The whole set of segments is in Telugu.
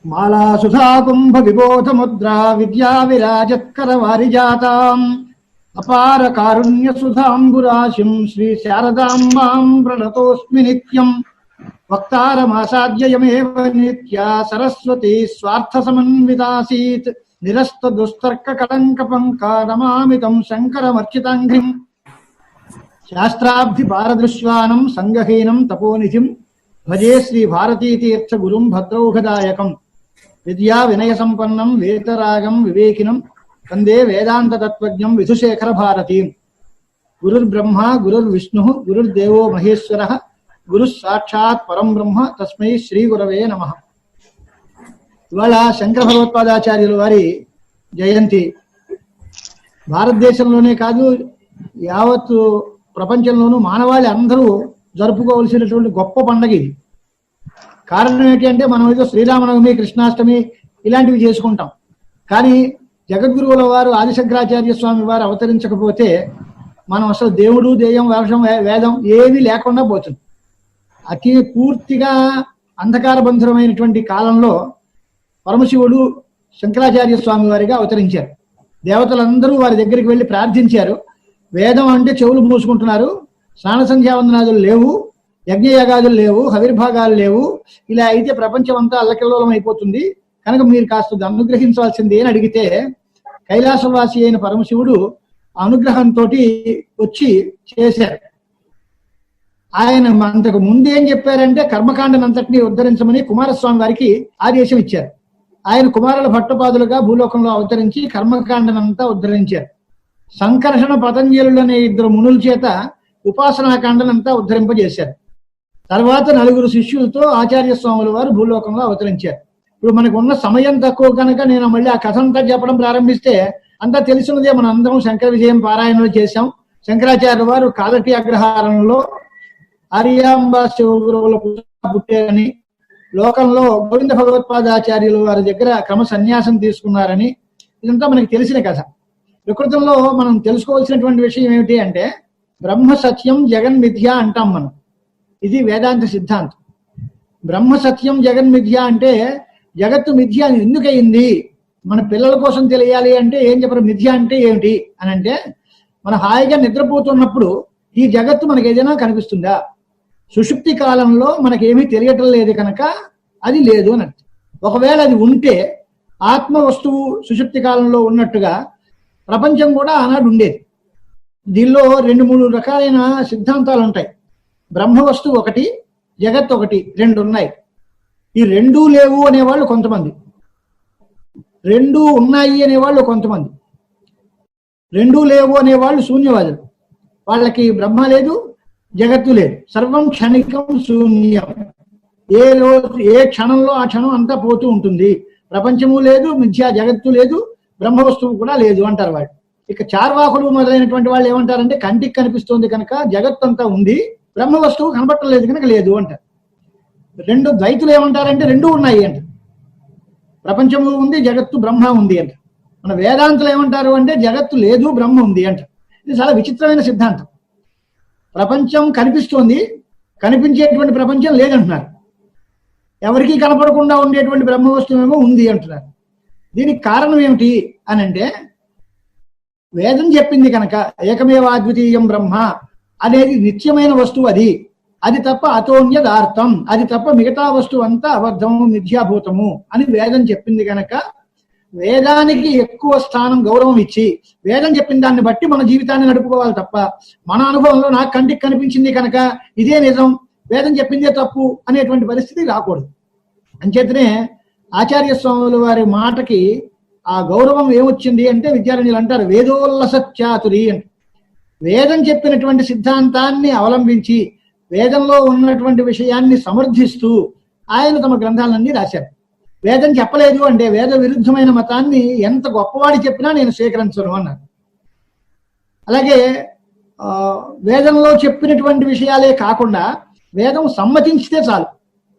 మాలా సుధా కుంభ విబోధ ముద్రా విద్యా విరాజత్కర వారిజాతాం అపార కారుణ్య సుధాంబురాశిం శ్రీ శారదాంబాం ప్రణతోస్మి నిత్యం. వక్తారమాసాద్యయమేవ నిత్యా సరస్వతి స్వార్థ సమన్వితాసీత్ నిరస్త దుస్తర్క కళంక పంకా నమామితం శంకరమర్చితాంఘ్రిం. శాస్త్రాబ్ధి పారదృశ్వానం సంగహీనం తపోనిధిం భజే శ్రీ భారతీతీర్థ గురుం భద్రౌఘదాయకం. విద్యా వినయ సంపన్నం వేతరాగం వివేకినం వందే వేదాంత తత్వజ్ఞం విధుశేఖర భారతీం. గురుర్బ్రహ్మ గురుర్విష్ణు గురుర్దేవో మహేశ్వర గురు సాక్షాత్ పరం బ్రహ్మ తస్మై శ్రీ గురవే నమః. ఇవాళ శంకర భగవత్పాదాచార్యుల వారి జయంతి. భారతదేశంలోనే కాదు యావత్ ప్రపంచంలోనూ మానవాళి అందరూ జరుపుకోవలసినటువంటి గొప్ప పండగ ఇది. కారణం ఏంటి అంటే మనం ఏదో శ్రీరామనవమి కృష్ణాష్టమి ఇలాంటివి చేసుకుంటాం. కానీ జగద్గురువుల వారు ఆదిశంకరాచార్య స్వామి వారు అవతరించకపోతే మనం అసలు దేవుడు దేయం వర్షం వేదం ఏమీ లేకుండా పోతుంది. అతి పూర్తిగా అంధకార బంధురమైనటువంటి కాలంలో పరమశివుడు శంకరాచార్య స్వామి వారిగా అవతరించారు. దేవతలందరూ వారి దగ్గరికి వెళ్ళి ప్రార్థించారు. వేదం అంటే చెవులు మూసుకుంటున్నారు, స్నాన సంధ్యావందనాదులు లేవు, యజ్ఞయాగాదులు లేవు, హవిర్భాగాలు లేవు, ఇలా అయితే ప్రపంచం అంతా అల్లకల్లోలం అయిపోతుంది, కనుక మీరు కాస్త అనుగ్రహించవలసింది అని అడిగితే కైలాసవాసి అయిన పరమశివుడు అనుగ్రహంతో వచ్చి చేశారు. ఆయన అంతకు ముందు ఏం చెప్పారంటే కర్మకాండనంతటినీ ఉద్ధరించమని కుమారస్వామి వారికి ఆదేశం ఇచ్చారు. ఆయన కుమారుల భట్టపాదులుగా భూలోకంలో అవతరించి కర్మకాండనంతా ఉద్ధరించారు. సంకర్షణ పతంజలులు అనే 2 మునుల చేత ఉపాసనాకాండనంతా ఉద్ధరింపజేశారు. తర్వాత 4 శిష్యులతో ఆచార్య స్వాముల వారు భూలోకంలో అవతరించారు. ఇప్పుడు మనకు ఉన్న సమయం తక్కువ కనుక నేను మళ్ళీ ఆ కథ అంతా చెప్పడం ప్రారంభిస్తే అంతా తెలిసినదే. మనం అందరం శంకర విజయం పారాయణలో చేశాం. శంకరాచార్య వారు కాలటి అగ్రహారంలో ఆర్యాంబా శివగురువులకు పుట్టారని, లోకంలో గోవింద భగవత్పాదాచార్యుల వారి దగ్గర క్రమ సన్యాసం తీసుకున్నారని ఇదంతా మనకి తెలిసిన కథ. ప్రకృతంలో మనం తెలుసుకోవాల్సినటువంటి విషయం ఏమిటి అంటే బ్రహ్మ సత్యం జగన్ మిథ్య అంటాం మనం. ఇది వేదాంత సిద్ధాంతం. బ్రహ్మ సత్యం జగన్ మిథ్య అంటే జగత్తు మిథ్య ఎందుకయింది, మన పిల్లల కోసం తెలియాలి అంటే ఏం చెప్పరు. మిథ్య అంటే ఏమిటి అని అంటే మన హాయిగా నిద్రపోతున్నప్పుడు ఈ జగత్తు మనకు ఏదైనా కనిపిస్తుందా? సుషుప్తి కాలంలో మనకేమీ తెలియటం లేదు కనుక అది లేదు అని అర్థం. ఒకవేళ అది ఉంటే ఆత్మ వస్తువు సుషుప్తి కాలంలో ఉన్నట్టుగా ప్రపంచం కూడా ఆనాడు ఉండేది. దీనిలో 2-3 రకాలైన సిద్ధాంతాలు ఉంటాయి. బ్రహ్మ వస్తువు ఒకటి, జగత్ ఒకటి, 2 ఉన్నాయి. ఈ 2 లేవు అనేవాళ్ళు కొంతమంది, 2 ఉన్నాయి అనేవాళ్ళు కొంతమంది, 2 లేవు అనేవాళ్ళు శూన్యవాదులు. వాళ్ళకి బ్రహ్మ లేదు, జగత్తు లేదు, సర్వం క్షణికం శూన్యం. ఏ క్షణంలో ఆ క్షణం అంతా పోతూ ఉంటుంది. ప్రపంచము లేదు, మిథ్యా జగత్తు లేదు, బ్రహ్మ వస్తువు కూడా లేదు అంటారు వాళ్ళు. ఇక చార్వాకులు మొదలైనటువంటి వాళ్ళు ఏమంటారంటే కంటికి కనిపిస్తుంది కనుక జగత్తు అంతా ఉంది, బ్రహ్మ వస్తువు కనబట్టలేదు కనుక లేదు అంటారు. 2 ద్వైతులు ఏమంటారంటే 2 ఉన్నాయి అంటారు. ప్రపంచము ఉంది, జగత్తు బ్రహ్మ ఉంది అంటారు. మన వేదాంతులు ఏమంటారు అంటే జగత్తు లేదు, బ్రహ్మ ఉంది అంటారు. ఇది చాలా విచిత్రమైన సిద్ధాంతం. ప్రపంచం కనిపిస్తోంది, కనిపించేటువంటి ప్రపంచం లేదంటున్నారు. ఎవరికీ కనపడకుండా ఉండేటువంటి బ్రహ్మ వస్తువు ఏమో ఉంది అంటున్నారు. దీనికి కారణం ఏమిటి అని అంటే వేదం చెప్పింది కనుక ఏకమేవాద్వితీయం బ్రహ్మ అనేది నిత్యమైన వస్తువు, అది తప్ప అతోన్యదార్థం, అది తప్ప మిగతా వస్తువు అంతా అబద్ధము మిథ్యాభూతము అని వేదం చెప్పింది కనుక వేదానికి ఎక్కువ స్థానం గౌరవం ఇచ్చి వేదం చెప్పిన దాన్ని బట్టి మన జీవితాన్ని నడుపుకోవాలి తప్ప మన అనుభవంలో నాకు కంటికి కనిపించింది కనుక ఇదే నిజం, వేదం చెప్పిందే తప్పు అనేటువంటి పరిస్థితి రాకూడదు. అంచేతనే ఆచార్య స్వాముల వారి మాటకి ఆ గౌరవం ఏమొచ్చింది అంటే విద్యారణ్యులు అంటారు వేదోల్లసత్యాతురి అని. వేదం చెప్పినటువంటి సిద్ధాంతాన్ని అవలంబించి వేదంలో ఉన్నటువంటి విషయాన్ని సమర్థిస్తూ ఆయన తమ గ్రంథాలన్నీ రాశారు. వేదం చెప్పలేదు అంటే వేద విరుద్ధమైన మతాన్ని ఎంత గొప్పవాడి చెప్పినా నేను స్వీకరించను అన్నారు. అలాగే వేదంలో చెప్పినటువంటి విషయాలే కాకుండా వేదం సమ్మతించితే చాలు,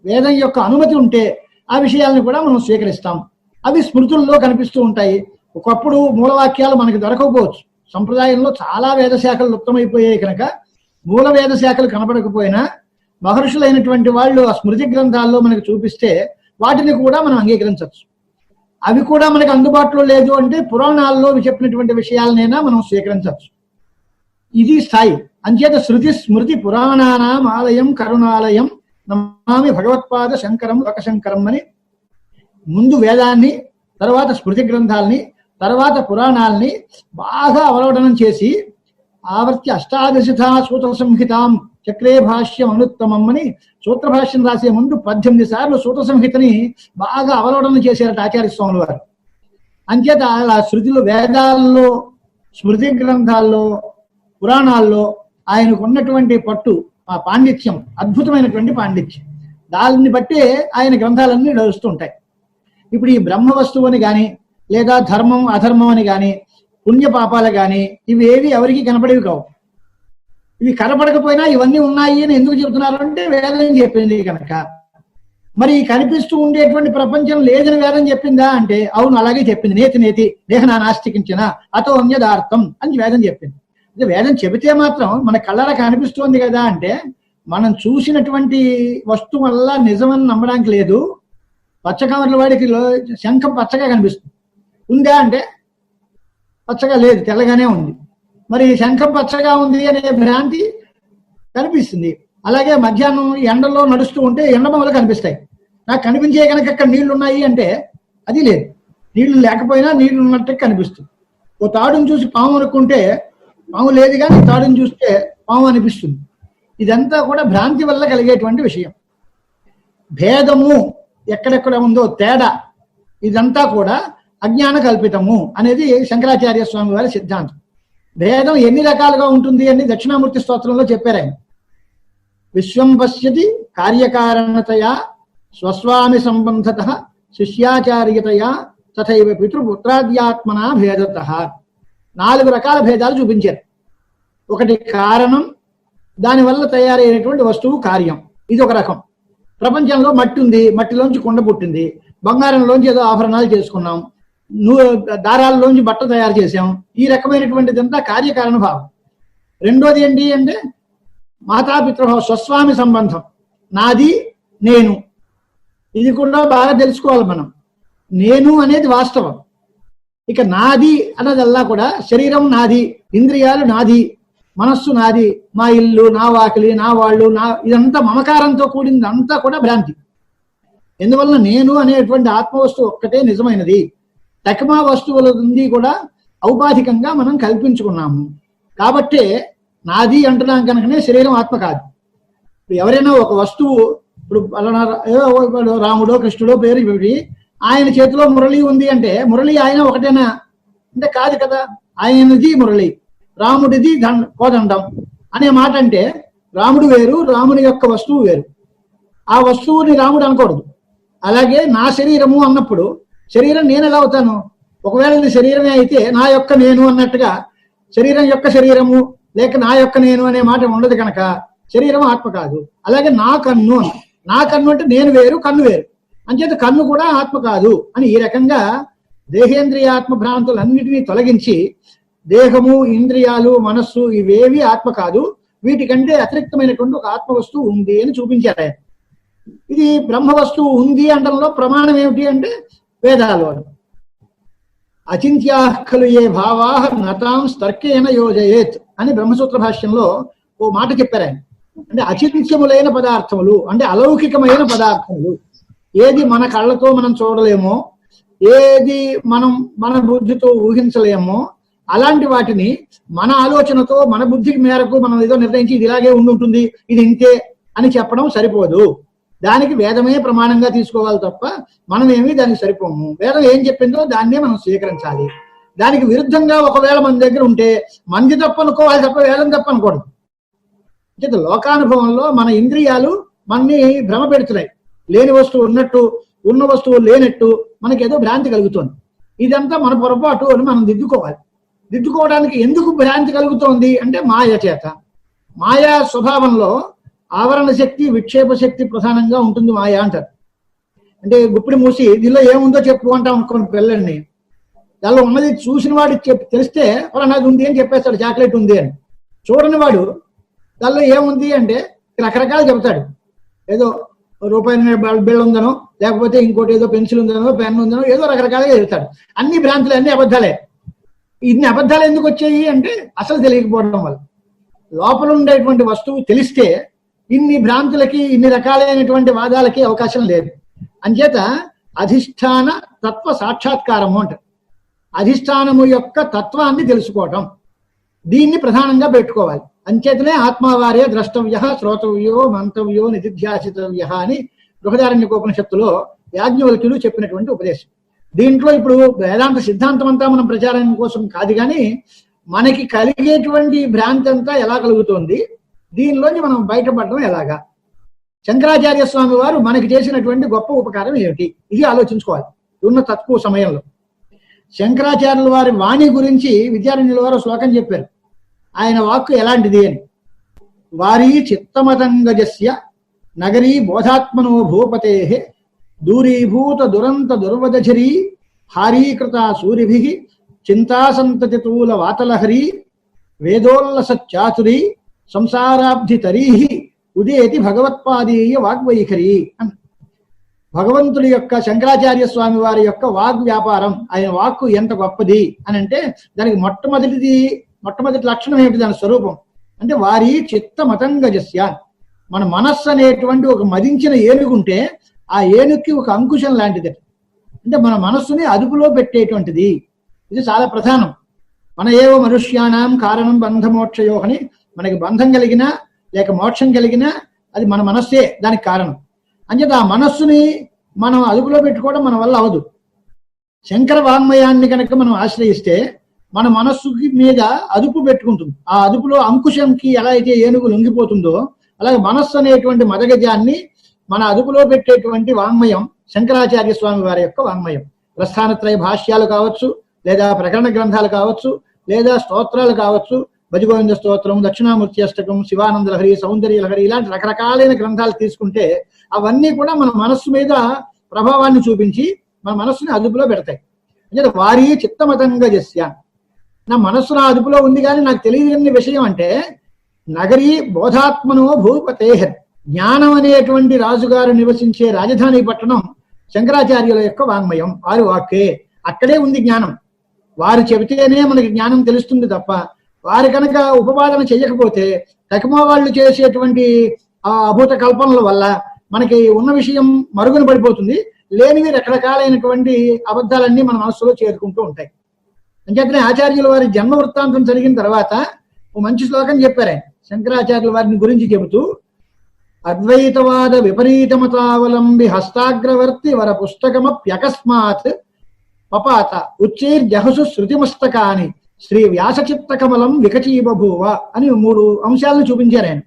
వేదం యొక్క అనుమతి ఉంటే ఆ విషయాలను కూడా మనం స్వీకరిస్తాం. అవి స్మృతుల్లో కనిపిస్తూ ఉంటాయి. ఒకప్పుడు మూలవాక్యాలు మనకి దొరకకపోవచ్చు. సంప్రదాయంలో చాలా వేద శాఖలు లుప్తమైపోయాయి కనుక మూల వేద శాఖలు కనపడకపోయినా మహర్షులైనటువంటి వాళ్ళు ఆ స్మృతి గ్రంథాల్లో మనకు చూపిస్తే వాటిని కూడా మనం అంగీకరించవచ్చు. అవి కూడా మనకు అందుబాటులో లేదు అంటే పురాణాల్లో చెప్పినటువంటి విషయాలనైనా మనం స్వీకరించవచ్చు. ఇది స్థాయి. అంచేత శృతి స్మృతి పురాణానాం ఆలయం కరుణాలయం నమామి భగవత్పాద శంకరం లోకశంకరం అని ముందు వేదాన్ని, తర్వాత స్మృతి గ్రంథాలని, తర్వాత పురాణాలని బాగా అవలోకనం చేసి ఆవర్తి అష్టాదశిథా సూత్ర సంహితాం చక్రే భాష్యం అనుత్తమం అని సూత్ర భాష్యం రాసే ముందు 18 సార్లు సూత్ర సంహితని బాగా అవలోకనం చేశారట ఆచార్య స్వాముల వారు. అంచేత అలా శృతిలో, వేదాల్లో, స్మృతి గ్రంథాల్లో, పురాణాల్లో ఆయనకు ఉన్నటువంటి పట్టు, ఆ పాండిత్యం, అద్భుతమైనటువంటి పాండిత్యం, దాన్ని బట్టే ఆయన గ్రంథాలన్నీ నడుస్తుంటాయి. ఇప్పుడు ఈ బ్రహ్మ వస్తువు అని కానీ, లేదా ధర్మం అధర్మం అని కానీ, పుణ్యపాపాలు కానీ, ఇవి ఏవి ఎవరికి కనపడేవి కావు. ఇవి కనపడకపోయినా ఇవన్నీ ఉన్నాయి అని ఎందుకు చెబుతున్నారు అంటే వేదం చెప్పింది కనుక. మరి కనిపిస్తూ ఉండేటువంటి ప్రపంచం లేదని వేదం చెప్పిందా అంటే అవును, అలాగే చెప్పింది. నేతి నేతి దేహనా నాస్తికించిన అతో అన్యదార్థం అని వేదం చెప్పింది. వేదం చెబితే మాత్రం మన కళ్ళలా కనిపిస్తోంది కదా అంటే మనం చూసినటువంటి వస్తువు వల్ల నిజమని నమ్మడానికి లేదు. పచ్చకవర్ల వాడికి శంఖం పచ్చగా కనిపిస్తుంది, ఉందా అంటే పచ్చగా లేదు, తెల్లగానే ఉంది. మరి శంఖం పచ్చగా ఉంది అనే భ్రాంతి కనిపిస్తుంది. అలాగే మధ్యాహ్నం ఎండలో నడుస్తూ ఉంటే ఎండమొదలు కనిపిస్తాయి. నాకు కనిపించే కనుక అక్కడ నీళ్లు ఉన్నాయి అంటే అది లేదు, నీళ్లు లేకపోయినా నీళ్లు ఉన్నట్టే కనిపిస్తుంది. ఓ తాడును చూసి పాము అనుకుంటే పాము లేదు, కానీ తాడును చూస్తే పాము అనిపిస్తుంది. ఇదంతా కూడా భ్రాంతి వల్ల కలిగేటువంటి విషయం. భేదము ఎక్కడెక్కడ ఉందో తేడా, ఇదంతా కూడా అజ్ఞాన కల్పితము అనేది శంకరాచార్య స్వామి వారి సిద్ధాంతం. భేదం ఎన్ని రకాలుగా ఉంటుంది అని దక్షిణామూర్తి స్తోత్రంలో చెప్పారు ఆయన. విశ్వం పశ్యతి కార్యకారణతయా స్వస్వామి సంబంధత శిష్యాచార్యతయా తథైవ పితృపుత్రాద్యాత్మనా భేదత. 4 రకాల భేదాలు చూపించారు. ఒకటి కారణం, దానివల్ల తయారైనటువంటి వస్తువు కార్యం, ఇది ఒక రకం. ప్రపంచంలో మట్టి ఉంది, మట్టిలోంచి కుండ పుట్టింది, బంగారంలోంచి ఏదో ఆభరణాలు చేసుకున్నాం, దారాల్లోంచి బట్ట తయారు చేసాం. ఈ రకమైనటువంటిదంతా కార్యకారణ భావం. రెండోది ఏంటి అంటే మాతాపితృభావం, స్వస్వామి సంబంధం, నాది నేను. ఇది కూడా బాగా తెలుసుకోవాలి మనం. నేను అనేది వాస్తవం. ఇక నాది అన్నదల్లా కూడా శరీరం నాది, ఇంద్రియాలు నాది, మనస్సు నాది, మా ఇల్లు, నా వాకిలి, నా వాళ్ళు, ఇదంతా మమకారంతో కూడిందంతా కూడా భ్రాంతి. ఎందువల్ల నేను అనేటువంటి ఆత్మవస్తువు ఒక్కటే నిజమైనది. తకమా వస్తువుల ఉంది కూడా ఔపాధికంగా మనం కల్పించుకున్నాము. కాబట్టే నాది అంటున్నాం కనుకనే శరీరం ఆత్మ కాదు. ఎవరైనా ఒక వస్తువు, ఇప్పుడు రాముడో కృష్ణుడో పేరు పెట్టి ఆయన చేతిలో మురళి ఉంది అంటే మురళి ఆయన ఒకటేనా అంటే కాదు కదా. ఆయనది మురళి, రాముడిది కోదండం అనే మాట అంటే రాముడు వేరు, రాముని యొక్క వస్తువు వేరు. ఆ వస్తువుని రాముడు అనకూడదు. అలాగే నా శరీరము అన్నప్పుడు శరీరం నేను ఎలా అవుతాను? ఒకవేళ ఇది శరీరమే అయితే నా యొక్క నేను అన్నట్టుగా శరీరం యొక్క శరీరము లేక నా యొక్క నేను అనే మాట ఉండదు కనుక శరీరం ఆత్మ కాదు. అలాగే నా కన్ను అంటే నేను వేరు, కన్ను వేరు, అంచేత కన్ను కూడా ఆత్మ కాదు అని ఈ రకంగా దేహేంద్రియాత్మ భ్రాంతులన్నిటినీ తొలగించి దేహము, ఇంద్రియాలు, మనస్సు ఇవేవి ఆత్మ కాదు, వీటికంటే అతిరిక్తమైనటువంటి ఒక ఆత్మ వస్తువు ఉంది అని చూపించారు ఆయన. ఇది బ్రహ్మ వస్తువు ఉంది అనడంలో ప్రమాణం ఏమిటి అంటే వేదాలు. అచింత్యా ఖలు ఏ భావా నతాం తర్కేన యోజయేత్ అని బ్రహ్మసూత్ర భాష్యంలో ఓ మాట చెప్పారు ఆయన. అంటే అచింత్యములైన పదార్థములు అంటే అలౌకికమైన పదార్థములు, ఏది మన కళ్ళతో మనం చూడలేమో, ఏది మనం మన బుద్ధితో ఊహించలేమో అలాంటి వాటిని మన ఆలోచనతో మన బుద్ధి మేరకు మనం ఏదో నిర్ణయించి ఇది ఇలాగే ఉంటుంది, ఇది ఇంతే అని చెప్పడం సరిపోదు. దానికి వేదమే ప్రమాణంగా తీసుకోవాలి తప్ప మనమేమి దానికి సరిపోము. వేదం ఏం చెప్పిందో దాన్నే మనం స్వీకరించాలి. దానికి విరుద్ధంగా ఒకవేళ మన దగ్గర ఉంటే మంది తప్పు అనుకోవాలి తప్ప వేదం తప్పు అనకూడదు. లోకానుభవంలో మన ఇంద్రియాలు మనని భ్రమ పెడుతున్నాయి. లేని వస్తువు ఉన్నట్టు, ఉన్న వస్తువు లేనట్టు మనకేదో భ్రాంతి కలుగుతుంది. ఇదంతా మన పొరపాటు అని మనం దిద్దుకోవాలి. దిద్దుకోవడానికి ఎందుకు భ్రాంతి కలుగుతోంది అంటే మాయ చేత. మాయా స్వభావంలో ఆవరణ శక్తి, విక్షేప శక్తి ప్రధానంగా ఉంటుంది మాయ అంటారు. అంటే గుప్పిడి మూసి దీనిలో ఏముందో చెప్పు అంటాం అనుకోండి పిల్లల్ని, దానిలో ఉన్నది చూసిన వాడికి తెలిస్తే నాది ఉంది అని చెప్పేస్తాడు, చాక్లెట్ ఉంది అని. చూడని వాడు దానిలో ఏముంది అంటే రకరకాలు చెబుతాడు. ఏదో రూపాయి బిళ్ళ ఉందనో, లేకపోతే ఇంకోటి ఏదో పెన్సిల్ ఉందనో, పెన్ ఉందనో, ఏదో రకరకాలుగా చెబుతాడు. అన్ని భ్రాంతులు, అన్ని అబద్ధాలే. ఇన్ని అబద్ధాలు ఎందుకు వచ్చాయి అంటే అసలు తెలియకపోవడం వల్ల. లోపల ఉండేటువంటి వస్తువు తెలిస్తే ఇన్ని భ్రాంతులకి, ఇన్ని రకాలైనటువంటి వాదాలకి అవకాశం లేదు. అంచేత అధిష్టాన తత్వ సాక్షాత్కారము అంటారు. అధిష్టానము యొక్క తత్వాన్ని తెలుసుకోవటం, దీన్ని ప్రధానంగా పెట్టుకోవాలి. అంచేతనే ఆత్మవారే ద్రష్టవ్య, శ్రోతవ్యో, మంతవ్యో, నిధిధ్యాసితవ్య అని బృహదారణ్యకోపనిషత్తులో యాజ్ఞవల్క్యుడు చెప్పినటువంటి ఉపదేశం. దీంట్లో ఇప్పుడు వేదాంత సిద్ధాంతం అంతా మనం ప్రచారం కోసం కాదు, కానీ మనకి కలిగేటువంటి భ్రాంతి అంతా ఎలా కలుగుతోంది, దీనిలోంచి మనం బయటపడడం ఎలాగా, శంకరాచార్య స్వామి వారు మనకి చేసినటువంటి గొప్ప ఉపకారం ఏమిటి, ఇది ఆలోచించుకోవాలి ఉన్న తక్కువ సమయంలో. శంకరాచార్యుల వారి వాణి గురించి విద్యారణ్యుల వారు శ్లోకం చెప్పారు. ఆయన వాక్కు ఎలాంటిది అని. వారీ చిత్తమతంగజస్య నగరీ బోధాత్మనో భూపతే దూరీభూత దురంత దుర్వదఝరీ హారీకృత సూరిభి చింతాసంతతితూల వాతలహరి వేదోల్లసచాతురీ సంసారాబ్ధి తరీహి ఉదేతి భగవత్పాదీయ వాగ్వైఖరి అని. భగవంతుడి యొక్క, శంకరాచార్య స్వామి వారి యొక్క వాగ్ వ్యాపారం, ఆయన వాక్కు ఎంత గొప్పది అని అంటే దానికి మొట్టమొదటి లక్షణం ఏమిటి, దాని స్వరూపం అంటే వారి చిత్త మతంగజస్య. మన మనస్సు అనేటువంటి ఒక మదించిన ఏనుగుంటే ఆ ఏనుగుకి ఒక అంకుశం లాంటిది. అంటే మన మనస్సుని అదుపులో పెట్టేటువంటిది. ఇది చాలా ప్రధానం. మన ఏవో మనుష్యానాం కారణం బంధమోక్షయో అని, మనకి బంధం కలిగినా లేక మోక్షం కలిగినా అది మన మనస్సే దానికి కారణం. అంచేత ఆ మనస్సుని మనం అదుపులో పెట్టుకోవడం మన వల్ల అవదు. శంకర వాంగ్మయాన్ని కనుక మనం ఆశ్రయిస్తే మన మనస్సుకి మీద అదుపు పెట్టుకుంటుంది. ఆ అదుపులో అంకుశంకి ఎలా అయితే ఏనుగు లొంగిపోతుందో అలాగే మనస్సు అనేటువంటి మదగజాన్ని మన అదుపులో పెట్టేటువంటి వాంగ్మయం శంకరాచార్య స్వామి వారి యొక్క వాంగ్మయం. ప్రస్థానత్రయ భాష్యాలు కావచ్చు, లేదా ప్రకరణ గ్రంథాలు కావచ్చు, లేదా స్తోత్రాలు కావచ్చు, భజగోవింద స్తోత్రం, దక్షిణామూర్తి అష్టకం, శివానంద లహరి, సౌందర్య లహరి, ఇలాంటి రకరకాలైన గ్రంథాలు తీసుకుంటే అవన్నీ కూడా మన మనస్సు మీద ప్రభావాన్ని చూపించి మన మనస్సుని అదుపులో పెడతాయి. అంటే వారి చిత్తమతంగా జస్య, నా మనస్సు నా అదుపులో ఉంది కానీ నాకు తెలియని విషయం అంటే నగరీ బోధాత్మనో భూపతే, జ్ఞానం అనేటువంటి రాజుగారు నివసించే రాజధాని పట్టణం శంకరాచార్యుల యొక్క వాంగ్మయం, వారి వాక్కే. అక్కడే ఉంది జ్ఞానం. వారు చెబితేనే మనకి జ్ఞానం తెలుస్తుంది తప్ప వారు కనుక ఉపవాదన చేయకపోతే తక్కువ వాళ్ళు చేసేటువంటి ఆ అభూత కల్పనల వల్ల మనకి ఉన్న విషయం మరుగున పడిపోతుంది. లేనివి రకరకాలైనటువంటి అబద్ధాలన్నీ మన మనస్సులో చేరుకుంటూ ఉంటాయి. అంచేతనే ఆచార్యుల వారి జన్మ వృత్తాంతం జరిగిన తర్వాత ఓ మంచి శ్లోకం చెప్పారు ఆయన శంకరాచార్యుల వారిని గురించి చెబుతూ, అద్వైతవాద విపరీతమతావలంబి హస్తాగ్రవర్తి వర పుస్తకమప్యకస్మాత్ పపాత ఉచ్చైర్జహసు శృతిమస్తకాని శ్రీ వ్యాసచిత్త కమలం వికచీబభూవ అని 3 అంశాలను చూపించారు ఆయన.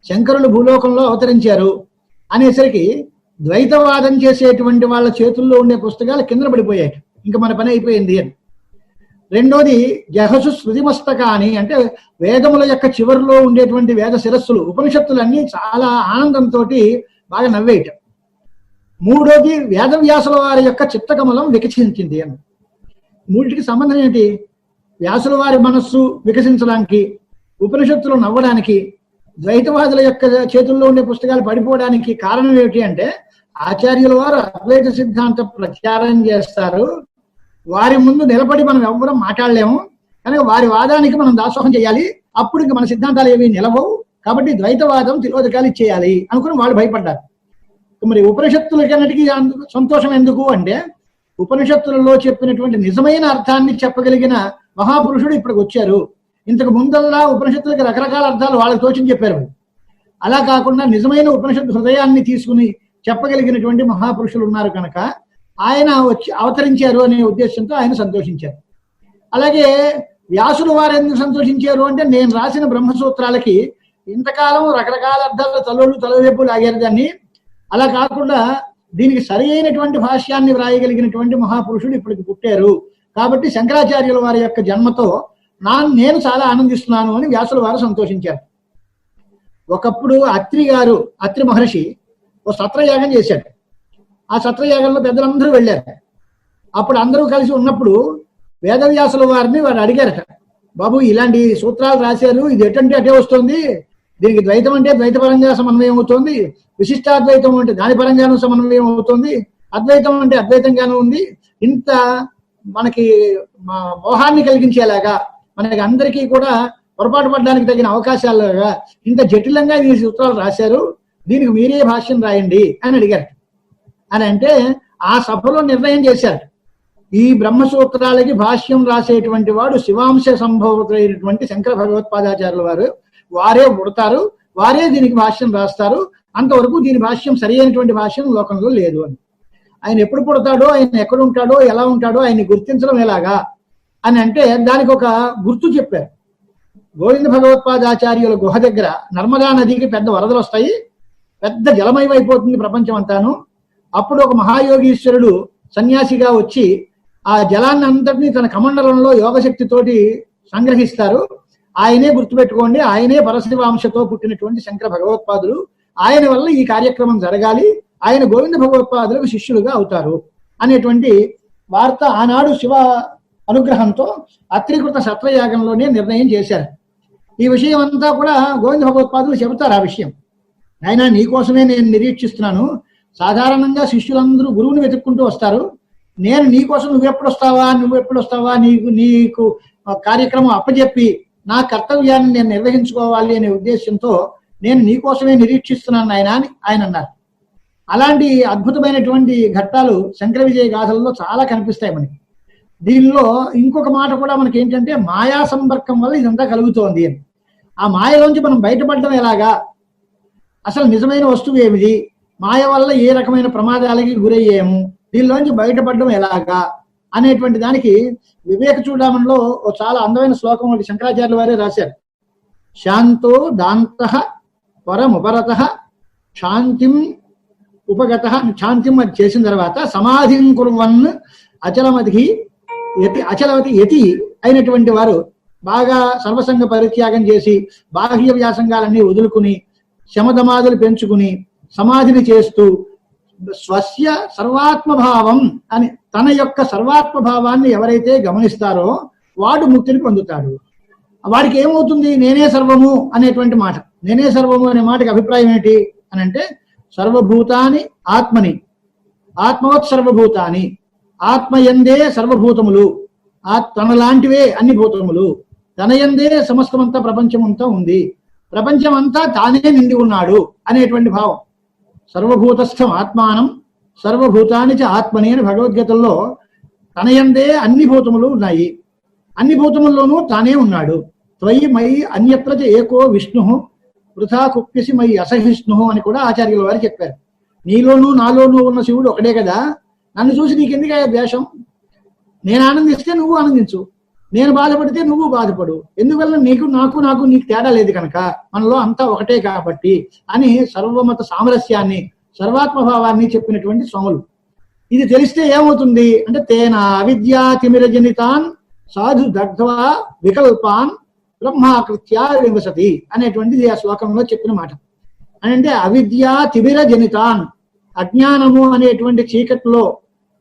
శంకరులు భూలోకంలో అవతరించారు అనేసరికి ద్వైతవాదం చేసేటువంటి వాళ్ళ చేతుల్లో ఉండే పుస్తకాలు కింద పడిపోయాయి, ఇంకా మన పని అయిపోయింది అని. రెండోది జహసు శృతిమస్తకాని, అంటే వేదముల యొక్క చివరిలో ఉండేటువంటి వేద శిరస్సులు, ఉపనిషత్తులన్నీ చాలా ఆనందంతో బాగా నవ్వేయటం. మూడోది వేదవ్యాసుల వారి యొక్క చిత్తకమలం వికసించింది అని. మూడిటికి సంబంధం ఏంటి? వ్యాసుల వారి మనస్సు వికసించడానికి, ఉపనిషత్తులు నవ్వడానికి, ద్వైతవాదుల యొక్క చేతుల్లో ఉండే పుస్తకాలు పడిపోవడానికి కారణం ఏమిటి అంటే ఆచార్యుల వారు అద్వైత సిద్ధాంత ప్రచారం చేస్తారు. వారి ముందు నిలబడి మనం ఎవ్వరం మాట్లాడలేము కనుక వారి వాదానికి మనం దాసోహం చేయాలి. అప్పుడు ఇంక మన సిద్ధాంతాలు ఏవి నిలవవు. కాబట్టి ద్వైతవాదం తిరోధకాలు ఇచ్చేయాలి అనుకుని వాళ్ళు భయపడ్డారు. మరి ఉపనిషత్తులకన్నిటికీ సంతోషం ఎందుకు అంటే ఉపనిషత్తులలో చెప్పినటువంటి నిజమైన అర్థాన్ని చెప్పగలిగిన మహాపురుషుడు ఇప్పటికి వచ్చారు. ఇంతకు ముందల్లా ఉపనిషత్తులకి రకరకాల అర్థాలు వాళ్ళకి తోచించి చెప్పారు. అలా కాకుండా నిజమైన ఉపనిషత్తు హృదయాన్ని తీసుకుని చెప్పగలిగినటువంటి మహాపురుషులు ఉన్నారు కనుక ఆయన వచ్చి అవతరించారు అనే ఉద్దేశంతో ఆయన సంతోషించారు. అలాగే వ్యాసులు వారు ఎందుకు సంతోషించారు అంటే నేను రాసిన బ్రహ్మసూత్రాలకి ఇంతకాలం రకరకాల అర్థాలు తలవైపు లాగారు దాన్ని. అలా కాకుండా దీనికి సరి అయినటువంటి భాష్యాన్ని వ్రాయగలిగినటువంటి మహాపురుషుడు ఇప్పటికి పుట్టారు. కాబట్టి శంకరాచార్యుల వారి యొక్క జన్మతో నేను చాలా ఆనందిస్తున్నాను అని వ్యాసుల వారు సంతోషించారు. ఒకప్పుడు అత్రి మహర్షి ఓ సత్రయాగం చేశాడు. ఆ సత్రయాగంలో పెద్దలందరూ వెళ్ళారు. అప్పుడు అందరూ కలిసి ఉన్నప్పుడు వేదవ్యాసుల వారిని వారు అడిగారట, బాబు ఇలాంటి సూత్రాలు రాశారు, ఇది ఎటంటే అటే వస్తుంది, దీనికి ద్వైతం అంటే ద్వైత పరంగా సమన్వయం అవుతుంది, విశిష్టాద్వైతం అంటే దాని పరంగానూ సమన్వయం అవుతుంది, అద్వైతం అంటే అద్వైతంగానూ ఉంది. ఇంత మనకి మోహాన్ని కలిగించేలాగా, మనకి అందరికీ కూడా పొరపాటు పడడానికి తగిన అవకాశాలుగా ఇంత జటిలంగా ఈ సూత్రాలు రాశారు, దీనికి మీరే భాష్యం రాయండి అని అడిగారు. అని అంటే ఆ సభలో నిర్ణయం చేశారు, ఈ బ్రహ్మసూత్రాలకి భాష్యం రాసేటువంటి వాడు శివాంశ సంభవమైనటువంటి శంకర భగవత్పాదాచార్యుల వారు, వారే పుడతారు, వారే దీనికి భాష్యం రాస్తారు, అంతవరకు దీని భాష్యం సరి అయినటువంటి భాష్యం లోకంలో లేదు అని. ఆయన ఎప్పుడు పుడతాడో, ఆయన ఎక్కడ ఉంటాడో, ఎలా ఉంటాడో ఆయన్ని గుర్తించడం ఎలాగా అని అంటే దానికి ఒక గుర్తు చెప్పారు. గోవింద భగవత్పాదాచార్యుల గుహ దగ్గర నర్మదా నదికి పెద్ద వరదలు వస్తాయి, పెద్ద జలమయమైపోతుంది ప్రపంచం అంతాను. అప్పుడు ఒక మహాయోగీశ్వరుడు సన్యాసిగా వచ్చి ఆ జలాన్ని అంతటినీ తన కమండలంలో యోగశక్తితోటి సంగ్రహిస్తారు. ఆయనే గుర్తుపెట్టుకోండి, ఆయనే పరశివాంశతో పుట్టినటువంటి శంకర భగవత్పాదులు, ఆయన వల్ల ఈ కార్యక్రమం జరగాలి, ఆయన గోవింద భగవత్పాదులకు శిష్యులుగా అవుతారు అనేటువంటి వార్త ఆనాడు శివ అనుగ్రహంతో అత్రికృత సత్రయాగంలోనే నిర్ణయం చేశారు. ఈ విషయం అంతా కూడా గోవింద భగవత్పాదులు చెబుతారు. ఆ విషయం ఆయన నీకోసమే నేను నిరీక్షిస్తున్నాను, సాధారణంగా శిష్యులందరూ గురువుని వెతుక్కుంటూ వస్తారు, నేను నీకోసం నువ్వెప్పుడు వస్తావా నీకు కార్యక్రమం అప్పచెప్పి నా కర్తవ్యాన్ని నేను నిర్వహించుకోవాలి అనే ఉద్దేశంతో నేను నీకోసమే నిరీక్షిస్తున్నాను ఆయన అని ఆయన అన్నారు. అలాంటి అద్భుతమైనటువంటి ఘట్టాలు శంకర విజయ గాథల్లో చాలా కనిపిస్తాయి మనకి. దీనిలో ఇంకొక మాట కూడా మనకి ఏంటంటే మాయా సంపర్కం వల్ల ఇదంతా కలుగుతోంది అని. ఆ మాయలోంచి మనం బయటపడడం ఎలాగా, అసలు నిజమైన వస్తువు ఏమిటి, మాయ వల్ల ఏ రకమైన ప్రమాదాలకి గురయ్యాము, దీనిలోంచి బయటపడడం ఎలాగా అనేటువంటి దానికి వివేక చూడమనిలో ఓ చాలా అందమైన శ్లోకం ఒకటి శంకరాచార్యుల వారే రాశారు. శాంతో దాంత పరముపరత శాంతిం ఉపగత, శాంతిం అది చేసిన తర్వాత సమాధిం కుర్వన్ అచలవతి యతి అయినటువంటి వారు బాగా సర్వసంగ పరిత్యాగం చేసి బాహ్య వ్యాసంగాలన్నీ వదులుకుని శమధమాదులు పెంచుకుని సమాధిని చేస్తూ స్వస్య సర్వాత్మభావం అని తన యొక్క సర్వాత్మభావాన్ని ఎవరైతే గమనిస్తారో వాడు ముక్తిని పొందుతాడు. వాడికి ఏమవుతుంది, నేనే సర్వము అనేటువంటి మాట. నేనే సర్వము అనే మాటకి అభిప్రాయం ఏంటి అని అంటే సర్వభూతాని ఆత్మని, ఆత్మవత్ సర్వభూతాని, ఆత్మయందే సర్వభూతములు, తనలాంటివే అన్ని భూతములు, తనయందే సమస్తమంతా ప్రపంచమంతా ఉంది, ప్రపంచమంతా తానే నిండి ఉన్నాడు అనేటువంటి భావం. సర్వభూతస్థం ఆత్మానం సర్వభూతాని చ ఆత్మని అని భగవద్గీతల్లో తనయందే అన్ని భూతములు ఉన్నాయి, అన్ని భూతముల్లోనూ తానే ఉన్నాడు. త్వయి మయి అన్యత్ర చ ఏకో విష్ణు వృథా కుప్యసి మయి అసహిష్ణు అని కూడా ఆచార్యుల వారు చెప్పారు. నీలోనూ నాలోనూ ఉన్న శివుడు ఒకడే కదా, నన్ను చూసి నీకెందుకయ్యా ద్వేషం, నేను ఆనందిస్తే నువ్వు ఆనందించు, నేను బాధపడితే నువ్వు బాధపడు, ఎందువల్ల నీకు తేడా లేదు కనుక మనలో అంతా ఒకటే కాబట్టి అని సర్వమత సామరస్యాన్ని సర్వాత్మభావాన్ని చెప్పినటువంటి స్వాములు. ఇది తెలిస్తే ఏమవుతుంది అంటే తేనా అవిద్యా తిమిరజనితాన్ సాధు దగ్ధ్వా వికల్పాన్ బ్రహ్మాకృత్యా వివసతి అనేటువంటిది ఆ శ్లోకంలో చెప్పిన మాట. అంటే అవిద్యా తిమిర జనితాన్, అజ్ఞానము అనేటువంటి చీకట్లో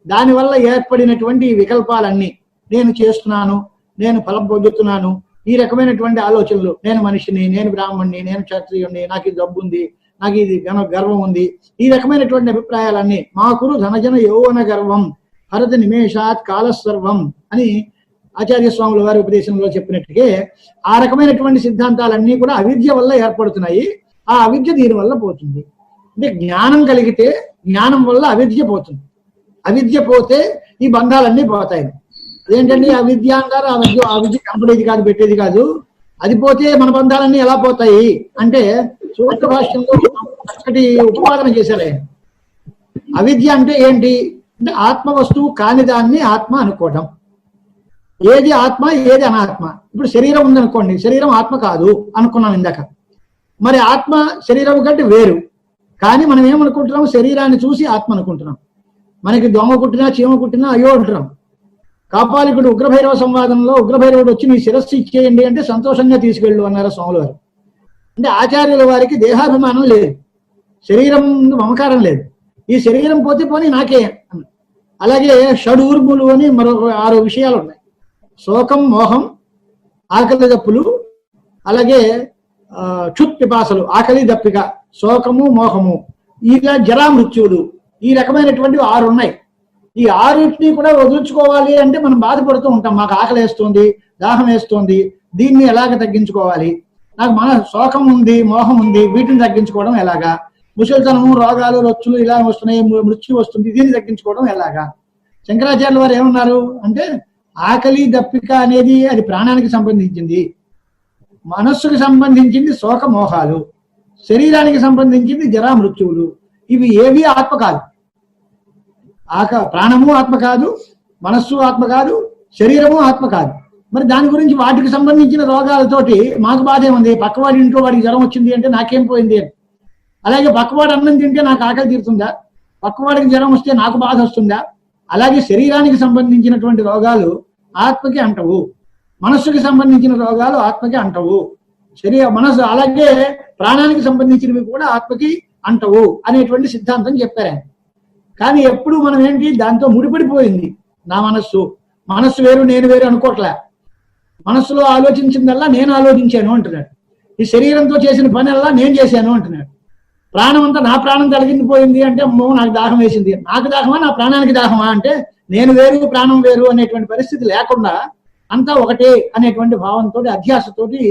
దానివల్ల ఏర్పడినటువంటి వికల్పాలన్నీ, నేను చేస్తున్నాను, నేను ఫలం పొందుతున్నాను, ఈ రకమైనటువంటి ఆలోచనలు, నేను మనిషిని, నేను బ్రాహ్మణ్ణి, నేను క్షత్రియుణ్ణి, నాకు ఇది డబ్బు ఉంది, నాకు ఇది గర్వం ఉంది, ఈ రకమైనటువంటి అభిప్రాయాలన్నీ మాకురు ధనజన యౌవన గర్వం హరత నిమేషాత్ కాలస్సర్వం అని ఆచార్య స్వాముల వారి ఉపదేశంలో చెప్పినట్టుగా ఆ రకమైనటువంటి సిద్ధాంతాలన్నీ కూడా అవిద్య వల్ల ఏర్పడుతున్నాయి. ఆ అవిద్య దీని వల్ల పోతుంది. అంటే జ్ఞానం కలిగితే జ్ఞానం వల్ల అవిద్య పోతుంది, అవిద్య పోతే ఈ బంధాలన్నీ పోతాయి. అదేంటండి అవిద్య అంటారు, అవిద్య కనపడేది కాదు, పెట్టేది కాదు, అది పోతే మన బంధాలన్నీ ఎలా పోతాయి అంటే సూత్ర భాష్యంలో చక్కటి ఉపవాదన చేశారు ఆయన. అవిద్య అంటే ఏంటి అంటే ఆత్మ వస్తువు కాని దాన్ని ఆత్మ అనుకోవడం. ఏది ఆత్మ ఏది అనాత్మ. ఇప్పుడు శరీరం ఉందనుకోండి, శరీరం ఆత్మ కాదు అనుకున్నాం ఇందాక. మరి ఆత్మ శరీరం కంటే వేరు, కానీ మనం ఏమనుకుంటున్నాం, శరీరాన్ని చూసి ఆత్మ అనుకుంటున్నాం. మనకి దోమ కుట్టినా చీమ కుట్టినా అయ్యో అంటున్నాం. కాపాలికుడు ఉగ్రభైరవ సంవాదంలో ఉగ్రభైరవుడు వచ్చి నీ శిరస్సు ఇచ్చేయండి అంటే సంతోషంగా తీసుకెళ్ళు అన్నారు స్వాముల వారు. అంటే ఆచార్యుల వారికి దేహాభిమానం లేదు, శరీరం మమకారం లేదు. ఈ శరీరం పోతే పోనీ నాకే. అలాగే షడూర్ములు అని మరొక 6 విషయాలు ఉన్నాయి. శోకం, మోహం, ఆకలి దప్పులు, అలాగే క్షుత్ పిపాసలు, ఆకలి దప్పిక, శోకము మోహము, ఇలా జరా మృత్యువులు, ఈ రకమైనటువంటి 6 ఉన్నాయి. ఈ 6టిని కూడా వదులుచుకోవాలి అంటే మనం బాధపడుతూ ఉంటాం. మాకు ఆకలి వేస్తుంది, దాహం వేస్తుంది, దీన్ని ఎలాగ తగ్గించుకోవాలి, నాకు శోకం ఉంది, మోహం ఉంది, వీటిని తగ్గించుకోవడం ఎలాగా, ముసలితనము, రోగాలు, రొచ్చులు ఇలా వస్తున్నాయి, మృత్యు వస్తుంది, దీన్ని తగ్గించుకోవడం ఎలాగా. శంకరాచార్యుల వారు ఏమన్నారు అంటే ఆకలి దప్పిక అనేది అది ప్రాణానికి సంబంధించింది, మనస్సుకి సంబంధించింది శోక మోహాలు, శరీరానికి సంబంధించింది జరా మృత్యువులు. ఇవి ఏవి ఆత్మ కాదు. ప్రాణము ఆత్మ కాదు, మనస్సు ఆత్మ కాదు, శరీరము ఆత్మ కాదు. మరి దాని గురించి వాటికి సంబంధించిన రోగాలతోటి మాకు బాధ ఏముంది, పక్కవాడి ఇంట్లో వాడికి జ్వరం వచ్చింది అంటే నాకేం పోయింది అని. అలాగే పక్కవాడు అన్నం తింటే నాకు ఆకలి తీరుతుందా, పక్కవాడికి జ్వరం వస్తే నాకు బాధ వస్తుందా. అలాగే శరీరానికి సంబంధించినటువంటి రోగాలు ఆత్మకి అంటవు, మనస్సుకి సంబంధించిన రోగాలు ఆత్మకి అంటవు, మనస్సు అలాగే ప్రాణానికి సంబంధించినవి కూడా ఆత్మకి అంటవు అనేటువంటి సిద్ధాంతం చెప్పారు ఆయన. కానీ ఎప్పుడు మనం ఏంటి దాంతో ముడిపడిపోయింది. నా మనస్సు వేరు, నేను వేరు అనుకోవట్లే. మనస్సులో ఆలోచించిందల్లా నేను ఆలోచించాను అంటున్నాడు. ఈ శరీరంతో చేసిన పని అల్లా నేను చేశాను అంటున్నాడు. ప్రాణం అంతా నా ప్రాణం తొలగిపోయింది అంటే నాకు దాహం వేసింది, నాకు దాహమా నా ప్రాణానికి దాహమా అంటే నేను వేరు ప్రాణం వేరు అనేటువంటి పరిస్థితి లేకుండా అంతా ఒకటే అనేటువంటి భావంతో అధ్యాసతోటి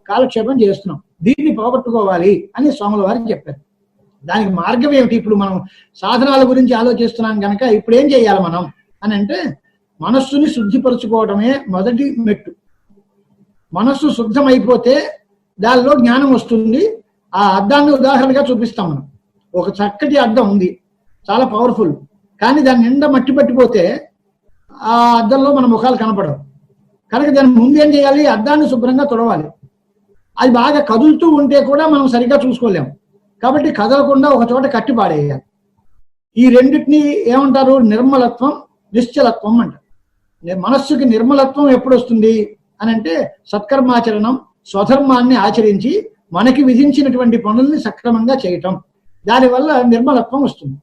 కాలక్షేపం చేస్తున్నాం. దీన్ని పోగొట్టుకోవాలి అని స్వాముల వారికి చెప్పారు. దానికి మార్గం ఏమిటి? ఇప్పుడు మనం సాధనాల గురించి ఆలోచిస్తున్నాం కనుక ఇప్పుడు ఏం చేయాలి మనం అని అంటే మనస్సుని శుద్ధిపరచుకోవడమే మొదటి మెట్టు. మనస్సు శుద్ధమైపోతే దానిలో జ్ఞానం వస్తుంది. ఆ అద్దాన్ని ఉదాహరణగా చూపిస్తాం మనం. ఒక చక్కటి అద్దం ఉంది, చాలా పవర్ఫుల్, కానీ దాని నిండా మట్టి పట్టిపోతే ఆ అద్దంలో మన ముఖాలు కనపడవు. కనుక దాని ముందు ఏం చేయాలి? అద్దాన్ని శుభ్రంగా తుడవాలి. అది బాగా కదులుతూ ఉంటే కూడా మనం సరిగ్గా చూసుకోలేము. కాబట్టి కదలకుండా ఒక చోట కట్టి పాడేయాలి. ఈ రెండింటిని ఏమంటారు? నిర్మలత్వం, నిశ్చలత్వం అంటారు. మనస్సుకి నిర్మలత్వం ఎప్పుడు వస్తుంది అని అంటే సత్కర్మాచరణం, స్వధర్మాన్ని ఆచరించి మనకి విధించినటువంటి పనుల్ని సక్రమంగా చేయటం, దానివల్ల నిర్మలత్వం వస్తుంది.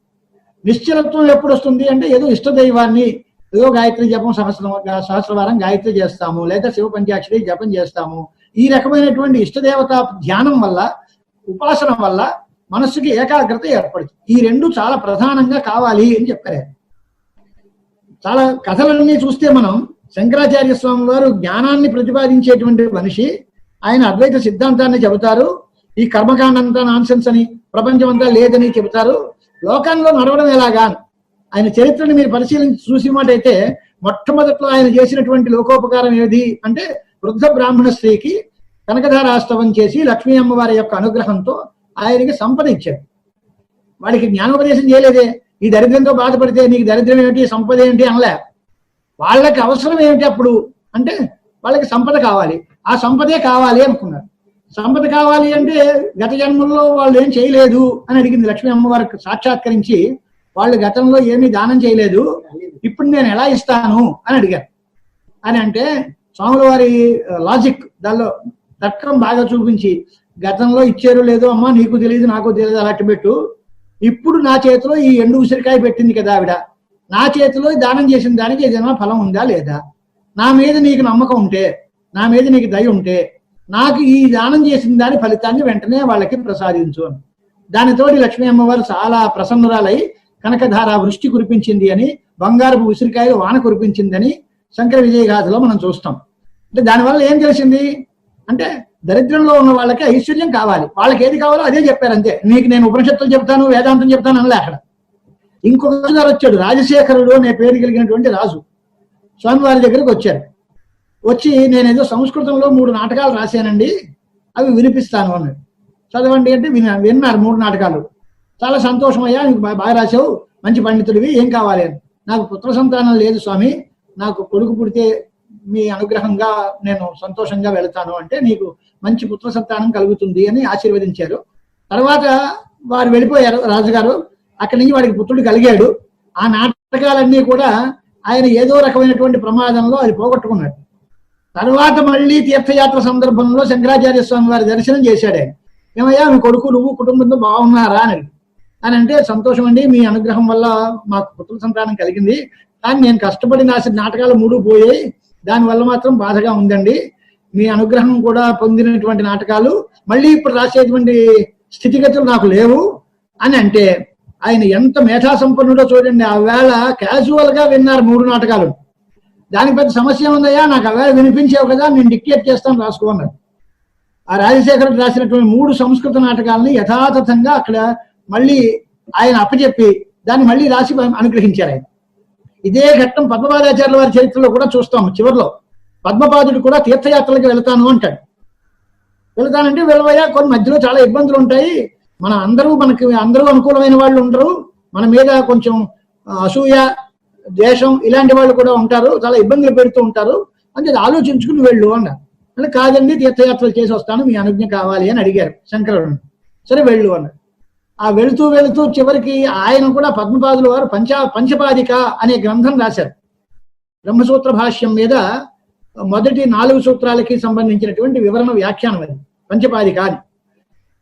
నిశ్చలత్వం ఎప్పుడు వస్తుంది అంటే ఏదో ఇష్టదైవాన్ని, ఏదో గాయత్రి జపం సహస్రవారం గాయత్రి చేస్తాము, లేదా శివ పంచాక్షరి జపం చేస్తాము. ఈ రకమైనటువంటి ఇష్టదేవత ధ్యానం వల్ల, ఉపాసన వల్ల మనస్సుకి ఏకాగ్రత ఏర్పడుతుంది. ఈ రెండు చాలా ప్రధానంగా కావాలి అని చెప్పారు. చాలా కథలన్నీ చూస్తే మనం శంకరాచార్య స్వామి వారు జ్ఞానాన్ని ప్రతిపాదించేటువంటి మనిషి. ఆయన అద్వైత సిద్ధాంతాన్ని చెబుతారు. ఈ కర్మకాండ అంతా నాన్సెన్స్ అని, ప్రపంచం అంతా లేదని చెబుతారు. లోకంలో నడవడం ఎలాగా? ఆయన చరిత్రని మీరు పరిశీలించి చూసినట్టయితే మొట్టమొదట్లో ఆయన చేసినటువంటి లోకోపకారం ఏది అంటే వృద్ధ బ్రాహ్మణ స్త్రీకి కనకధారాస్తవం చేసి లక్ష్మీ అమ్మవారి యొక్క అనుగ్రహంతో ఆయనకి సంపద ఇచ్చాడు. వాడికి జ్ఞానోపదేశం చేయలేదే. ఈ దరిద్రంతో బాధపడితే నీకు దరిద్రం ఏమిటి, సంపద ఏంటి అనలే. వాళ్ళకి అవసరం ఏమిటి అప్పుడు అంటే వాళ్ళకి సంపద కావాలి, ఆ సంపదే కావాలి అనుకున్నారు. సంపద కావాలి అంటే గత జన్మల్లో వాళ్ళు ఏం చేయలేదు అని అడిగింది లక్ష్మీ అమ్మవారికి సాక్షాత్కరించి. వాళ్ళు గతంలో ఏమీ దానం చేయలేదు, ఇప్పుడు నేను ఎలా ఇస్తాను అని అడిగారు. అని అంటే స్వాముల వారి లాజిక్, దానిలో తర్కం బాగా చూపించి, గతంలో ఇచ్చారు లేదో అమ్మా నీకు తెలియదు నాకు తెలియదు అలాంటి పెట్టు, ఇప్పుడు నా చేతిలో ఈ ఎండు ఉసిరికాయ పెట్టింది కదా ఆవిడ, నా చేతిలో దానం చేసిన దానికి ఏదైనా ఫలం ఉందా లేదా, నా మీద నీకు నమ్మకం ఉంటే, నా మీద నీకు దయ ఉంటే నాకు ఈ దానం చేసిన దాని ఫలితాన్ని వెంటనే వాళ్ళకి ప్రసాదించు అని. దానితోటి లక్ష్మీ అమ్మవారు చాలా ప్రసన్నురాలై కనకధార వృష్టి కురిపించింది అని, బంగారపు ఉసిరికాయలు వాన కురిపించిందని శంకర విజయగాథలో మనం చూస్తాం. అంటే దానివల్ల ఏం తెలిసింది అంటే దరిద్రంలో ఉన్న వాళ్ళకి ఐశ్వర్యం కావాలి, వాళ్ళకి ఏది కావాలో అదే చెప్పారు అంతే. నీకు నేను ఉపనిషత్తులు చెప్తాను, వేదాంతం చెప్తాను అనలే అక్కడ. ఇంకొక రాజుగారు వచ్చాడు, రాజశేఖరుడు అనే పేరు కలిగినటువంటి రాజు స్వామివారి దగ్గరికి వచ్చారు. వచ్చి నేనేదో సంస్కృతంలో 3 నాటకాలు రాశానండి, అవి వినిపిస్తాను అన్నాడు. చదవండి అంటే విన్నారు 3 నాటకాలు. చాలా సంతోషం అయ్యా, నీకు బాగా రాశావు, మంచి పండితుడివి, ఏం కావాలి అని. నాకు పుత్ర సంతానం లేదు స్వామి, నాకు కొడుకు పుడితే మీ అనుగ్రహంగా నేను సంతోషంగా వెళతాను అంటే నీకు మంచి పుత్ర సంతానం కలుగుతుంది అని ఆశీర్వదించారు. తర్వాత వారు వెళ్ళిపోయారు రాజుగారు. అక్కడి నుంచి వాడికి పుత్రుడు కలిగాడు. ఆ నాటకాలన్నీ కూడా ఆయన ఏదో రకమైనటువంటి ప్రమాదంలో అది పోగొట్టుకున్నాడు. తర్వాత మళ్ళీ తీర్థయాత్ర సందర్భంలో శంకరాచార్య స్వామి వారి దర్శనం చేశాడు. ఆయన ఏమయ్యా మీ కొడుకు నువ్వు కుటుంబంతో బాగున్నారా అని అంటే సంతోషం అండి, మీ అనుగ్రహం వల్ల మాకు పుత్ర సంతానం కలిగింది, కానీ నేను కష్టపడి రాసిన నాటకాలు 3 పోయాయి, దానివల్ల మాత్రం బాధగా ఉందండి. మీ అనుగ్రహం కూడా పొందినటువంటి నాటకాలు మళ్ళీ ఇప్పుడు రాసేటువంటి స్థితిగతులు నాకు లేవు అని అంటే ఆయన ఎంత మేధా సంపన్నుడో చూడండి. ఆ వేళ క్యాజువల్ గా విన్నారు 3 నాటకాలు. దానికి పెద్ద సమస్య ఉందయ్యా, నాకు ఆ వేళ వినిపించావు కదా, నేను డిక్టేట్ చేస్తాను రాసుకోమన్నారు. ఆ రాజశేఖరుడు రాసినటువంటి 3 సంస్కృత నాటకాలని యథాతథంగా అక్కడ మళ్ళీ ఆయన అప్పచెప్పి దాన్ని మళ్ళీ రాసి అనుగ్రహించారు ఆయన. ఇదే ఘట్టం పద్మపాదాచార్యుల వారి చరిత్రలో కూడా చూస్తాం. చివరిలో పద్మపాదుడు కూడా తీర్థయాత్రలకు వెళ్తాను అంటాడు. వెళ్తానంటే వెళ్ళవయ్యా, కొన్ని మధ్యలో చాలా ఇబ్బందులు ఉంటాయి, మనకి అందరూ అనుకూలమైన వాళ్ళు ఉండరు, మన మీద కొంచెం అసూయ ద్వేషం ఇలాంటి వాళ్ళు కూడా ఉంటారు, చాలా ఇబ్బందులు పెడుతూ ఉంటారు, అంటే ఆలోచించుకుని వెళ్ళు అన్నారు. అంటే కాదండి, తీర్థయాత్రలు చేసి వస్తాను, మీ అనుజ్ఞ కావాలి అని అడిగారు శంకరుడు. సరే వెళ్ళు అన్నాడు. ఆ వెళుతూ వెళుతూ చివరికి ఆయన కూడా పద్మపాదుల వారు పంచపాదిక అనే గ్రంథం రాశారు. బ్రహ్మసూత్ర భాష్యం మీద మొదటి 4 సూత్రాలకి సంబంధించినటువంటి వివరణ వ్యాఖ్యానం అది పంచపాదిక అని.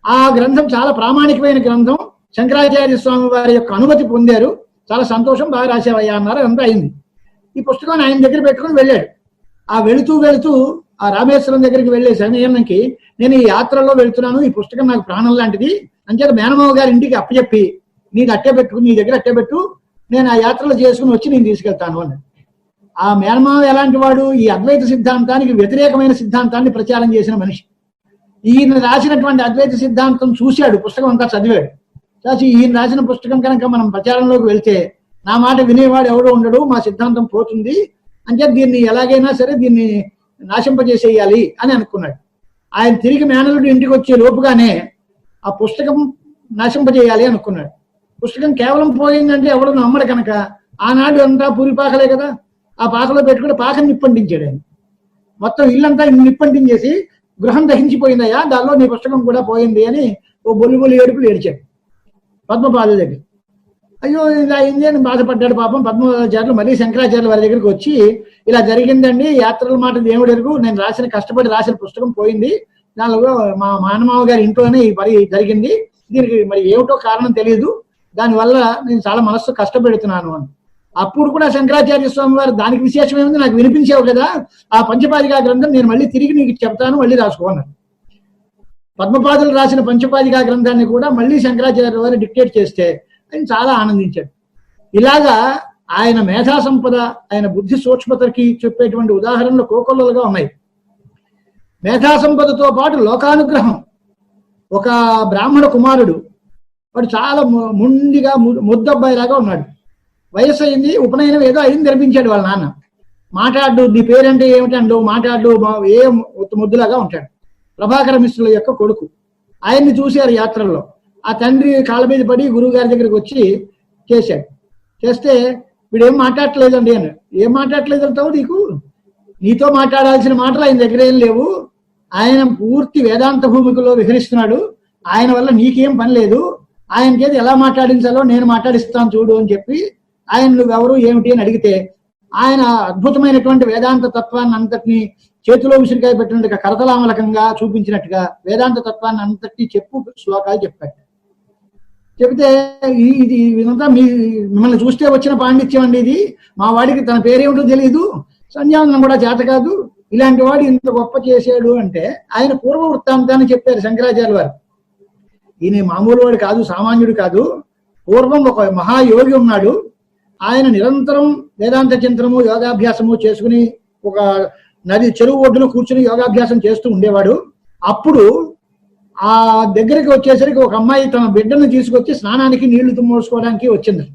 ఆ గ్రంథం చాలా ప్రామాణికమైన గ్రంథం. శంకరాచార్య స్వామి వారి యొక్క అనుమతి పొందారు. చాలా సంతోషం, బాగా రాసేవయ్యా అన్నారు. అంతా అయింది. ఈ పుస్తకాన్ని ఆయన దగ్గర పెట్టుకుని వెళ్ళాడు. ఆ వెళుతూ వెళుతూ ఆ రామేశ్వరం దగ్గరికి వెళ్ళే సమయానికి, నేను ఈ యాత్రలో వెళుతున్నాను, ఈ పుస్తకం నాకు ప్రాణం లాంటిది, అంచేత మేనమావ గారి ఇంటికి అప్పచెప్పి నీకు అట్టే పెట్టుకుని, నీ దగ్గర అట్టే పెట్టు, నేను ఆ యాత్రలు చేసుకుని వచ్చి నేను తీసుకెళ్తాను అన్నాడు. ఆ మేనమావ ఎలాంటి వాడు? ఈ అద్వైత సిద్ధాంతానికి వ్యతిరేకమైన సిద్ధాంతాన్ని ప్రచారం చేసిన మనిషి. ఈయన రాసినటువంటి అద్వైత సిద్ధాంతం చూశాడు, పుస్తకం అంతా చదివాడు. చాచి ఈయన రాసిన పుస్తకం కనుక మనం ప్రచారంలోకి వెళ్తే నా మాట వినేవాడు ఎవడో ఉండడు, మా సిద్ధాంతం పోతుంది, అంటే దీన్ని ఎలాగైనా సరే దీన్ని నాశింపజేసేయాలి అని అనుకున్నాడు. ఆయన తిరిగి మేనలుడు ఇంటికి వచ్చే లోపుగానే ఆ పుస్తకం నాశింపజేయాలి అనుకున్నాడు. పుస్తకం కేవలం పోయిందంటే ఎవడు నమ్మడు కనుక, ఆనాడు అంతా పూరి పాకలే కదా, ఆ పాకలో పెట్టుకుని పాకని నిప్పంటించాడు ఆయన. మొత్తం ఇల్లంతా నిప్పంటించేసి గృహం దహించిపోయిందయ్యా, దానిలో నీ పుస్తకం కూడా పోయింది అని ఓ బొల్లి ఏడుపులు ఏడ్చాడు పద్మపాదుల దగ్గర. అయ్యో ఇలా అయింది అని బాధపడ్డాడు పాపం. పద్మపాదాచార్యులు మళ్ళీ శంకరాచార్యుల వారి దగ్గరికి వచ్చి, ఇలా జరిగిందండి, యాత్రల మాట దేవుడు ఎరుగు, నేను కష్టపడి రాసిన పుస్తకం పోయింది, దానిలో మా మానమావ గారి ఇంట్లోనే ఈ పని జరిగింది, దీనికి మరి ఏమిటో కారణం తెలియదు, దానివల్ల నేను చాలా మనస్సు కష్టపెడుతున్నాను అని. అప్పుడు కూడా శంకరాచార్య స్వామి వారు, దానికి విశేషం ఏముంది, నాకు వినిపించావు కదా, ఆ పంచపాదికా గ్రంథం నేను మళ్ళీ తిరిగి నీకు చెప్తాను, మళ్ళీ రాసుకోన్నాను. పద్మపాదులు రాసిన పంచపాదికా గ్రంథాన్ని కూడా మళ్ళీ శంకరాచార్య వారు డిక్టేట్ చేస్తే ఆయన చాలా ఆనందించాడు. ఇలాగా ఆయన మేధా సంపద, ఆయన బుద్ధి సూక్ష్మతకి చెప్పేటువంటి ఉదాహరణలు కోకొల్లలుగా ఉన్నాయి. మేధా సంపదతో పాటు లోకానుగ్రహం. ఒక బ్రాహ్మణ కుమారుడు, వాడు చాలా ముండిగా ముద్దబ్బాయిలాగా ఉన్నాడు. వయసు అయింది, ఉపనయనం ఏదో అయింది అనిపించాడు వాళ్ళ నాన్న. మాట్లాడు, నీ పేరంటే ఏమిటి అండు, మాట్లాడు, ఏ ముద్దులాగా ఉంటాడు. ప్రభాకర మిశ్రుల యొక్క కొడుకు. ఆయన్ని చూశారు యాత్రల్లో. ఆ తండ్రి కాళ్ళ మీద పడి గురువు గారి దగ్గరికి వచ్చి చేశాడు. చేస్తే వీడేం మాట్లాడట్లేదండి అన్నాడు. ఏం మాట్లాడట్లేదు అంటావు, నీతో మాట్లాడాల్సిన మాటలు ఆయన దగ్గర ఏం లేవు, ఆయన పూర్తి వేదాంత భూమికలో విహరిస్తున్నాడు, ఆయన వల్ల నీకేం పని లేదు, ఆయనకేది ఎలా మాట్లాడించాలో నేను మాట్లాడిస్తాను చూడు అని చెప్పి ఆయన నువ్వెవరు ఏమిటి అని అడిగితే, ఆయన అద్భుతమైనటువంటి వేదాంత తత్వాన్ని అంతటిని చేతిలో ఉసిరికాయ పెట్టినట్టుగా కరతలామలకంగా చూపించినట్టుగా వేదాంత తత్వాన్ని అంతటి శ్లోకాలు చెప్పాడు. చెబితే ఇదంతా మిమ్మల్ని చూస్తే వచ్చిన పాండిత్యం అండి, ఇది మా వాడికి తన పేరేమిటో తెలియదు, సంధ్యావందనం కూడా చేత కాదు, ఇలాంటి వాడు ఇంత గొప్ప చేశాడు అంటే ఆయన పూర్వ వృత్తాంతాన్ని చెప్పారు శంకరాచార్య వారు. ఈయన మామూలు వాడు కాదు, సామాన్యుడు కాదు. పూర్వం ఒక మహాయోగి ఉన్నాడు. ఆయన నిరంతరం వేదాంత చింతనము యోగాభ్యాసము చేసుకుని ఒక నది చెరువు ఒడ్డున కూర్చుని యోగాభ్యాసం చేస్తూ ఉండేవాడు. అప్పుడు ఆ దగ్గరికి వచ్చేసరికి ఒక అమ్మాయి తన బిడ్డను తీసుకొచ్చి స్నానానికి నీళ్లు తుమ్మోసుకోవడానికి వచ్చింది.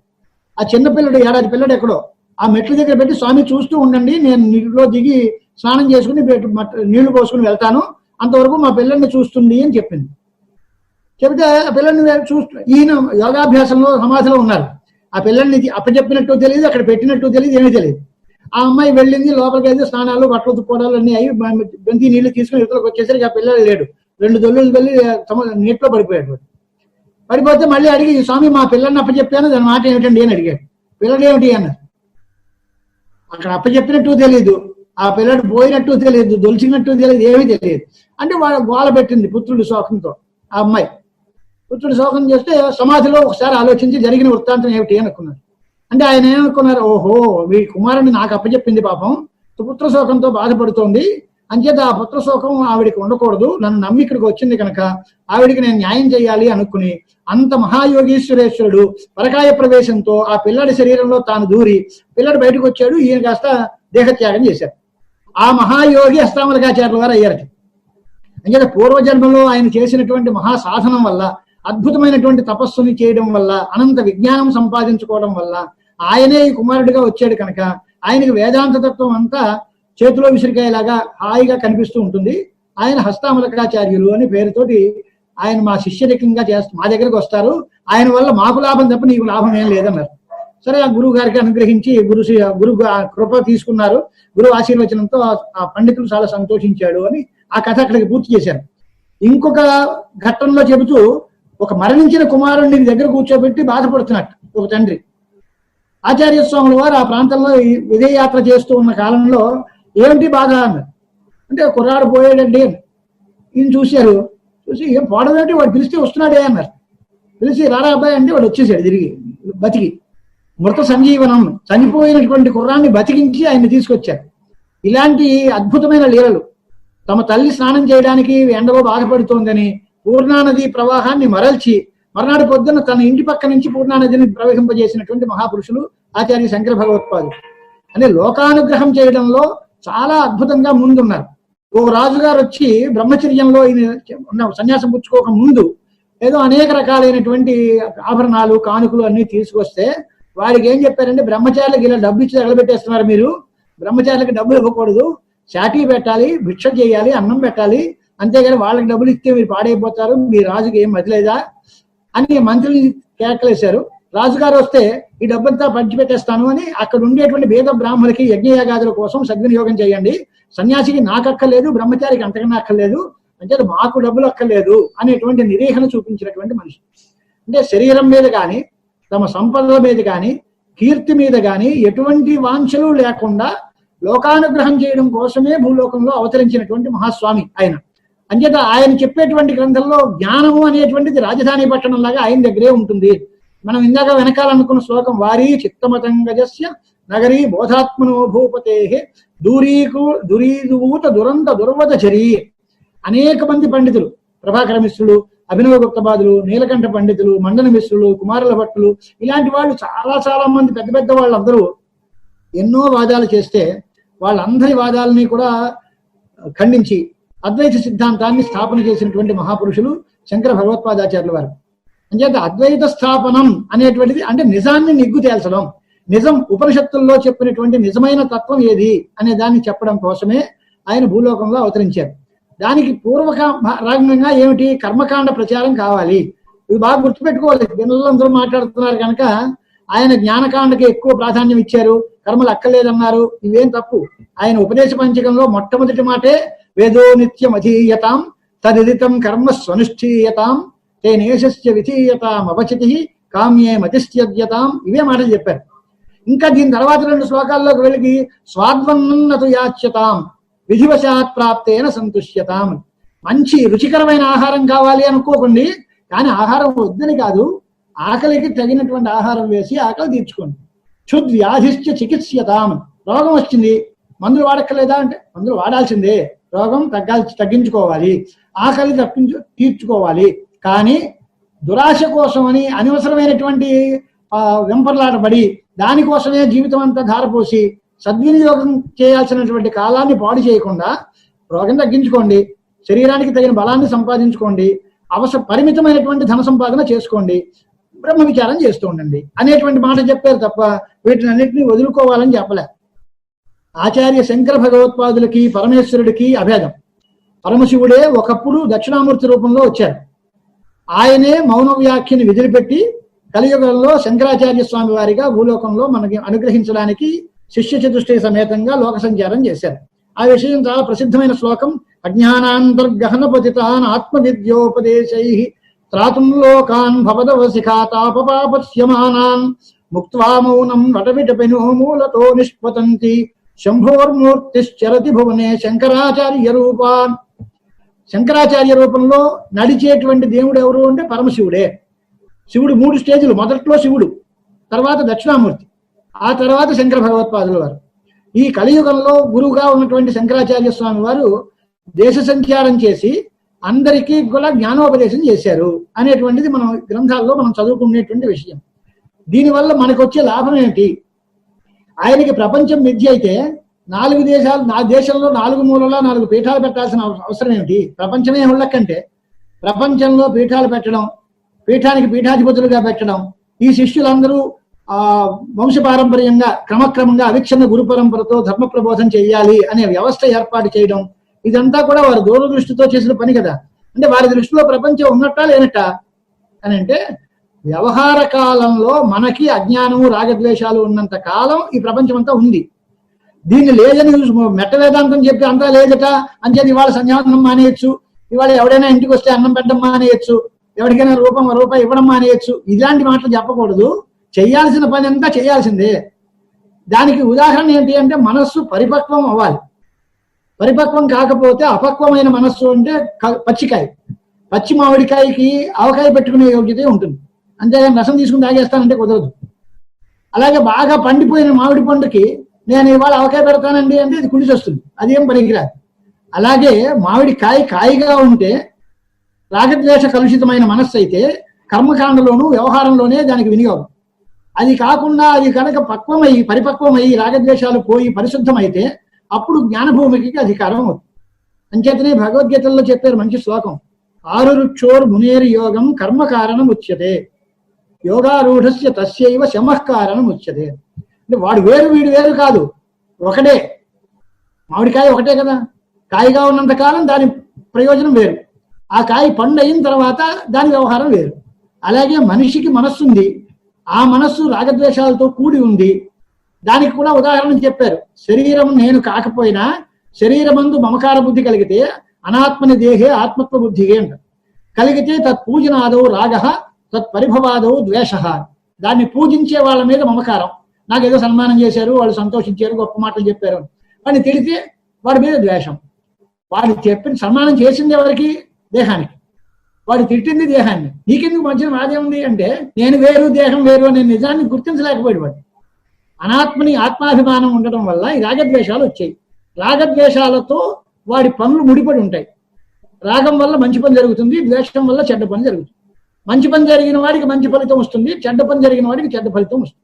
ఆ చిన్నపిల్లడు, ఏడాది పిల్లడు ఎక్కడో ఆ మెట్ల దగ్గర పెట్టి, స్వామి చూస్తూ ఉండండి, నేను నీటిలో దిగి స్నానం చేసుకుని నీళ్లు పోసుకుని వెళ్తాను, అంతవరకు మా పిల్లల్ని చూస్తుంది అని చెప్పింది. చెబితే ఆ పిల్లల్ని చూస్తూ, ఈయన యోగాభ్యాసంలో సమాధిలో ఉన్నారు. ఆ పిల్లల్ని అప్పచెప్పినట్టు తెలియదు, అక్కడ పెట్టినట్టు తెలియదు, ఏమీ తెలియదు. ఆ అమ్మాయి వెళ్ళింది, లోపలికి వెళ్తే స్నానాలు బట్టలు తుక్కోవడాలు అన్నీ అయ్యి బెంతి నీళ్లు తీసుకుని ఇతరులకు వచ్చేసరికి ఆ పిల్లలు లేడు. 2 దొల్లులు వెళ్ళి నీటిలో పడిపోయాడు. పడిపోతే మళ్ళీ అడిగి, స్వామి మా పిల్లల్ని అప్పచెప్పాను, దాని మాట ఏమిటండి అని అడిగాడు. పిల్లలు ఏమిటి అన్నారు. అక్కడ అప్పచెప్పినట్టు తెలియదు, ఆ పిల్లడు పోయినట్టు తెలియదు, దొలిచినట్టు తెలియదు, ఏమీ తెలియదు. అంటే వాడు గోల పెట్టింది పుత్రుడి శోకంతో. ఆ అమ్మాయి పుత్రుడి శోకం చేస్తే సమాధిలో ఒకసారి ఆలోచించి జరిగిన వృత్తాంతం ఏమిటి అనుకున్నారు. అంటే ఆయన ఏమనుకున్నారు, ఓహో, వీ కుమారుని నాకు అప్పచెప్పింది, పాపం పుత్ర శోకంతో బాధపడుతోంది, అంచేత ఆ పుత్రశోకం ఆవిడికి ఉండకూడదు, నన్ను నమ్మి ఇక్కడికి వచ్చింది కనుక ఆవిడికి నేను న్యాయం చేయాలి అనుకుని అంత మహాయోగీశ్వరేశ్వరుడు పరకాయ ప్రవేశంతో ఆ పిల్లడి శరీరంలో తాను దూరి పిల్లడు బయటకు వచ్చాడు. ఈయన కాస్త దేహత్యాగం చేశారు. ఆ మహాయోగి అష్టామలకాచార్యుల వారు అయ్యారు. అంచేత పూర్వజన్మలో ఆయన చేసినటువంటి మహాసాధనం వల్ల, అద్భుతమైనటువంటి తపస్సుని చేయడం వల్ల, అనంత విజ్ఞానం సంపాదించుకోవడం వల్ల ఆయనే ఈ కుమారుడిగా వచ్చాడు కనుక ఆయనకి వేదాంత తత్వం అంతా చేతిలో విసిరికాయలాగా హాయిగా కనిపిస్తూ ఉంటుంది. ఆయన హస్తామలకాచార్యులు అని పేరుతోటి ఆయన మా శిష్యరికంగా మా దగ్గరికి వస్తారు. ఆయన వల్ల మాకు లాభం తప్ప నీకు లాభం ఏం లేదన్నారు. సరే, ఆ గురువు గారికి అనుగ్రహించి గురు కృప తీసుకున్నారు. గురువు ఆశీర్వచనంతో ఆ పండితులు చాలా సంతోషించాడు అని ఆ కథ అక్కడికి పూర్తి చేశారు. ఇంకొక ఘట్టంలో చెబుతూ ఒక మరణించిన కుమారుడిని దగ్గర కూర్చోబెట్టి బాధపడుతున్నట్టు ఒక తండ్రి. ఆచార్య స్వాముల వారు ఆ ప్రాంతంలో విజయయాత్ర చేస్తూ ఉన్న కాలంలో ఏమిటి బాధ అన్నారు. అంటే కుర్రాడు పోయాడండి. ఈయన చూశారు. చూసి ఏం పోవడం ఏంటి, వాడు పిలిస్తే వస్తున్నాడే అన్నారు. పిలిచి రారా అబ్బాయి అంటే వాడు వచ్చేసాడు తిరిగి బతికి. మృత సంజీవనం, చనిపోయినటువంటి కుర్రాన్ని బతికించి ఆయన్ని తీసుకొచ్చారు. ఇలాంటి అద్భుతమైన లీలలు. తమ తల్లి స్నానం చేయడానికి ఎండలో బాధపడుతోందని పూర్ణానది ప్రవాహాన్ని మరల్చి మర్నాడు పొద్దున్న తన ఇంటి పక్క నుంచి పూర్ణానదిని ప్రవహింపజేసినటువంటి మహాపురుషులు ఆచార్య శంకర భగవత్పాదులు. అంటే లోకానుగ్రహం చేయడంలో చాలా అద్భుతంగా ముందున్నారు. ఓ రాజుగారు వచ్చి బ్రహ్మచర్యంలో సన్యాసం పుచ్చుకోక ముందు ఏదో అనేక రకాలైనటువంటి ఆభరణాలు కానుకలు అన్ని తీసుకొస్తే వాడికి ఏం చెప్పారంటే, బ్రహ్మచారులకు ఇలా డబ్బు ఇచ్చి తగలబెట్టేస్తున్నారు, మీరు బ్రహ్మచారులకు డబ్బులు ఇవ్వకూడదు, శాటీ పెట్టాలి, భిక్ష చేయాలి, అన్నం పెట్టాలి, అంతేగాని వాళ్ళకి డబ్బులు ఇస్తే మీరు పాడైపోతారు, మీ రాజుకి ఏం మతిలేదా అని మంత్రులు కేకలేశారు. రాజుగారు వస్తే ఈ డబ్బంతా పంచిపెట్టేస్తాను అని అక్కడ ఉండేటువంటి వేద బ్రాహ్మణులకి యజ్ఞయాగాదుల కోసం సద్వినియోగం చేయండి, సన్యాసికి నాకు అక్కర్లేదు, బ్రహ్మచారికి అంతకన్నా అక్కర్లేదు, అంటే మాకు డబ్బులు అక్కర్లేదు అనేటువంటి నిరీహణ చూపించినటువంటి మనిషి. అంటే శరీరం మీద కానీ తమ సంపదల మీద కానీ కీర్తి మీద కానీ ఎటువంటి వాంఛలు లేకుండా లోకానుగ్రహం చేయడం కోసమే భూలోకంలో అవతరించినటువంటి మహాస్వామి ఆయన. అంచేత ఆయన చెప్పేటువంటి గ్రంథంలో జ్ఞానము అనేటువంటిది రాజధాని పట్టణం లాగా ఆయన దగ్గరే ఉంటుంది. మనం ఇందాక వెనకాలనుకున్న శ్లోకం, వారీ చిత్తమతంగజస్య నగరీ బోధాత్మనో భూపతే దురీదూత దురంత దుర్వత చరీ. అనేక మంది పండితులు, ప్రభాకర మిశ్రులు, అభినవ గుప్తపాదులు, నీలకంఠ పండితులు, మండన మిశ్రులు, కుమారుల భట్టులు, ఇలాంటి వాళ్ళు చాలా మంది పెద్ద పెద్ద వాళ్ళందరూ ఎన్నో వాదాలు చేస్తే వాళ్ళందరి వాదాలని కూడా ఖండించి అద్వైత సిద్ధాంతాన్ని స్థాపన చేసినటువంటి మహాపురుషులు శంకర భగవత్పాదాచార్యుల వారు. అంచేత అద్వైత స్థాపనం అనేటువంటిది అంటే నిజాన్ని నిగ్గు తేల్చడం, నిజం ఉపనిషత్తుల్లో చెప్పినటువంటి నిజమైన తత్వం ఏది అనే దాన్ని చెప్పడం కోసమే ఆయన భూలోకంలో అవతరించారు. దానికి పూర్వకంగా ఏమిటి, కర్మకాండ ప్రచారం కావాలి. ఇవి బాగా గుర్తుపెట్టుకోవాలి. పిల్లలందరూ మాట్లాడుతున్నారు కనుక ఆయన జ్ఞానకాండకి ఎక్కువ ప్రాధాన్యం ఇచ్చారు, కర్మలు అక్కర్లేదన్నారు. ఇవేం తప్పు. ఆయన ఉపదేశ పంచకంలో మొట్టమొదటి మాటే వేదో నిత్యం అధీయతాం తదితం కర్మ స్వనుష్ఠీయతాం తేనేశస్య విధీయతాం అపచితి కామ్యే మతిస్థ్యతాం, ఇవే మాటలు చెప్పారు. ఇంకా దీని తర్వాత 2 శ్లోకాల్లోకి వెళ్ళి స్వాద్వన్నతు యాచ్యతాం విధివశాత్ ప్రాప్తేన సంతుష్యతాం. మంచి రుచికరమైన ఆహారం కావాలి అనుకోకండి, కానీ ఆహారం వద్దని కాదు, ఆకలికి తగినటువంటి ఆహారం వేసి ఆకలి తీర్చుకోండి. క్షుద్వ్యాధిశ్చ చికిత్స్యతాం. రోగం వచ్చింది, మందులు వాడక్కర్లేదా అంటే మందులు వాడాల్సిందే, రోగం తగ్గించుకోవాలి, ఆకలి తీర్చుకోవాలి. కానీ దురాశ కోసమని అనవసరమైనటువంటి వెంపర్లాటపడి దానికోసమే జీవితం అంతా ధారపోసి సద్వినియోగం చేయాల్సినటువంటి కాలాన్ని పాడు చేయకుండా రోగం తగ్గించుకోండి, శరీరానికి తగిన బలాన్ని సంపాదించుకోండి, పరిమితమైనటువంటి ధన సంపాదన చేసుకోండి, బ్రహ్మ విచారం చేస్తూ ఉండండి అనేటువంటి మాట చెప్పారు తప్ప వీటిని అన్నింటినీ వదులుకోవాలని చెప్పలే. ఆచార్య శంకర భగవత్పాదులకి పరమేశ్వరుడికి అభేదం. పరమశివుడే ఒకప్పుడు దక్షిణామూర్తి రూపంలో వచ్చారు. ఆయనే మౌన వ్యాఖ్యని విదిలిపెట్టి కలియుగంలో శంకరాచార్య స్వామి వారిగా భూలోకంలో మనకి అనుగ్రహించడానికి శిష్య చతుష్టయ సమేతంగా లోక సంచారం చేశారు. ఆ విషయం చాలా ప్రసిద్ధమైన శ్లోకం. అజ్ఞానాంతర్గహన పతితాన్ ఆత్మవిద్యోపదేశై త్రాతుం లోకాన్ భవదవశిఖాతాపపాపస్యమానాన్ ముక్త్వా మౌనం వటవిటపెనో మూలతో నిష్పతంతి శంభోర్మూర్తిశ్చరతి భువనే శంకరాచార్య రూపాన్. శంకరాచార్య రూపంలో నడిచేటువంటి దేవుడు ఎవరు అంటే పరమశివుడే. శివుడు 3 స్టేజులు, మొదట్లో శివుడు, తర్వాత దక్షిణామూర్తి, ఆ తర్వాత శంకర భగవత్పాదుల వారు. ఈ కలియుగంలో గురువుగా ఉన్నటువంటి శంకరాచార్య స్వామి వారు దేశ సంచారం చేసి అందరికీ కూడా జ్ఞానోపదేశం చేశారు అనేటువంటిది మనం గ్రంథాల్లో మనం చదువుకునేటువంటి విషయం. దీనివల్ల మనకు వచ్చే లాభం ఏమిటి? ఆయనకి ప్రపంచం విద్య అయితే 4 దేశాలు, నా దేశంలో 4 మూలలో 4 పీఠాలు పెట్టాల్సిన అవసరం ఏమిటి? ప్రపంచమే ఉండకంటే ప్రపంచంలో పీఠాలు పెట్టడం, పీఠానికి పీఠాధిపతులుగా పెట్టడం, ఈ శిష్యులందరూ వంశపారంపర్యంగా క్రమక్రమంగా అవిచ్ఛిన్న గురు పరంపరతో ధర్మ ప్రబోధం చేయాలి అనే వ్యవస్థ ఏర్పాటు చేయడం, ఇదంతా కూడా వారి దూరదృష్టితో చేసిన పని కదా. అంటే వారి దృష్టిలో ప్రపంచం ఉన్నట్టా లేనట్టా అని అంటే, వ్యవహార కాలంలో మనకి అజ్ఞానము రాగద్వేషాలు ఉన్నంత కాలం ఈ ప్రపంచం అంతా ఉంది. దీన్ని లేదని మెట్ట వేదాంతం చెప్పి అంతా లేదట అంచేది ఇవాళ సంధ్యావందనం మానేయచ్చు, ఇవాళ ఎవడైనా ఇంటికి వస్తే అన్నం పెట్టడం మానేయచ్చు, ఎవరికైనా రూపాయి ఇవ్వడం మానేయచ్చు, ఇలాంటి మాటలు చెప్పకూడదు. చేయాల్సిన పని అంతా చేయాల్సిందే. దానికి ఉదాహరణ ఏంటి అంటే, మనస్సు పరిపక్వం అవ్వాలి. పరిపక్వం కాకపోతే అపక్వమైన మనస్సు అంటే పచ్చికాయ, పచ్చి మామిడికాయకి ఆవకాయ పెట్టుకునే యోగ్యత ఉంటుంది, అంతేగాని రసం తీసుకుని తాగేస్తానంటే కుదరదు. అలాగే బాగా పండిపోయిన మామిడి పండుకి నేను ఇవాళ ఆవకాయ పెడతానండి అంటే ఇది కుడిచి వస్తుంది, అదేం పనికిరాదు. అలాగే మామిడి కాయగా ఉంటే రాగద్వేష కలుషితమైన మనస్సు అయితే కర్మకాండలోనూ వ్యవహారంలోనే దానికి వినియోగం. అది కాకుండా అది కనుక పరిపక్వమై రాగద్వేషాలు పోయి పరిశుద్ధమైతే అప్పుడు జ్ఞానభూమికి అధికారం అవుతుంది. అంచేతనే భగవద్గీతల్లో చెప్పారు మంచి శ్లోకం, 6 రుక్షోర్ మునేర్ యోగం కర్మ కారణం ఉచ్యతే, యోగారూఢస్య తస్యైవ శమః కారణం ఉచ్యతే. అంటే వాడు వేరు వీడు వేరు కాదు, ఒకటే. మామిడికాయ ఒకటే కదా, కాయగా ఉన్నంత కాలం దాని ప్రయోజనం వేరు, ఆ కాయ పండు అయిన తర్వాత దాని వ్యవహారం వేరు. అలాగే మనిషికి మనస్సు ఉంది, ఆ మనస్సు రాగద్వేషాలతో కూడి ఉంది. దానికి కూడా ఉదాహరణ చెప్పారు, శరీరం నేను కాకపోయినా శరీరమందు మమకార బుద్ధి కలిగితే అనాత్మని దేహే ఆత్మత్వ బుద్ధిగే అంట. కలిగితే తత్పూజనాదౌ రాగ తత్పరిభవాదౌ ద్వేష. దాన్ని పూజించే వాళ్ళ మీద మమకారం, నాకేదో సన్మానం చేశారు, వాళ్ళు సంతోషించారు, గొప్ప మాటలు చెప్పారు. వాడిని తిడితే వాడి మీద ద్వేషం. వాడు చెప్పిన సన్మానం చేసింది ఎవరికి? దేహానికి. వాడు తిట్టింది దేహాన్ని. నీకెందుకు మధ్యన మాదే ఉంది అంటే, నేను వేరు దేహం వేరు అనే నిజాన్ని గుర్తించలేకపోయాడు వాడు. అనాత్మని ఆత్మాభిమానం ఉండటం వల్ల ఈ రాగద్వేషాలు వచ్చాయి. రాగద్వేషాలతో వాడి పనులు ముడిపడి ఉంటాయి. రాగం వల్ల మంచి పని జరుగుతుంది, ద్వేషం వల్ల చెడ్డ పని జరుగుతుంది. మంచి పని జరిగిన వాడికి మంచి ఫలితం వస్తుంది, చెడ్డ పని జరిగిన వాడికి చెడ్డ ఫలితం వస్తుంది.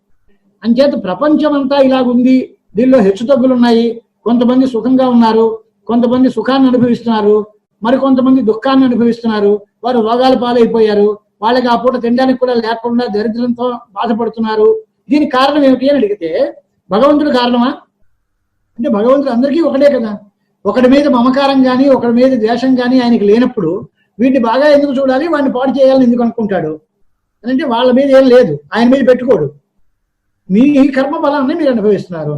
అంచేత ప్రపంచం అంతా ఇలాగుంది, దీనిలో హెచ్చుతగ్గులు ఉన్నాయి. కొంతమంది సుఖంగా ఉన్నారు, కొంతమంది సుఖాన్ని అనుభవిస్తున్నారు, మరి కొంతమంది దుఃఖాన్ని అనుభవిస్తున్నారు. వారు రోగాల పాలైపోయారు, వాళ్ళకి ఆ పూట తినడానికి కూడా లేకుండా దరిద్రంతో బాధపడుతున్నారు. దీనికి కారణం ఏమిటి అని అడిగితే, భగవంతుడు కారణమా అంటే భగవంతుడు అందరికీ ఒకటే కదా. ఒకడి మీద మమకారం కానీ ఒకడి మీద ద్వేషం కానీ ఆయనకి లేనప్పుడు వీటిని బాగా ఎందుకు చూడాలి, వాడిని పాడు చేయాలని ఎందుకు అనుకుంటాడు అని అంటే, వాళ్ళ మీద ఏం లేదు, ఆయన మీద పెట్టుకోడు. మీ కర్మ బలాన్ని మీరు అనుభవిస్తున్నారు.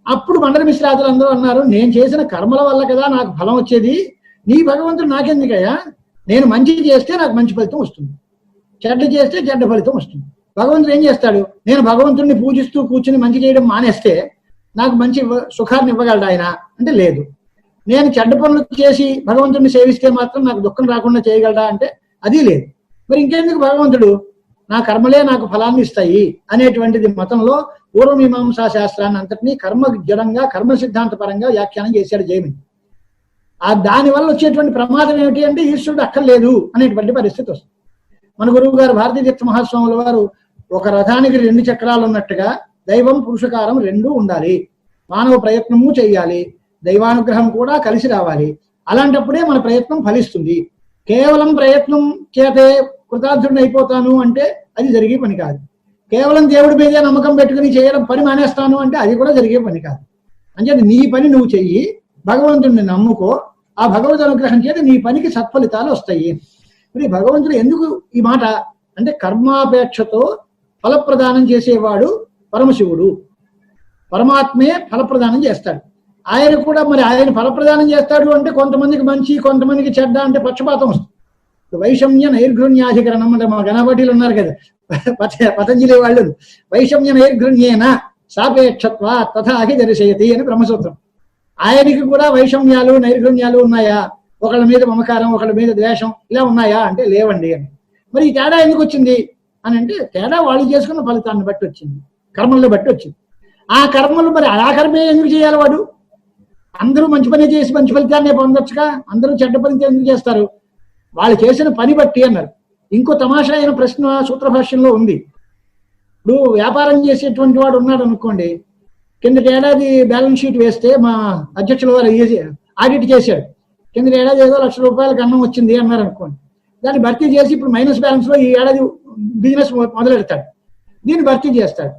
అప్పుడు మండల మిశ్రాదులు అందరూ అన్నారు, నేను చేసిన కర్మల వల్ల కదా నాకు ఫలం వచ్చేది, నీ భగవంతుడు నాకెందుకయ్యా? నేను మంచి చేస్తే నాకు మంచి ఫలితం వస్తుంది, చెడ్డ చేస్తే చెడ్డ ఫలితం వస్తుంది. భగవంతుడు ఏం చేస్తాడు? నేను భగవంతుడిని పూజిస్తూ కూర్చుని మంచి చేయడం మానేస్తే నాకు మంచి సుఖాన్ని ఇవ్వగలడు ఆయన అంటే లేదు. నేను చెడ్డ పనులు చేసి భగవంతుడిని సేవిస్తే మాత్రం నాకు దుఃఖం రాకుండా చేయగలడా అంటే అది లేదు. మరి ఇంకెందుకు భగవంతుడు? నా కర్మలే నాకు ఫలాన్ని ఇస్తాయి అనేటువంటిది మతంలో పూర్వమీమాంసా శాస్త్రాన్ని అంతటినీ కర్మ జడంగా కర్మ సిద్ధాంత పరంగా వ్యాఖ్యానం చేశాడు జైమిని. ఆ దానివల్ల వచ్చేటువంటి ప్రమాదం ఏమిటి అంటే, ఈశ్వరుడు అక్కర్లేదు అనేటువంటి పరిస్థితి వస్తుంది. మన గురువు గారు భారతీ తీర్థ మహాస్వాముల వారు, ఒక రథానికి 2 చక్రాలు ఉన్నట్టుగా దైవం పురుషకారం 2 ఉండాలి, మానవ ప్రయత్నము చేయాలి, దైవానుగ్రహం కూడా కలిసి రావాలి. అలాంటప్పుడే మన ప్రయత్నం ఫలిస్తుంది. కేవలం ప్రయత్నం చేతే కృతార్థుడిని అయిపోతాను అంటే అది జరిగే పని కాదు. కేవలం దేవుడి మీదే నమ్మకం పెట్టుకుని చేయడం పని మానేస్తాను అంటే అది కూడా జరిగే పని కాదు. అంటే నీ పని నువ్వు చెయ్యి, భగవంతుడిని నమ్ముకో, ఆ భగవద్ అనుగ్రహం చేత నీ పనికి సత్ఫలితాలు వస్తాయి. మరి భగవంతుడు ఎందుకు ఈ మాట అంటే, కర్మాపేక్షతో ఫలప్రదానం చేసేవాడు పరమశివుడు, పరమాత్మే ఫలప్రదానం చేస్తాడు. ఆయన కూడా మరి ఆయన ఫలప్రదానం చేస్తాడు అంటే కొంతమందికి మంచి కొంతమందికి చెడ్డ అంటే పక్షపాతం వస్తుంది. వైషమ్య నైర్ఘృణ్యాధికరణం అంటే మా గణపతిలు ఉన్నారు కదా పతంజలి వాళ్ళు, వైషమ్య నైర్ఘృణ్యేన సాపేక్షత్వ తథాహి దర్శయతి అని బ్రహ్మసూత్రం. ఆయనకి కూడా వైషమ్యాలు నైర్ఘృణ్యాలు ఉన్నాయా? ఒకళ్ళ మీద మమకారం ఒకళ్ళ మీద ద్వేషం ఇలా ఉన్నాయా అంటే లేవండి అని. మరి ఈ తేడా ఎందుకు వచ్చింది అని అంటే, తేడా వాళ్ళు చేసుకున్న ఫలితాన్ని బట్టి వచ్చింది, కర్మల్ని బట్టి వచ్చింది. ఆ కర్మలు మరి ఆ కర్మే ఎందుకు చేయాలి వాడు? అందరూ మంచి పని చేసి మంచి ఫలితాన్ని పొందొచ్చుగా, అందరూ చెడ్డ పని ఎందుకు చేస్తారు? వాళ్ళు చేసిన పని బట్టి అన్నారు. ఇంకో తమాషా అయిన ప్రశ్న సూత్రభాష్యంలో ఉంది. ఇప్పుడు వ్యాపారం చేసేటువంటి వాడు ఉన్నాడు అనుకోండి, కిందటి ఏడాది బ్యాలెన్స్ షీట్ వేస్తే మా అధ్యక్షుల వారు ఆడిట్ చేశాడు, కిందటి ఏడాది ఏదో ₹1,00,000 అన్నం వచ్చింది అన్నారు అనుకోండి. దాన్ని భర్తీ చేసి ఇప్పుడు మైనస్ బ్యాలెన్స్ లో ఈ ఏడాది బిజినెస్ మొదలెడతాడు, దీన్ని భర్తీ చేస్తాడు.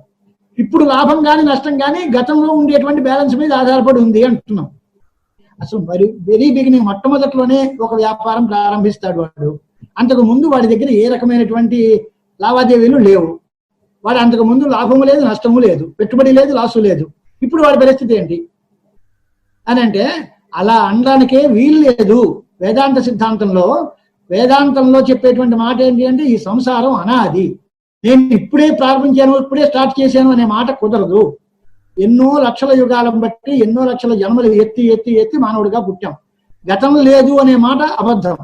ఇప్పుడు లాభం కానీ నష్టం కానీ గతంలో ఉండేటువంటి బ్యాలెన్స్ మీద ఆధారపడి ఉంది అంటున్నాం. అసలు మరి వెరీ బిగినింగ్ మొట్టమొదట్లోనే ఒక వ్యాపారం ప్రారంభిస్తాడు వాడు. అంతకు ముందు వాడి దగ్గర ఏ రకమైనటువంటి లావాదేవీలు లేవు. వాడు అంతకు ముందు లాభము లేదు, నష్టము లేదు, పెట్టుబడి లేదు, లాసు లేదు. ఇప్పుడు వాడి పరిస్థితి ఏంటి అని అంటే అలా అనడానికే వీలు లేదు. వేదాంతంలో చెప్పేటువంటి మాట ఏంటి అంటే ఈ సంసారం అనాది, నేను ఇప్పుడే ప్రారంభించాను, ఇప్పుడే స్టార్ట్ చేశాను అనే మాట కుదరదు. ఎన్నో లక్షల యుగాలను బట్టి ఎన్నో లక్షల జన్మలు ఎత్తి ఎత్తి ఎత్తి మానవుడిగా పుట్టాం. గతం లేదు అనే మాట అబద్ధం.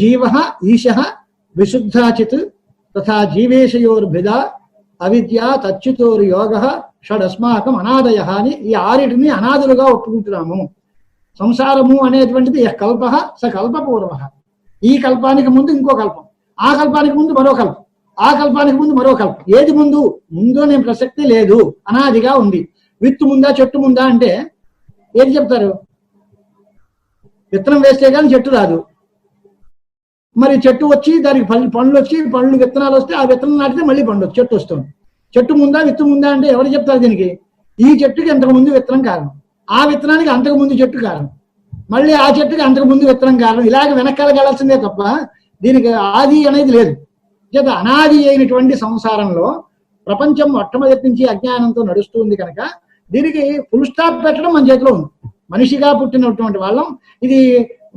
జీవ ఈశ విశుద్ధాచిత్ తథా జీవేశయోర్భిద అవిద్య తచ్యుతోర్ యోగ షడస్మాకం అనాదయ అని ఈ ఆరిటిని అనాదులుగా ఒప్పుకుంటున్నాము. సంసారము అనేటువంటిది కల్ప స కల్పపూర్వ. ఈ కల్పానికి ముందు ఇంకో కల్పం, ఆ కల్పానికి ముందు మరో కల్పం, ఆ కల్పానికి ముందు మరో కల్పం. ఏది ముందు అనే ప్రసక్తి లేదు, అనాదిగా ఉంది. విత్తు ముందా చెట్టు ముందా అంటే ఏది చెప్తారు? విత్తనం వేస్తే కానీ చెట్టు రాదు. మరి చెట్టు వచ్చి దానికి పండ్లు వచ్చి పండ్లు విత్తనాలు వస్తే ఆ విత్తనం నాటితే మళ్ళీ పండు చెట్టు వస్తుంది. చెట్టు ముందా విత్తు ముందా అంటే ఎవరు చెప్తారు దీనికి? ఈ చెట్టుకి అంతకు ముందు విత్తనం కారణం, ఆ విత్తనానికి అంతకు ముందు చెట్టు కారణం, మళ్ళీ ఆ చెట్టుకి అంతకు ముందు విత్తనం కారణం. ఇలాగ వెనకాల గెలాల్సిందే తప్ప దీనికి ఆది అనేది లేదు. చేత అనాది అయినటువంటి సంసారంలో ప్రపంచం మొట్టమొదటి నుంచి అజ్ఞానంతో నడుస్తుంది కనుక దీనికి ఫుల్ స్టాప్ పెట్టడం మన చేతిలో ఉంది. మనిషిగా పుట్టినటువంటి వాళ్ళం ఇది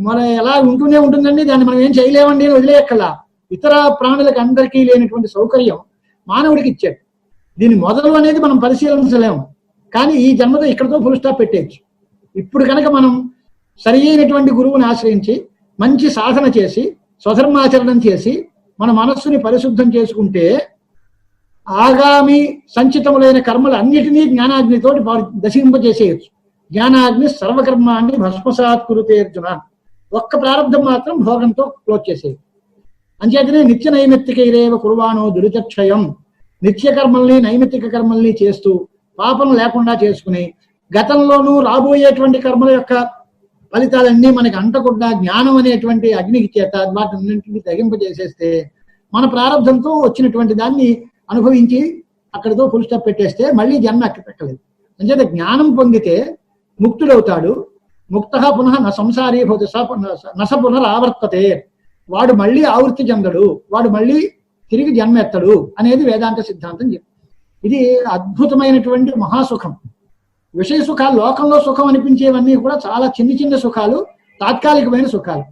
మన ఎలా ఉంటూనే ఉంటుందండి, దాన్ని మనం ఏం చేయలేమండి అని వదిలేయక్కలా. ఇతర ప్రాణులకు అందరికీ లేనటువంటి సౌకర్యం మానవుడికి ఇచ్చాడు. దీని మొదలు అనేది మనం పరిశీలించలేము, కానీ ఈ జన్మతో ఇక్కడతో ఫుల్ స్టాప్ పెట్టేయచ్చు. ఇప్పుడు కనుక మనం సరి అయినటువంటి గురువుని ఆశ్రయించి మంచి సాధన చేసి స్వధర్మాచరణం చేసి మన మనస్సుని పరిశుద్ధం చేసుకుంటే ఆగామి సంచితములైన కర్మలు అన్నిటినీ జ్ఞానాగ్నితోటి దశింపజేసేయచ్చు. జ్ఞానాగ్ని సర్వకర్మాన్ని భస్మసాత్ కురుతే అర్జున. ఒక్క ప్రారంభం మాత్రం భోగంతో క్లోజ్ చేసేది. అంచేతనే నిత్య నైమిత్తికైరేవ కుర్వాణో దురితక్షయం. నిత్య కర్మల్ని నైమిత్తిక కర్మల్ని చేస్తూ పాపం లేకుండా చేసుకుని గతంలోనూ రాబోయేటువంటి కర్మల యొక్క ఫలితాలన్నీ మనకి అంటకుండా జ్ఞానం అనేటువంటి అగ్నికి చేత వాటిన్నింటినీ తగ్గింపజేసేస్తే మన ప్రారంభంతో వచ్చినటువంటి దాన్ని అనుభవించి అక్కడితో ఫుల్ స్టాప్ పెట్టేస్తే మళ్ళీ జన్మ ఎక్కలేదు. అంచేత జ్ఞానం పొందితే ముక్తుడవుతాడు. ముక్త పునః న సంసారీ భవతి నస పునరావర్తతే. వాడు మళ్ళీ ఆవృత్తి చెందడు, వాడు మళ్ళీ తిరిగి జన్మ ఎత్తడు అనేది వేదాంత సిద్ధాంతం చెప్పి. ఇది అద్భుతమైనటువంటి మహాసుఖం. విషయ సుఖాలు, లోకంలో సుఖం అనిపించేవన్నీ కూడా చాలా చిన్న చిన్న సుఖాలు, తాత్కాలికమైన సుఖాలు.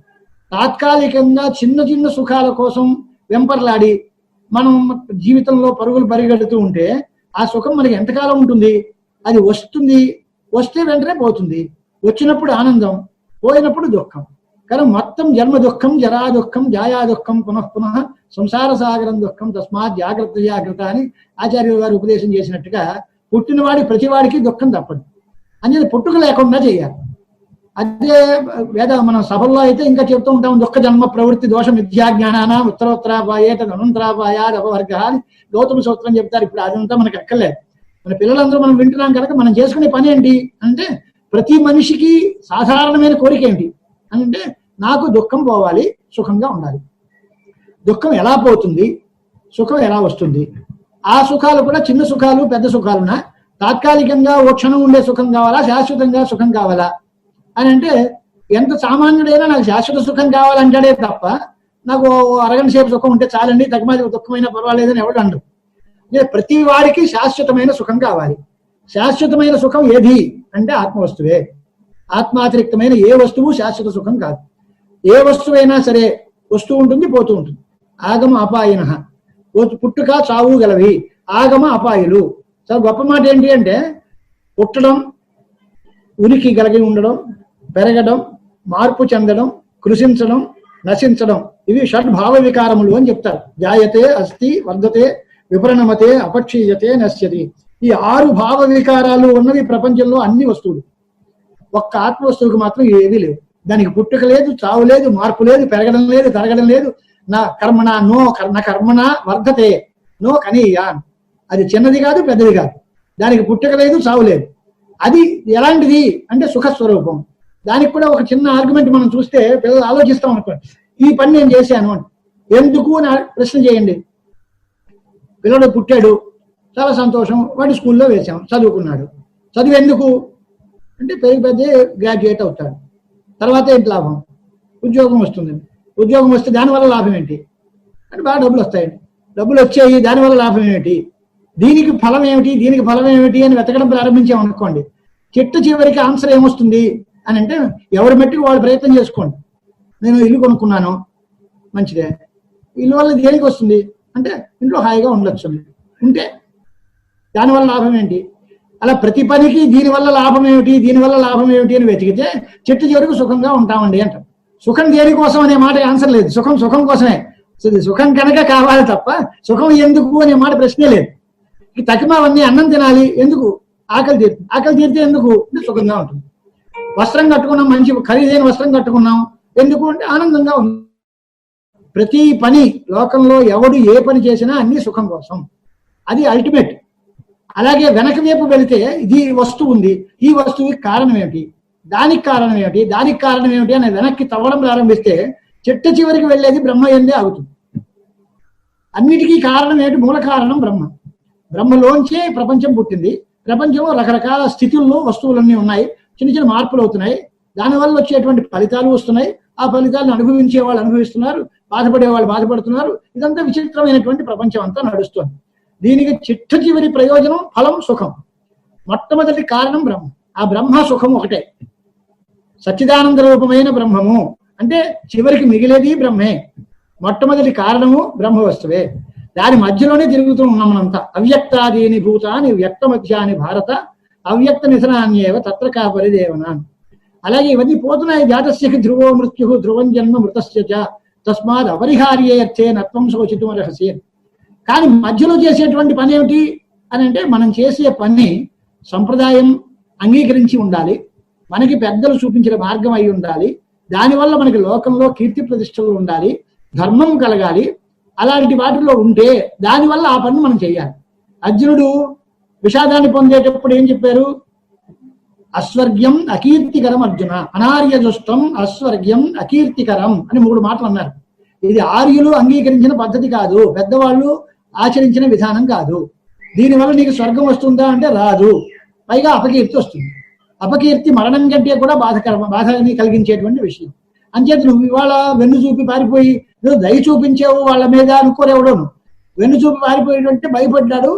తాత్కాలికంగా చిన్న చిన్న సుఖాల కోసం వెంపర్లాడి మనం జీవితంలో పరుగులు పరిగెడుతూ ఉంటే ఆ సుఖం మనకి ఎంతకాలం ఉంటుంది? అది వస్తుంది, వస్తే వెంటనే పోతుంది. వచ్చినప్పుడు ఆనందం, పోయినప్పుడు దుఃఖం. కానీ మొత్తం జన్మ దుఃఖం, జరా దుఃఖం, జాయా దుఃఖం, పునః పునః సంసార సాగరం దుఃఖం, తస్మాత్ జాగ్రత్త జాగ్రత్త అని ఆచార్యుల గారు ఉపదేశం చేసినట్టుగా పుట్టినవాడి ప్రతివాడికి దుఃఖం తప్పదు. అనేది పుట్టుక లేకుండా చేయాలి. అదే మన సభల్లో అయితే ఇంకా చెప్తూ ఉంటాం, దుఃఖ జన్మ ప్రవృత్తి దోష మిథ్యా జ్ఞానాన ఉత్తరోత్తరాపాయే తదనంతరాపాయాద్ అపవర్గ అని గౌతమ సూత్రం చెప్తారు. ఇప్పుడు అదంతా మనకు అక్కర్లేదు. మన పిల్లలందరూ మనం వింటున్నాం కనుక మనం చేసుకునే పని ఏంటి అంటే, ప్రతి మనిషికి సాధారణమైన కోరిక ఏంటి అంటే, నాకు దుఃఖం పోవాలి, సుఖంగా ఉండాలి. దుఃఖం ఎలా పోతుంది, సుఖం ఎలా వస్తుంది? ఆ సుఖాలు కూడా చిన్న సుఖాలు పెద్ద సుఖాలున్నా తాత్కాలికంగా ఓ క్షణం ఉండే సుఖం కావాలా, శాశ్వతంగా సుఖం కావాలా అని అంటే, ఎంత సామాన్యుడైనా నాకు శాశ్వత సుఖం కావాలంటాడే తప్ప నాకు అరగంట సేపు సుఖం ఉంటే చాలండి, తగ్గమాది దుఃఖమైనా పర్వాలేదని ఎవడు అండు. ప్రతి వాడికి శాశ్వతమైన సుఖం కావాలి. శాశ్వతమైన సుఖం ఏది అంటే ఆత్మవస్తువే. ఆత్మాతిరిక్తమైన ఏ వస్తువు శాశ్వత సుఖం కాదు. ఏ వస్తువైనా సరే వస్తూ ఉంటుంది, పోతూ ఉంటుంది. ఆగమ అపాయన, పుట్టుక చావు గలవి ఆగమ అపాయులు. చాలా గొప్ప మాట ఏంటి అంటే, పుట్టడం, ఉనికి కలిగి ఉండడం, పెరగడం, మార్పు చెందడం, కృషించడం, నశించడం, ఇవి షడ్భావ వికారములు అని చెప్తారు. జాయతే, అస్తి, వర్ధతే, విపరిణమతే, అపక్షీయతే, నశ్యతి. ఈ 6 భావ వికారాలు ఉన్నవి ప్రపంచంలో అన్ని వస్తువులు. ఒక్క ఆత్మ వస్తువుకి మాత్రం ఏవీ లేవు. దానికి పుట్టుక లేదు, చావు లేదు, మార్పు లేదు, పెరగడం లేదు, తరగడం లేదు. నా కర్మణ నా కర్మణ వర్ధతే నో కనీయా. అది చిన్నది కాదు, పెద్దది కాదు. దానికి పుట్టుక లేదు, చావు లేదు. అది ఎలాంటిది అంటే సుఖస్వరూపం. దానికి కూడా ఒక చిన్న ఆర్గ్యుమెంట్ మనం చూస్తే పిల్లలు ఆలోచిస్తాం అనుకోండి, ఈ పని నేను చేశాను అని ఎందుకు అని ప్రశ్న చేయండి. పిల్లడు పుట్టాడు, చాలా సంతోషం, వాడి స్కూల్లో వేసాం, చదువుకున్నాడు. చదువు ఎందుకు అంటే పెద్ద గ్రాడ్యుయేట్ అవుతాడు. తర్వాత ఏంటి లాభం? ఉద్యోగం వస్తుంది. ఉద్యోగం వస్తే దానివల్ల లాభం ఏంటి అంటే బాగా డబ్బులు వస్తాయండి. డబ్బులు వచ్చాయి, దానివల్ల లాభం ఏమిటి, దీనికి ఫలం ఏమిటి, దీనికి ఫలం ఏమిటి అని వెతకడం ప్రారంభించామనుకోండి, చిట్ట చివరికి ఆన్సర్ ఏమొస్తుంది అని అంటే ఎవరి మట్టికి వాళ్ళు ప్రయత్నం చేసుకోండి. నేను ఇల్లు కొనుక్కున్నాను, మంచిదే. ఇల్లు వల్ల దేనికి వస్తుంది అంటే ఇంట్లో హాయిగా ఉండొచ్చు. ఉంటే దానివల్ల లాభం ఏంటి? అలా ప్రతి పనికి దీనివల్ల లాభం ఏమిటి, దీనివల్ల లాభం ఏమిటి అని వెతికితే చెట్టు చివరికి సుఖంగా ఉంటామండి అంటాం. సుఖం దేనికోసం అనే మాట ఆన్సర్ లేదు. సుఖం సుఖం కోసమే. సుఖం కనుక కావాలి తప్ప సుఖం ఎందుకు అనే మాట ప్రశ్నే లేదు. తకిమావన్నీ అన్నం తినాలి ఎందుకు? ఆకలి తీరుతుంది. ఆకలి తీరితే ఎందుకు అంటే సుఖంగా ఉంటుంది. వస్త్రం కట్టుకున్నాం, మంచి ఖరీదైన వస్త్రం కట్టుకున్నాం ఎందుకు అంటే ఆనందంగా ఉంది. ప్రతి పని లోకంలో ఎవడు ఏ పని చేసినా అన్ని సుఖం కోసం. అది అల్టిమేట్. అలాగే వెనక వైపు వెళితే ఇది వస్తువు ఉంది, ఈ వస్తువుకి కారణం ఏమిటి, దానికి కారణం ఏమిటి, దానికి కారణం ఏమిటి అని వెనక్కి తవ్వడం ప్రారంభిస్తే చిట్ట చివరికి వెళ్ళేది బ్రహ్మ ఎందే అవుతుంది. అన్నిటికీ కారణం ఏమిటి? మూల కారణం బ్రహ్మ. బ్రహ్మలోంచే ప్రపంచం పుట్టింది. ప్రపంచంలో రకరకాల స్థితుల్లో వస్తువులన్నీ ఉన్నాయి, చిన్న చిన్న మార్పులు అవుతున్నాయి. దానివల్ల వచ్చేటువంటి ఫలితాలు వస్తున్నాయి. ఆ ఫలితాలను అనుభవించే వాళ్ళు అనుభవిస్తున్నారు, బాధపడే వాళ్ళు బాధపడుతున్నారు. ఇదంతా విచిత్రమైనటువంటి ప్రపంచం అంతా నడుస్తుంది. దీనికి చిట్ట చివరి ప్రయోజనం ఫలం సుఖం. మొట్టమొదటి కారణం బ్రహ్మ. ఆ బ్రహ్మ సుఖం ఒకటే. సచ్చిదానంద రూపమైన బ్రహ్మము అంటే చివరికి మిగిలేది బ్రహ్మే. మొట్టమొదటి కారణము బ్రహ్మ వస్తువే. దాని మధ్యలోనే తిరుగుతూ ఉన్నాం మనంతా. అవ్యక్తాదీని భూతాని వ్యక్త మధ్యాని భారత అవ్యక్త నిధనాన్యేవ తత్ర కా పరిదేవన. అలాగే ఇవన్నీ పోతున్నాయి. జాతస్యకి ధ్రువో మృత్యు ధ్రువం జన్మ మృతస్య చ తస్మాత్ అపరిహార్యే అర్థే నత్వం శోచితుం అర్హసి. కానీ మధ్యలో చేసేటువంటి పని ఏమిటి అని అంటే మనం చేసే పని సంప్రదాయం అంగీకరించి ఉండాలి, మనకి పెద్దలు చూపించిన మార్గం అయి ఉండాలి, దానివల్ల మనకి లోకంలో కీర్తి ప్రతిష్టలు ఉండాలి, ధర్మం కలగాలి. అలాంటి వాటిలో ఉంటే దానివల్ల ఆ పని మనం చేయాలి. అర్జునుడు విషాదాన్ని పొందేటప్పుడు ఏం చెప్పారు? అస్వర్గ్యం అకీర్తికరం అర్జున, అనార్యజుష్టం అస్వర్గ్యం అకీర్తికరం అని 3 మాటలు అన్నారు. ఇది ఆర్యులు అంగీకరించిన పద్ధతి కాదు, పెద్దవాళ్ళు ఆచరించిన విధానం కాదు. దీనివల్ల నీకు స్వర్గం వస్తుందా అంటే రాదు, పైగా అపకీర్తి వస్తుంది. అపకీర్తి మరణం కంటే కూడా బాధని కలిగించేటువంటి విషయం. అంచేత నువ్వు ఇవాళ వెన్ను చూపి పారిపోయి నువ్వు దయ చూపించావు వాళ్ళ మీద అనుకోరేవడను. వెన్ను చూపి పారిపోయాడంటే భయపడ్డాడు,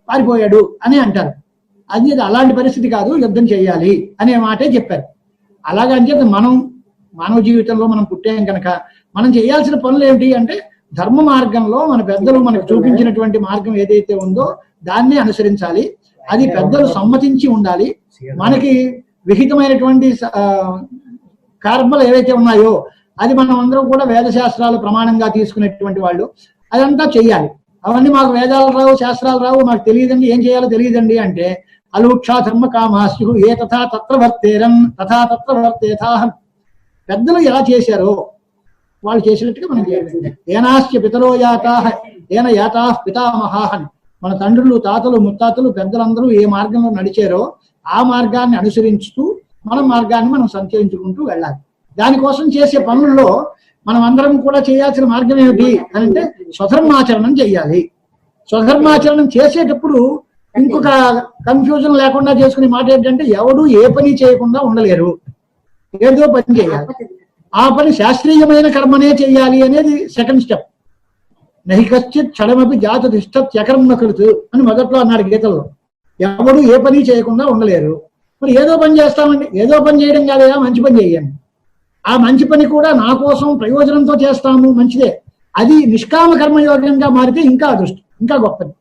పారిపోయాడు అని అంటారు. అది అలాంటి పరిస్థితి కాదు, యుద్ధం చేయాలి అనే మాటే చెప్పారు. అలాగే అంచేత మనం మానవ జీవితంలో మనం పుట్టాం కనుక మనం చేయాల్సిన పనులు ఏమిటి అంటే ధర్మ మార్గంలో మన పెద్దలు మనకు చూపించినటువంటి మార్గం ఏదైతే ఉందో దాన్ని అనుసరించాలి. అది పెద్దలు సమ్మతించి ఉండాలి. మనకి విహితమైనటువంటి కర్మలు ఏవైతే ఉన్నాయో అది మనం అందరం కూడా వేదశాస్త్రాలు ప్రమాణంగా తీసుకునేటువంటి వాళ్ళు అదంతా చెయ్యాలి. అవన్నీ మాకు వేదాలు రావు, శాస్త్రాలు రావు, మాకు తెలియదండి, ఏం చేయాలో తెలియదండి అంటే అలూక్షా ధర్మ కామాస్యు ఏ తథా తత్ర వర్తేరం తథా తత్ర వర్తేథాహం. పెద్దలు ఎలా చేశారో వాళ్ళు చేసినట్టుగా మనం చేయాలి. ఏనాశ్చ పితరో యాతాహ ఏన యాతాహ పితామహాహన్. మన తండ్రులు, తాతలు, ముత్తాతలు, పెద్దలందరూ ఏ మార్గంలో నడిచారో ఆ మార్గాన్ని అనుసరిస్తూ మన మార్గాన్ని మనం సంచరించుకుంటూ వెళ్ళాలి. దానికోసం చేసే పనుల్లో మనం అందరం కూడా చేయాల్సిన మార్గం ఏమిటి అని అంటే స్వధర్మాచరణం చేయాలి. స్వధర్మాచరణం చేసేటప్పుడు ఇంకొక కన్ఫ్యూజన్ లేకుండా చేసుకునే మాట ఏంటంటే ఎవడు ఏ పని చేయకుండా ఉండలేరు, ఏదో పని చేయాలి. ఆ పని శాస్త్రీయమైన కర్మనే చేయాలి అనేది సెకండ్ స్టెప్. నహి కశ్చిత్ క్షణమపి జాతతిష్టత్యకర్మ కృతు అని మొదట్లో అన్నాడు గీతల్లో. ఎవడు ఏ పని చేయకుండా ఉండలేరు. మరి ఏదో పని చేస్తామండి, ఏదో పని చేయడం కాలేదా, మంచి పని చేయండి. ఆ మంచి పని కూడా నా కోసం ప్రయోజనంతో చేస్తాము, మంచిదే. అది నిష్కామ కర్మయోగంగా మారితే ఇంకా అదృష్టం, ఇంకా గొప్పది.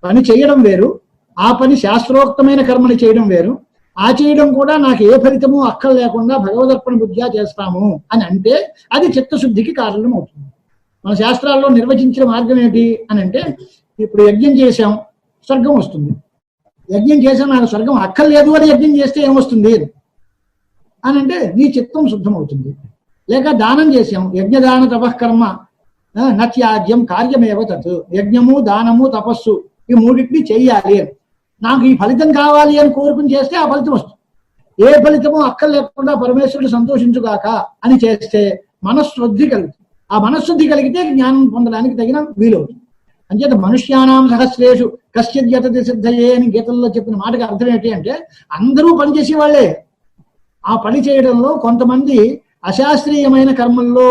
పని చేయడం వేరు, ఆ పని శాస్త్రోక్తమైన కర్మని చేయడం వేరు. ఆ చేయడం కూడా నాకు ఏ ఫలితము అక్కర లేకుండా భగవదర్పణ బుద్ధ్యా చేస్తాము అని అంటే అది చిత్తశుద్ధికి కారణం అవుతుంది. మన శాస్త్రాల్లో నిర్వచించిన మార్గం ఏంటి అని అంటే ఇప్పుడు యజ్ఞం చేశాం, స్వర్గం వస్తుంది. యజ్ఞం చేసా నాకు స్వర్గం అక్కర్లేదు అని యజ్ఞం చేస్తే ఏమొస్తుంది అని అంటే నీ చిత్తం శుద్ధమవుతుంది. లేక దానం చేసాం, యజ్ఞదాన తపఃకర్మ నత్యాజ్యం కార్యమేవ తత్, యజ్ఞము దానము తపస్సు ఈ మూడింటిని చెయ్యాలి, నాకు ఈ ఫలితం కావాలి అని కోరుకుని చేస్తే ఆ ఫలితం వస్తుంది. ఏ ఫలితము అక్కర్ లేకుండా పరమేశ్వరుడు సంతోషించుగాక అని చేస్తే మనశ్శుద్ధి కలుగుతుంది. ఆ మనశ్శుద్ధి కలిగితే జ్ఞానం పొందడానికి తగిన వీలవుతుంది. అంచేత మనుష్యానాం సహస్రేషు కశ్చిత్ యతతి సిద్ధయే అని గీతల్లో చెప్పిన మాటకి అర్థం ఏంటి అంటే అందరూ పనిచేసే వాళ్ళే. ఆ పని చేయడంలో కొంతమంది అశాస్త్రీయమైన కర్మల్లో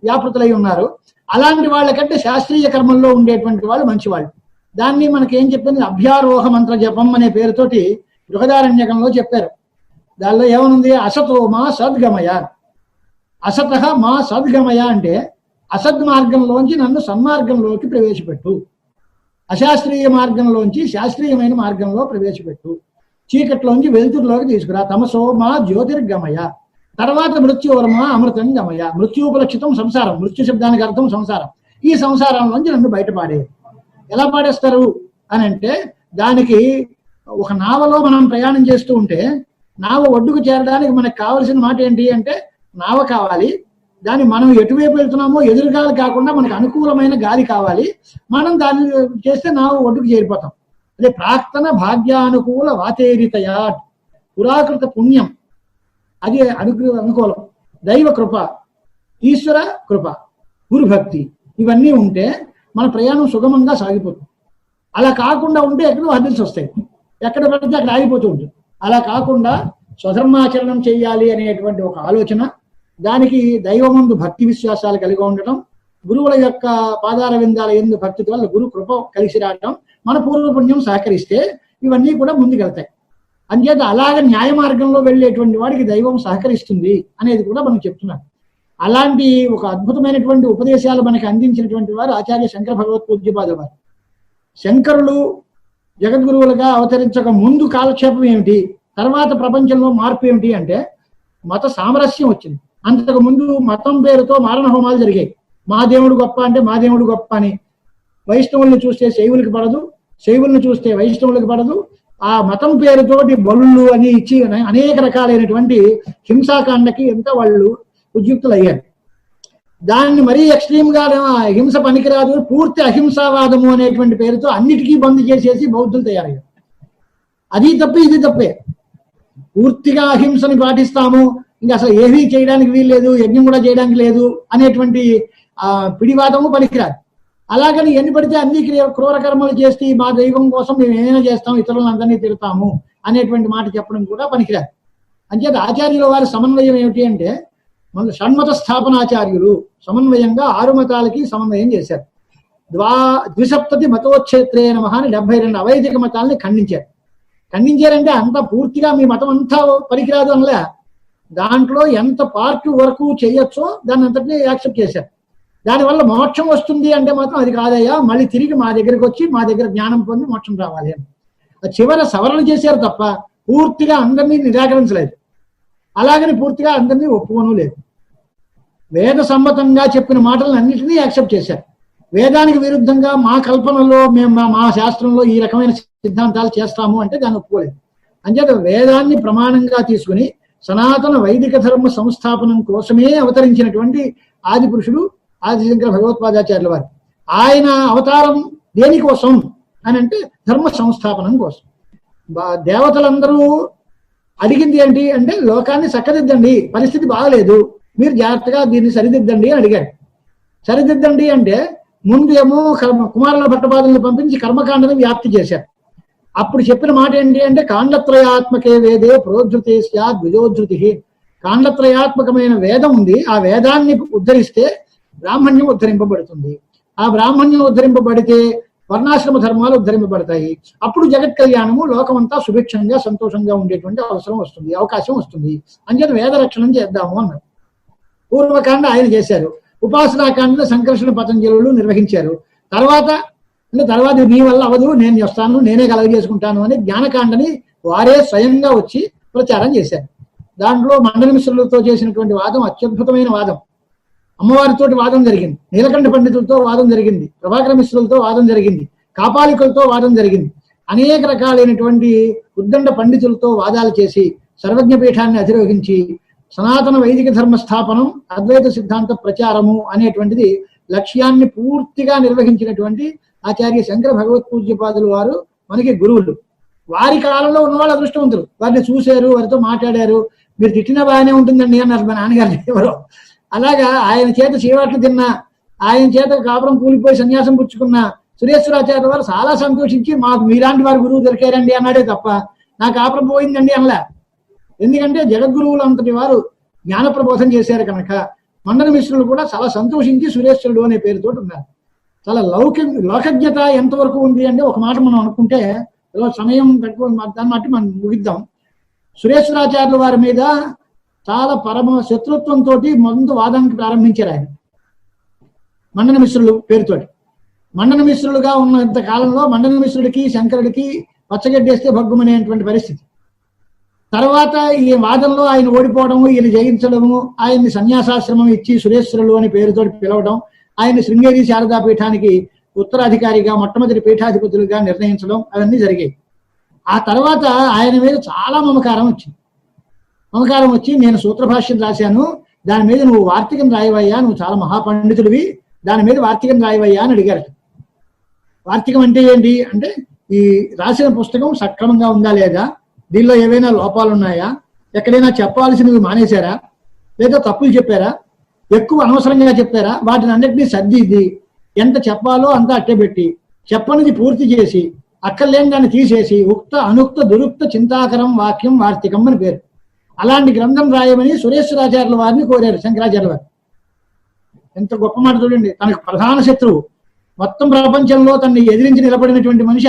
వ్యాపృతులై ఉన్నారు. అలాంటి వాళ్ళకంటే శాస్త్రీయ కర్మల్లో ఉండేటువంటి వాళ్ళు మంచివాళ్ళు. దాన్ని మనకేం చెప్పింది అభ్యారోహ మంత్ర జపం అనే పేరుతోటి బృహదారణ్యకంలో చెప్పారు. దానిలో ఏమనుంది, అసతో మా సద్గమయ, అసత మా సద్గమయ అంటే అసద్ మార్గంలోంచి నన్ను సన్మార్గంలోకి ప్రవేశపెట్టు, అశాస్త్రీయ మార్గంలోంచి శాస్త్రీయమైన మార్గంలో ప్రవేశపెట్టు, చీకట్లోంచి వెలుతురులోకి తీసుకురా, తమసో మా జ్యోతిర్గమయ, తర్వాత మృత్యువర్మ అమృతం గమయ. మృత్యుపలక్షితం సంసారం, మృత్యు శబ్దానికి అర్థం సంసారం. ఈ సంసారంలోంచి నన్ను బయటపాడే. ఎలా పాడేస్తారు అని అంటే దానికి ఒక నావలో మనం ప్రయాణం చేస్తూ ఉంటే నావ ఒడ్డుకు చేరడానికి మనకు కావలసిన మాట ఏంటి అంటే నావ కావాలి, దాన్ని మనం ఎటువైపు వెళ్తున్నామో ఎదురుగాలి కాకుండా మనకు అనుకూలమైన గాలి కావాలి, మనం దాన్ని చేస్తే నావ ఒడ్డుకు చేరిపోతాం. అదే ప్రాక్తన భాగ్యానుకూల వాతేరితయా, పురాకృత పుణ్యం అది అనుకూలం, దైవ కృప, ఈశ్వర కృప, గురుభక్తి ఇవన్నీ ఉంటే మన ప్రయాణం సుగమంగా సాగిపోతుంది. అలా కాకుండా ఉంటే ఎక్కడో హద్దుల్స్ వస్తాయి, ఎక్కడ పడితే అక్కడ ఆగిపోతూ ఉంటుంది. అలా కాకుండా స్వధర్మాచరణం చేయాలి అనేటువంటి ఒక ఆలోచన, దానికి దైవమందు భక్తి విశ్వాసాలు కలిగి ఉండటం, గురువుల యొక్క పాదార విందాల ఎందు భక్తి వల్ల గురు కృప కలిసి రావటం, మన పూర్వపుణ్యం సహకరిస్తే ఇవన్నీ కూడా ముందుకెళ్తాయి. అంచేత అలాగే న్యాయ మార్గంలో వెళ్ళేటువంటి వాడికి దైవం సహకరిస్తుంది అనేది కూడా మనం చెప్తున్నాం. అలాంటి ఒక అద్భుతమైనటువంటి ఉపదేశాలు మనకి అందించినటువంటి వారు ఆచార్య శంకర భగవత్పూజ్యపాదుల వారు. శంకరులు జగద్గురువులుగా అవతరించక ముందు కాలక్షేపం ఏమిటి, తర్వాత ప్రపంచంలో మార్పు ఏమిటి అంటే మత సామరస్యం వచ్చింది. అంతకు ముందు మతం పేరుతో మారణ హోమాలు జరిగాయి. మా దేవుడు గొప్ప అంటే మా దేవుడు గొప్ప అని, వైష్ణవుల్ని చూస్తే శైవులకి పడదు, శైవుల్ని చూస్తే వైష్ణవులకి పడదు, ఆ మతం పేరుతోటి బలుళ్ళు అని ఇచ్చి అనేక రకాలైనటువంటి హింసాకాండకి ఎంత వాళ్ళు ఉద్యుక్తులు అయ్యారు. దాన్ని మరీ ఎక్స్ట్రీమ్ గా హింస పనికిరాదు, పూర్తి అహింసావాదము అనేటువంటి పేరుతో అన్నిటికీ బంద్ చేసేసి బౌద్ధులు తయారయ్యారు. అది తప్పే ఇది తప్పే. పూర్తిగా అహింసని పాటిస్తాము, ఇంకా అసలు ఏమీ చేయడానికి వీలు లేదు, యజ్ఞం కూడా చేయడానికి లేదు అనేటువంటి పిడివాదము పనికిరాదు. అలాగని ఎన్ని పడితే అన్ని క్రూర కర్మలు చేసి మా దైవం కోసం మేము ఏమైనా చేస్తాం, ఇతరులను అందరినీ తిడతాము అనేటువంటి మాట చెప్పడం కూడా పనికిరాదు. అంచేత ఆచార్యుల వారి సమన్వయం ఏమిటి అంటే మన షణ్మత స్థాపనాచార్యులు సమన్వయంగా 6 మతాలకి సమన్వయం చేశారు. ద్విసప్తతి మతోచ్ఛేత్రే నమః అని 72 అవైదిక మతాలని ఖండించారు. ఖండించారంటే అంత పూర్తిగా మీ మతం అంతా పనికిరాదు అనలే, దాంట్లో ఎంత పార్ట్ వరకు చేయొచ్చో దాన్ని అంతటినీ యాక్సెప్ట్ చేశారు. దానివల్ల మోక్షం వస్తుంది అంటే మాత్రం అది కాదయ్యా, మళ్ళీ తిరిగి మా దగ్గరికి వచ్చి మా దగ్గర జ్ఞానం పొంది మోక్షం రావాలి అని చివర సవరణ చేశారు తప్ప పూర్తిగా అందరినీ నిరాకరించలేదు, అలాగని పూర్తిగా అందరినీ ఒప్పుకోను లేదు. వేద సమ్మతంగా చెప్పిన మాటలను అన్నింటినీ యాక్సెప్ట్ చేశారు. వేదానికి విరుద్ధంగా మా కల్పనలో మేము మా శాస్త్రంలో ఈ రకమైన సిద్ధాంతాలు చేస్తాము అంటే దాన్ని ఒప్పుకోలేదు. అంచేత వేదాన్ని ప్రమాణంగా తీసుకుని సనాతన వైదిక ధర్మ సంస్థాపనం కోసమే అవతరించినటువంటి ఆది పురుషుడు ఆదిశంకర భగవత్పాదాచార్యుల వారు. ఆయన అవతారం దేనికోసం అని అంటే ధర్మ సంస్థాపనం కోసం. దేవతలందరూ అడిగింది ఏంటి అంటే లోకాన్ని చక్కదిద్దండి, పరిస్థితి బాగలేదు, మీరు జాగ్రత్తగా దీన్ని సరిదిద్దండి అని అడిగాడు. సరిదిద్దండి అంటే ముందు ఏమో కుమారుల భట్టపాదులను పంపించి కర్మకాండని వ్యాప్తి చేశారు. అప్పుడు చెప్పిన మాట ఏంటి అంటే కాండత్రయాత్మకే వేదే ప్రోద్ధృతే స్యాద్ ద్విజోద్ధృతి. కాండత్రయాత్మకమైన వేదం ఉంది, ఆ వేదాన్ని ఉద్ధరిస్తే బ్రాహ్మణ్యం ఉద్ధరింపబడుతుంది. ఆ బ్రాహ్మణ్యం ఉద్ధరింపబడితే వర్ణాశ్రమ ధర్మాలు ఉద్ధరింపబడతాయి. అప్పుడు జగత్ కళ్యాణము, లోకమంతా సుభిక్షంగా సంతోషంగా ఉండేటువంటి అవసరం వస్తుంది, అవకాశం వస్తుంది. అంచేత వేద రక్షణం చేద్దాము అన్నారు. పూర్వకాండ ఆయన చేశారు, ఉపాసనాకాండను సంకర్షణ పతంజలులు నిర్వహించారు. తర్వాత నీ వల్ల అవదు, నేను వస్తాను, నేనే కలగజేసుకుంటాను అని జ్ఞానకాండని వారే స్వయంగా వచ్చి ప్రచారం చేశారు. దాంట్లో మండల మిశ్రులతో చేసినటువంటి వాదం అత్యద్భుతమైన వాదం. అమ్మవారితోటి వాదం జరిగింది, నీలకంఠ పండితులతో వాదం జరిగింది, ప్రభాకర మిశ్రులతో వాదం జరిగింది, కాపాలికులతో వాదం జరిగింది. అనేక రకాలైనటువంటి ఉద్దండ పండితులతో వాదాలు చేసి సర్వజ్ఞ పీఠాన్ని అధిరోహించి సనాతన వైదిక ధర్మ స్థాపనం, అద్వైత సిద్ధాంత ప్రచారము అనేటువంటిది లక్ష్యాన్ని పూర్తిగా నిర్వహించినటువంటి ఆచార్య శంకర భగవత్ పూజ్యపాదులు వారు మనకి గురువులు. వారి కాలంలో ఉన్న వాళ్ళు అదృష్టవంతులు, వారిని చూశారు, వారితో మాట్లాడారు. మీరు తిట్టినా బాగానే ఉంటుందండి అన్నారు మా నాన్నగారు ఎవరో. అలాగా ఆయన చేత చీవాట్లు తిన్నా, ఆయన చేత కాపురం కూలిపోయి సన్యాసం పుచ్చుకున్న సురేశ్వరాచార్య వారు చాలా సంతోషించి మాకు మీలాంటి వారు గురువు దొరికారండి అన్నాడే తప్ప నా కాపురం పోయిందండి అనలా. ఎందుకంటే జగద్గురువులు అంతటి వారు జ్ఞాన ప్రబోధం చేశారు కనుక మండన మిశ్రులు కూడా చాలా సంతోషించి సురేశ్వరుడు అనే పేరుతో ఉన్నారు. చాలా లోకజ్ఞత ఎంతవరకు ఉంది అంటే ఒక మాట మనం అనుకుంటే సమయం తక్కువ, దాన్ని బట్టి మనం ముగిద్దాం. సురేశ్వరాచార్యుల వారి మీద చాలా పరమ శత్రుత్వంతో మొదటి వాదానికి ప్రారంభించారు ఆయన మండన మిశ్రులు పేరుతోటి. మండన మిశ్రులుగా ఉన్నంత కాలంలో మండన మిశ్రుడికి శంకరుడికి పచ్చగడ్డేస్తే భగ్గుమనేటువంటి పరిస్థితి. తర్వాత ఈ వాదంలో ఆయన ఓడిపోవడము, ఈయన జయించడము, ఆయన్ని సన్యాసాశ్రమం ఇచ్చి సురేశ్వరులు అని పేరుతో పిలవడం, ఆయన శృంగేరి శారదా పీఠానికి ఉత్తరాధికారిగా మొట్టమొదటి పీఠాధిపతులుగా నిర్ణయించడం అవన్నీ జరిగాయి. ఆ తర్వాత ఆయన మీద చాలా మమకారం వచ్చి నేను సూత్రభాష్యం రాశాను, దాని మీద నువ్వు వార్తికం రాయవయ్యా, నువ్వు చాలా మహాపండితుడివి, దాని మీద వార్తికం రాయవయ్యా అని అడిగారు. వార్తికం అంటే ఏంటి అంటే ఈ రాసిన పుస్తకం సక్రమంగా ఉందా లేదా, దీనిలో ఏవైనా లోపాలు ఉన్నాయా, ఎక్కడైనా చెప్పాల్సినవి మానేశారా, లేదా తప్పులు చెప్పారా, ఎక్కువ అనవసరంగా చెప్పారా, వాటిని అన్నిటినీ సర్దిద్ది ఎంత చెప్పాలో అంతా అట్టేపెట్టి చెప్పనిది పూర్తి చేసి అక్కర్లేని దాన్ని తీసేసి ఉక్త అనుక్త దురుక్త చింతాకరం వాక్యం వార్తికం అని పేరు. అలాంటి గ్రంథం రాయమని సురేశ్వరాచార్యుల వారిని కోరారు శంకరాచార్యుల వారు. ఎంత గొప్ప మాట చూడండి. తనకు ప్రధాన శత్రువు, మొత్తం ప్రపంచంలో తనని ఎదిరించి నిలబడినటువంటి మనిషి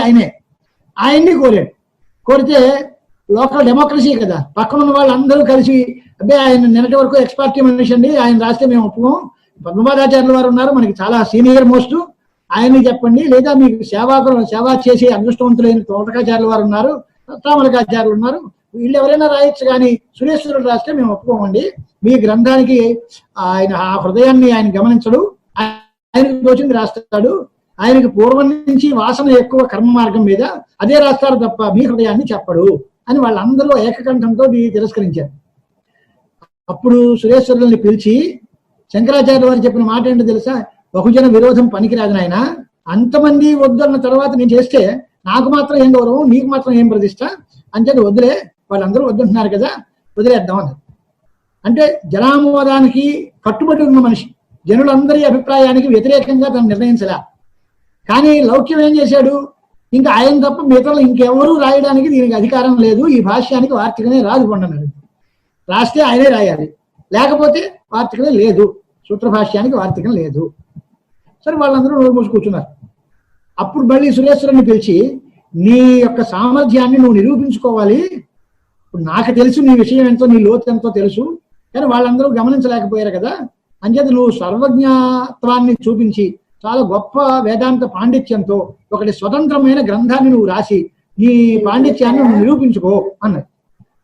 ఆయన్ని కోరాడు. కోరితే లోకల్ డెమోక్రసీ కదా, పక్కనున్న వాళ్ళందరూ కలిసి అబ్బే ఆయన నిన్నటి వరకు ఎక్స్పర్టీ మనిషి అండి, ఆయన రాస్తే మేము ఒప్పుకోం, పద్మపాదాచార్యుల వారు ఉన్నారు మనకి చాలా సీనియర్ మోస్ట్, ఆయన్ని చెప్పండి, లేదా మీకు సేవ చేసే అదృష్టవంతులైన తోటకాచార్యుల వారు ఉన్నారు, తామలకాచార్యులు ఉన్నారు, వీళ్ళు ఎవరైనా రాయొచ్చు, కానీ సురేశ్వరుడు రాస్తే మేము ఒప్పుకోమండి, మీ గ్రంథానికి ఆయన ఆ హృదయాన్ని ఆయన గమనించడు, ఆయనకు తోచింది రాస్తాడు, ఆయనకి పూర్వం నుంచి వాసన ఎక్కువ కర్మ మార్గం మీద, అదే రాస్తారు తప్ప మీ హృదయాన్ని చెప్పడు అని వాళ్ళందరూ ఏకకంఠంతో తిరస్కరించారు. అప్పుడు సురేశ్వరుల్ని పిలిచి శంకరాచార్య వారు చెప్పిన మాట ఏంటో తెలుసా, బహుజన విరోధం పనికిరాదు నాయన, అంతమంది వద్దన్న తర్వాత నేను చేస్తే నాకు మాత్రం ఏం గౌరవం, నీకు మాత్రం ఏం ప్రతిష్ట, అంచేది వదిలే, వాళ్ళందరూ వద్దంటున్నారు కదా వదిలేద్దాం అన్నారు. అంటే జనామోదానికి కట్టుబడి ఉన్న మనిషి, జనులందరి అభిప్రాయానికి వ్యతిరేకంగా తను నిర్ణయించలే. కానీ లౌక్యం ఏం చేశాడు, ఇంకా ఆయన తప్ప మిగతా ఇంకెవరూ రాయడానికి దీనికి అధికారం లేదు, ఈ భాష్యానికి వార్తికమే రాదు కొండన్నాడు. రాస్తే ఆయనే రాయాలి, లేకపోతే వార్తికమే లేదు, సూత్రభాష్యానికి వార్తికం లేదు. సరే వాళ్ళందరూ నోరు మూసి కూర్చున్నారు. అప్పుడు మళ్ళీ సురేశ్వరుని పిలిచి నీ యొక్క సామర్థ్యాన్ని నువ్వు నిరూపించుకోవాలి, ఇప్పుడు నాకు తెలుసు నీ విషయం ఎంతో, నీ లోతు ఎంతో తెలుసు, కానీ వాళ్ళందరూ గమనించలేకపోయారు కదా, అంచేత నువ్వు సర్వజ్ఞత్వాన్ని చూపించి చాలా గొప్ప వేదాంత పాండిత్యంతో ఒకటి స్వతంత్రమైన గ్రంథాన్ని నువ్వు రాసి నీ పాండిత్యాన్ని నువ్వు నిరూపించుకో అన్నారు.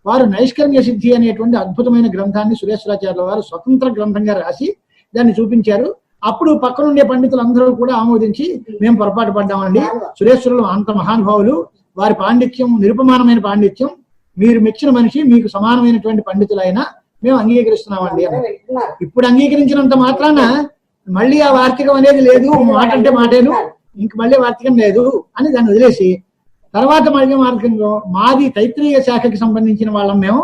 వారు నైష్కర్మ్య సిద్ధి అనేటువంటి అద్భుతమైన గ్రంథాన్ని సురేశ్వరాచార్యుల వారు స్వతంత్ర గ్రంథంగా రాసి దాన్ని చూపించారు. అప్పుడు పక్కనుండే పండితులందరూ కూడా ఆమోదించి మేము పొరపాటు పడ్డామండి, సురేశ్వరులు అంత మహానుభావులు, వారి పాండిత్యం నిరుపమానమైన పాండిత్యం, మీరు మెచ్చిన మనిషి, మీకు సమానమైనటువంటి పండితులైనా మేము అంగీకరిస్తున్నామండి అని. ఇప్పుడు అంగీకరించినంత మాత్రాన మళ్ళీ ఆ వార్తికం అనేది లేదు, మాట అంటే మాటేను, ఇంక మళ్ళీ వార్తికం లేదు అని దాన్ని వదిలేసి తర్వాత మళ్ళీ మార్గంలో మాది తైత్రీయ శాఖకి సంబంధించిన వాళ్ళం, మేము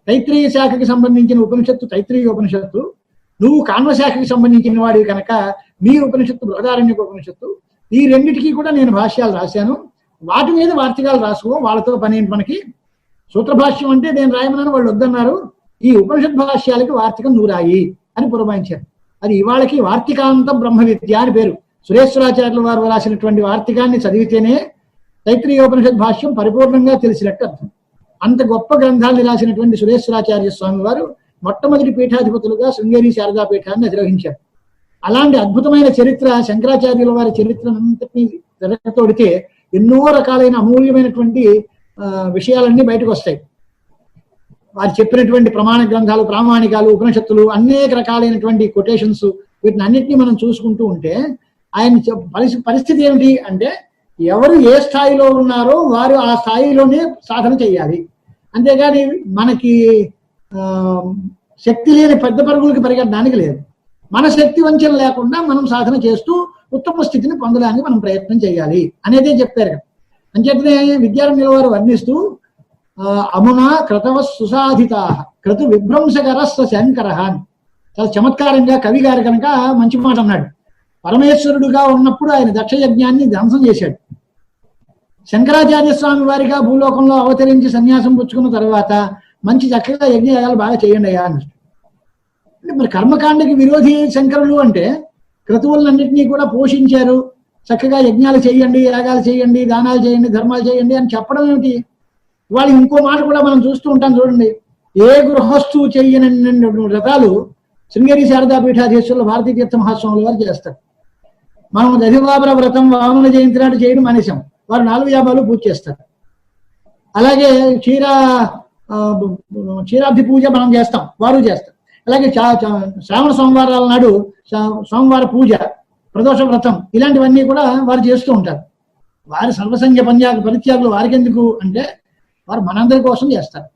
తైత్రీయ శాఖకి సంబంధించిన ఉపనిషత్తు తైత్రీయ ఉపనిషత్తు, నువ్వు కాన్వ శాఖకి సంబంధించిన వాడివి కనుక మీ ఉపనిషత్తు బృహదారణ్యక ఉపనిషత్తు, ఈ రెండింటికి కూడా నేను భాష్యాలు రాశాను, వాటి మీద వార్తికాలు రాసుకో, వాళ్ళతో పని మనకి. సూత్రభాష్యం అంటే నేను రాయమన్నాను, వాళ్ళు వద్దన్నారు, ఈ ఉపనిషత్ భాష్యాలకి వార్తికం నువ్వు రాయి అని పురమాయించారు. అది ఇవాళకి వార్తికాంత బ్రహ్మ విద్య అని పేరు. సురేశ్వరాచార్యుల వారు రాసినటువంటి వార్తికాన్ని చదివితేనే తైత్రీయోపనిషత్ భాష్యం పరిపూర్ణంగా తెలిసినట్టు అర్థం. అంత గొప్ప గ్రంథాన్ని రాసినటువంటి సురేశ్వరాచార్య స్వామి వారు మొట్టమొదటి పీఠాధిపతులుగా శృంగేరి శారదా పీఠాన్ని అధిరోహించారు. అలాంటి అద్భుతమైన చరిత్ర శంకరాచార్యుల వారి చరిత్రనంతటినీ తిరగతోడితే ఎన్నో రకాలైన అమూల్యమైనటువంటి విషయాలన్నీ బయటకు వస్తాయి. వారు చెప్పినటువంటి ప్రమాణ గ్రంథాలు, ప్రామాణికాలు, ఉపనిషత్తులు, అనేక రకాలైనటువంటి కొటేషన్స్, వీటిని అన్నింటినీ మనం చూసుకుంటూ ఉంటే ఆయన పరిస్థితి ఏమిటి అంటే ఎవరు ఏ స్థాయిలో ఉన్నారో వారు ఆ స్థాయిలోనే సాధన చేయాలి. అంతేగాని మనకి శక్తి లేని పెద్ద పరుగులకి పరిగెట్టడానికి లేదు. మన శక్తి వంచన లేకుండా మనం సాధన చేస్తూ ఉత్తమ స్థితిని పొందడానికి మనం ప్రయత్నం చేయాలి అనేదే చెప్పారు కదా. అంచేతనే విద్యారణ్యుల వారు వర్ణిస్తూ అమునా క్రతవ సుసాధిత క్రతు విభ్రంశకరస్వ శంకర అని చాలా చమత్కారంగా కవి గారు కనుక మంచి మాట అన్నాడు. పరమేశ్వరుడుగా ఉన్నప్పుడు ఆయన దక్ష యజ్ఞాన్ని ధ్వంసం చేశాడు. శంకరాచార్య స్వామి వారిగా భూలోకంలో అవతరించి సన్యాసం పుచ్చుకున్న తర్వాత మంచి చక్కగా యజ్ఞయాగాలు బాగా చేయండి అయ్యా అన్నాడు. అంటే మరి కర్మకాండకి విరోధి శంకరులు అంటే క్రతువులన్నింటినీ కూడా పోషించారు, చక్కగా యజ్ఞాలు చేయండి, యాగాలు చేయండి, దానాలు చేయండి, ధర్మాలు చేయండి అని చెప్పడం ఏమిటి? వాళ్ళు ఇంకో మాట కూడా మనం చూస్తూ ఉంటాం చూడండి. ఏ గృహస్థు చెయ్యని వ్రతాలు శృంగేరి శారదా పీఠాధీశ్వరులు భారతీ తీర్థ మహాస్వాముల వారు చేస్తారు. మనం దధివాబర వ్రతం వామన జయంతి నాడు చేయడం మానేశాం. వారు 4 యాభాలు పూజ చేస్తారు. అలాగే క్షీరాబ్ది పూజ మనం చేస్తాం, వారు చేస్తారు. అలాగే శ్రావణ సోమవారాల నాడు సోమవార పూజ, ప్రదోష వ్రతం ఇలాంటివన్నీ కూడా వారు చేస్తూ ఉంటారు. వారి సర్వసంఖ్య పరిత్యాగులు వారికి ఎందుకు అంటే వారు మనందరి కోసం చేస్తారు.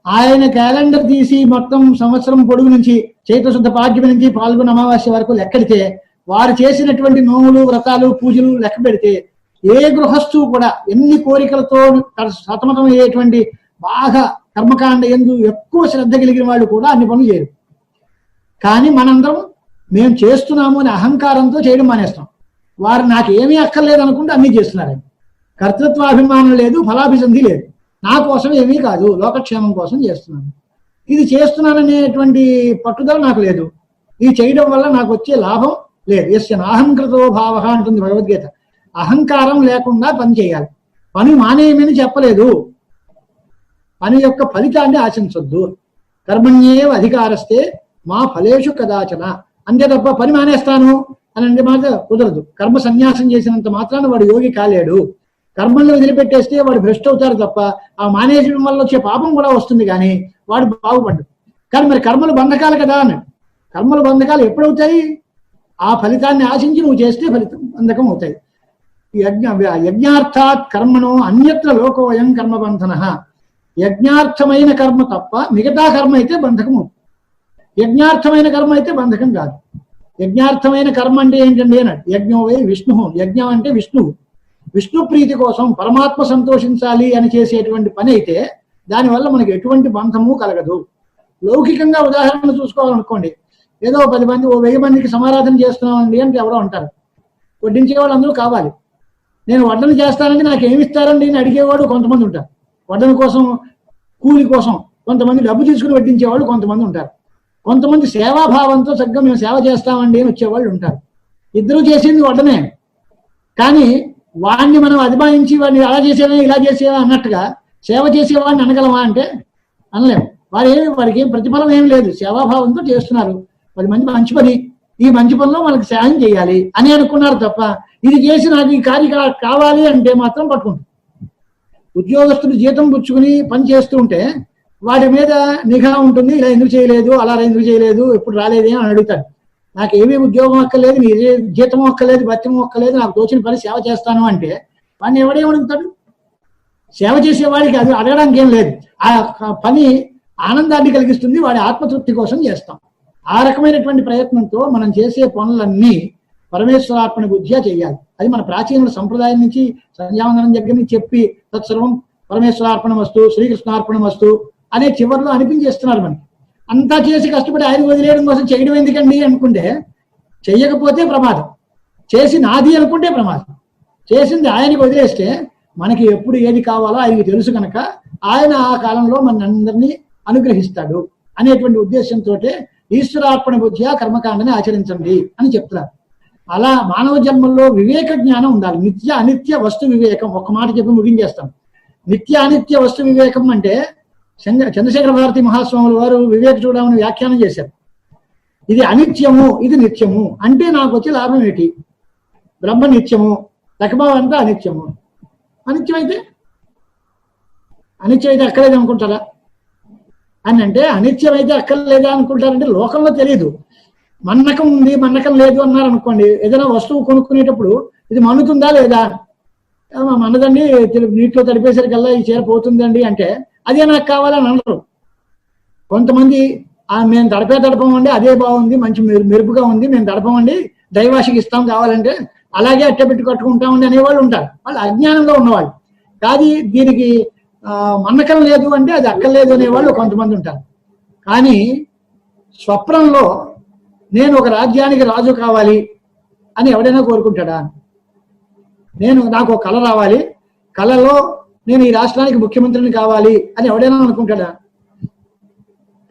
ఆయన క్యాలెండర్ తీసి మొత్తం సంవత్సరం పొడుగు నుంచి చైత్ర శుద్ధ పాడ్యమి నుంచి పాల్గొన అమావాస్య వరకు లెక్కడితే వారు చేసినటువంటి నోములు, వ్రతాలు, పూజలు లెక్క పెడితే ఏ గృహస్థు కూడా ఎన్ని కోరికలతో సతమతం అయ్యేటువంటి బాగా కర్మకాండ ఎందు ఎక్కువ శ్రద్ధ కలిగిన వాళ్ళు కూడా అన్ని పనులు చేయరు. కానీ మనందరం మేము చేస్తున్నాము అని అహంకారంతో చేయడం మానేస్తాం. వారు నాకు ఏమీ అక్కర్లేదు అనుకుంటే అన్నీ చేస్తున్నారని. కర్తృత్వాభిమానం లేదు, ఫలాభిసంధి లేదు. నా కోసం ఏమీ కాదు, లోకక్షేమం కోసం చేస్తున్నాను. ఇది చేస్తున్నాననేటువంటి పట్టుదల నాకు లేదు. ఇది చేయడం వల్ల నాకు వచ్చే లాభం లేదు. యస్య నాహంకృతో భావ అంటుంది భగవద్గీత. అహంకారం లేకుండా పని చేయాలి. పని మానేయమని చెప్పలేదు. పని యొక్క ఫలితాన్ని ఆశించొద్దు. కర్మణ్యేవ అధికారస్తే మా ఫలేషు కదాచన. అంతే తప్ప పని మానేస్తాను అని అంటే మాట కుదరదు. కర్మ సన్యాసం చేసినంత మాత్రాన వాడు యోగి కాలేడు. కర్మల్ని వదిలిపెట్టేస్తే వాడు భ్రష్టు అవుతారు తప్ప ఆ మానేయడం వల్ల వచ్చే పాపం కూడా వస్తుంది, కానీ వాడు బాగుపడ్డు. కానీ మరి కర్మలు బంధకాలు కదా అన్నాడు. కర్మలు బంధకాలు ఎప్పుడవుతాయి? ఆ ఫలితాన్ని ఆశించి నువ్వు చేస్తే ఫలితం బంధకం అవుతాయి. యజ్ఞార్థాత్ కర్మను అన్యత్ర లోకోయం కర్మబంధన. యజ్ఞార్థమైన కర్మ తప్ప మిగతా కర్మ అయితే బంధకం అవుతుంది. యజ్ఞార్థమైన కర్మ అయితే బంధకం కాదు. యజ్ఞార్థమైన కర్మ అంటే ఏంటండి అన్నాడు. యజ్ఞో వై విష్ణు. యజ్ఞం అంటే విష్ణువు. విష్ణు ప్రీతి కోసం పరమాత్మ సంతోషించాలి అని చేసేటువంటి పని అయితే దానివల్ల మనకి ఎటువంటి బంధము కలగదు. లౌకికంగా ఉదాహరణ చూసుకోవాలనుకోండి, ఏదో 10 మంది 1000 మందికి సమారాధన చేస్తున్నామండి అంటే ఎవరో అంటారు. వడ్డించే వాళ్ళు అందరూ కావాలి. నేను వడ్డన చేస్తానంటే నాకు ఏమి ఇస్తారండి అని అడిగేవాడు కొంతమంది ఉంటారు. వడ్డన కోసం, కూలి కోసం కొంతమంది డబ్బు తీసుకుని వడ్డించేవాళ్ళు కొంతమంది ఉంటారు. కొంతమంది సేవాభావంతో చక్కగా మేము సేవ చేస్తామండి అని వచ్చేవాళ్ళు ఉంటారు. ఇద్దరు చేసింది వడ్డనే, కానీ వాడిని మనం అభిమానించి వాడిని అలా చేసేవా ఇలా చేసేవా అన్నట్టుగా సేవ చేసేవాడిని అనగలమా అంటే అనలేము. వారికి ఏం ప్రతిఫలం ఏం లేదు, సేవాభావంతో చేస్తున్నారు. 10 మంది మంచి పని, ఈ మంచి పనిలో మనకి సహాయం చేయాలి అని అనుకున్నారు తప్ప ఇది చేసి నాకు ఈ కార్యం కావాలి అంటే మాత్రం పట్టుకుంటారు. ఉద్యోగస్తులు జీతం పుచ్చుకుని పని చేస్తూ ఉంటే వాడి మీద నిఘా ఉంటుంది. ఇలా ఎందుకు చేయలేదు, అలా ఎందుకు చేయలేదు, ఎప్పుడు రాలేదే అని అడుగుతాడు. నాకు ఏమీ ఉద్యోగం అక్కర్లేదు, నీ జీతం అక్కర్లేదు, భత్యం అక్కర్లేదు, నాకు తోచిన పని సేవ చేస్తాను అంటే వాడిని ఎవడేమడుగుతాడు? సేవ చేసేవాడికి అది అడగడానికి ఏం లేదు. ఆ పని ఆనందాన్ని కలిగిస్తుంది, వాడి ఆత్మతృప్తి కోసం చేస్తాం. ఆ రకమైనటువంటి ప్రయత్నంతో మనం చేసే పనులన్నీ పరమేశ్వరార్పణ బుద్ధిగా చేయాలి. అది మన ప్రాచీన సంప్రదాయం నుంచి సంధ్యావందనం దగ్గర నుంచి చెప్పి తత్సర్వం పరమేశ్వరార్పణం వస్తు, శ్రీకృష్ణార్పణం వస్తు అనే చివరిలో అనిపించేస్తున్నారు. మనకి అంతా చేసి కష్టపడి ఆయన వదిలేయడం కోసం చేయడం ఎందుకండి అనుకుంటే చెయ్యకపోతే ప్రమాదం, చేసి నాది అనుకుంటే ప్రమాదం. చేసింది ఆయనకి వదిలేస్తే మనకి ఎప్పుడు ఏది కావాలో ఆయనకి తెలుసు కనుక ఆయన ఆ కాలంలో మనందరినీ అనుగ్రహిస్తాడు అనేటువంటి ఉద్దేశంతో ఈశ్వరార్పణ బుద్ధిగా కర్మకాండని ఆచరించండి అని చెప్తున్నారు. అలా మానవ జన్మల్లో వివేక జ్ఞానం ఉండాలి. నిత్య అనిత్య వస్తు వివేకం. ఒక్క మాట చెప్పి ముగించేస్తాం. నిత్య అనిత్య వస్తు వివేకం అంటే చంద్రశేఖర భారతి మహాస్వాముల వారు వివేక చూడమని వ్యాఖ్యానం చేశారు. ఇది అనిత్యము, ఇది నిత్యము అంటే నాకు వచ్చే లాభం ఏంటి? బ్రహ్మ నిత్యము, లకభావం అంతా అనిత్యము. అనిత్యమైతే అక్కర్లేదు అనుకుంటారా అని అంటే అనిత్యమైతే అక్కర్లేదా అనుకుంటారంటే లోకంలో తెలియదు. మన్నకం ఉంది, మన్నకం లేదు అన్నారు అనుకోండి. ఏదైనా వస్తువు కొనుక్కునేటప్పుడు ఇది మన్నుతుందా లేదా, మనదండి నీటిలో తడిపేసరికల్లా ఈ చీర పోతుందండి అంటే అదే నాకు కావాలని అనరు. కొంతమంది మేము తడపమండి, అదే బాగుంది, మంచి మెరుపుగా ఉంది, మేము తడపమండి, దైవాషికి ఇస్తాం కావాలంటే, అలాగే అట్ట పెట్టి కట్టుకుంటామండి అనేవాళ్ళు ఉంటారు. వాళ్ళు అజ్ఞానంలో ఉన్నవాళ్ళు. కానీ దీనికి మన్నకం లేదు అంటే అది అక్కర్లేదు అనేవాళ్ళు కొంతమంది ఉంటారు. కానీ స్వప్నంలో నేను ఒక రాజ్యానికి రాజు కావాలి అని ఎవడైనా కోరుకుంటాడా? నాకు ఒక కళ రావాలి, కళలో నేను ఈ రాష్ట్రానికి ముఖ్యమంత్రిని కావాలి అని ఎవడైనా అనుకుంటాడా?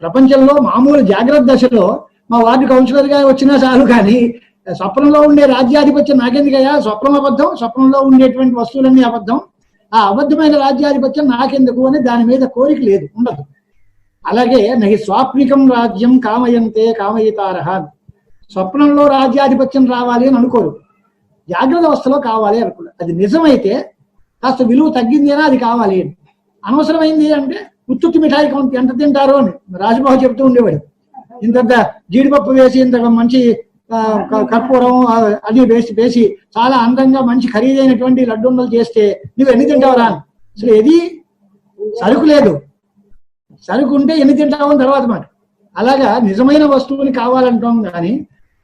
ప్రపంచంలో మామూలు జాగ్రత్త దశలో మా వార్డు కౌన్సిలర్గా వచ్చినా చాలు, కానీ స్వప్నంలో ఉండే రాజ్యాధిపత్యం నాకెందుకయ్యా? స్వప్నం అబద్ధం, స్వప్నంలో ఉండేటువంటి వస్తువులన్నీ అబద్ధం, ఆ అబద్ధమైన రాజ్యాధిపత్యం నాకెందుకు అని దాని మీద కోరిక లేదు, ఉండదు. అలాగే నహి స్వాప్నికం రాజ్యం కామయంతే కామయితారహ, స్వప్నంలో రాజ్యాధిపత్యం రావాలి అని అనుకోరు, జాగ్రత్త అవస్థలో కావాలి అనుకోరు. అది నిజమైతే కాస్త విలువ తగ్గింది అని అది కావాలి. అనవసరమైంది అంటే ఉత్తుత్తి మిఠాయి ఎంత తింటారో అని రాజబాబు చెప్తూ ఉండేవాడు. ఇంత జీడిపప్పు వేసి, ఇంత మంచి కర్పూరం అది వేసి చాలా అందంగా మంచి ఖరీదైనటువంటి లడ్డూండలు చేస్తే నువ్వు ఎన్ని తింటావురా? అసలు ఏది సరుకు లేదు, సరుకు ఉంటే ఎన్ని తింటావు అని తర్వాత మాట. అలాగా నిజమైన వస్తువుని కావాలంటాం, కానీ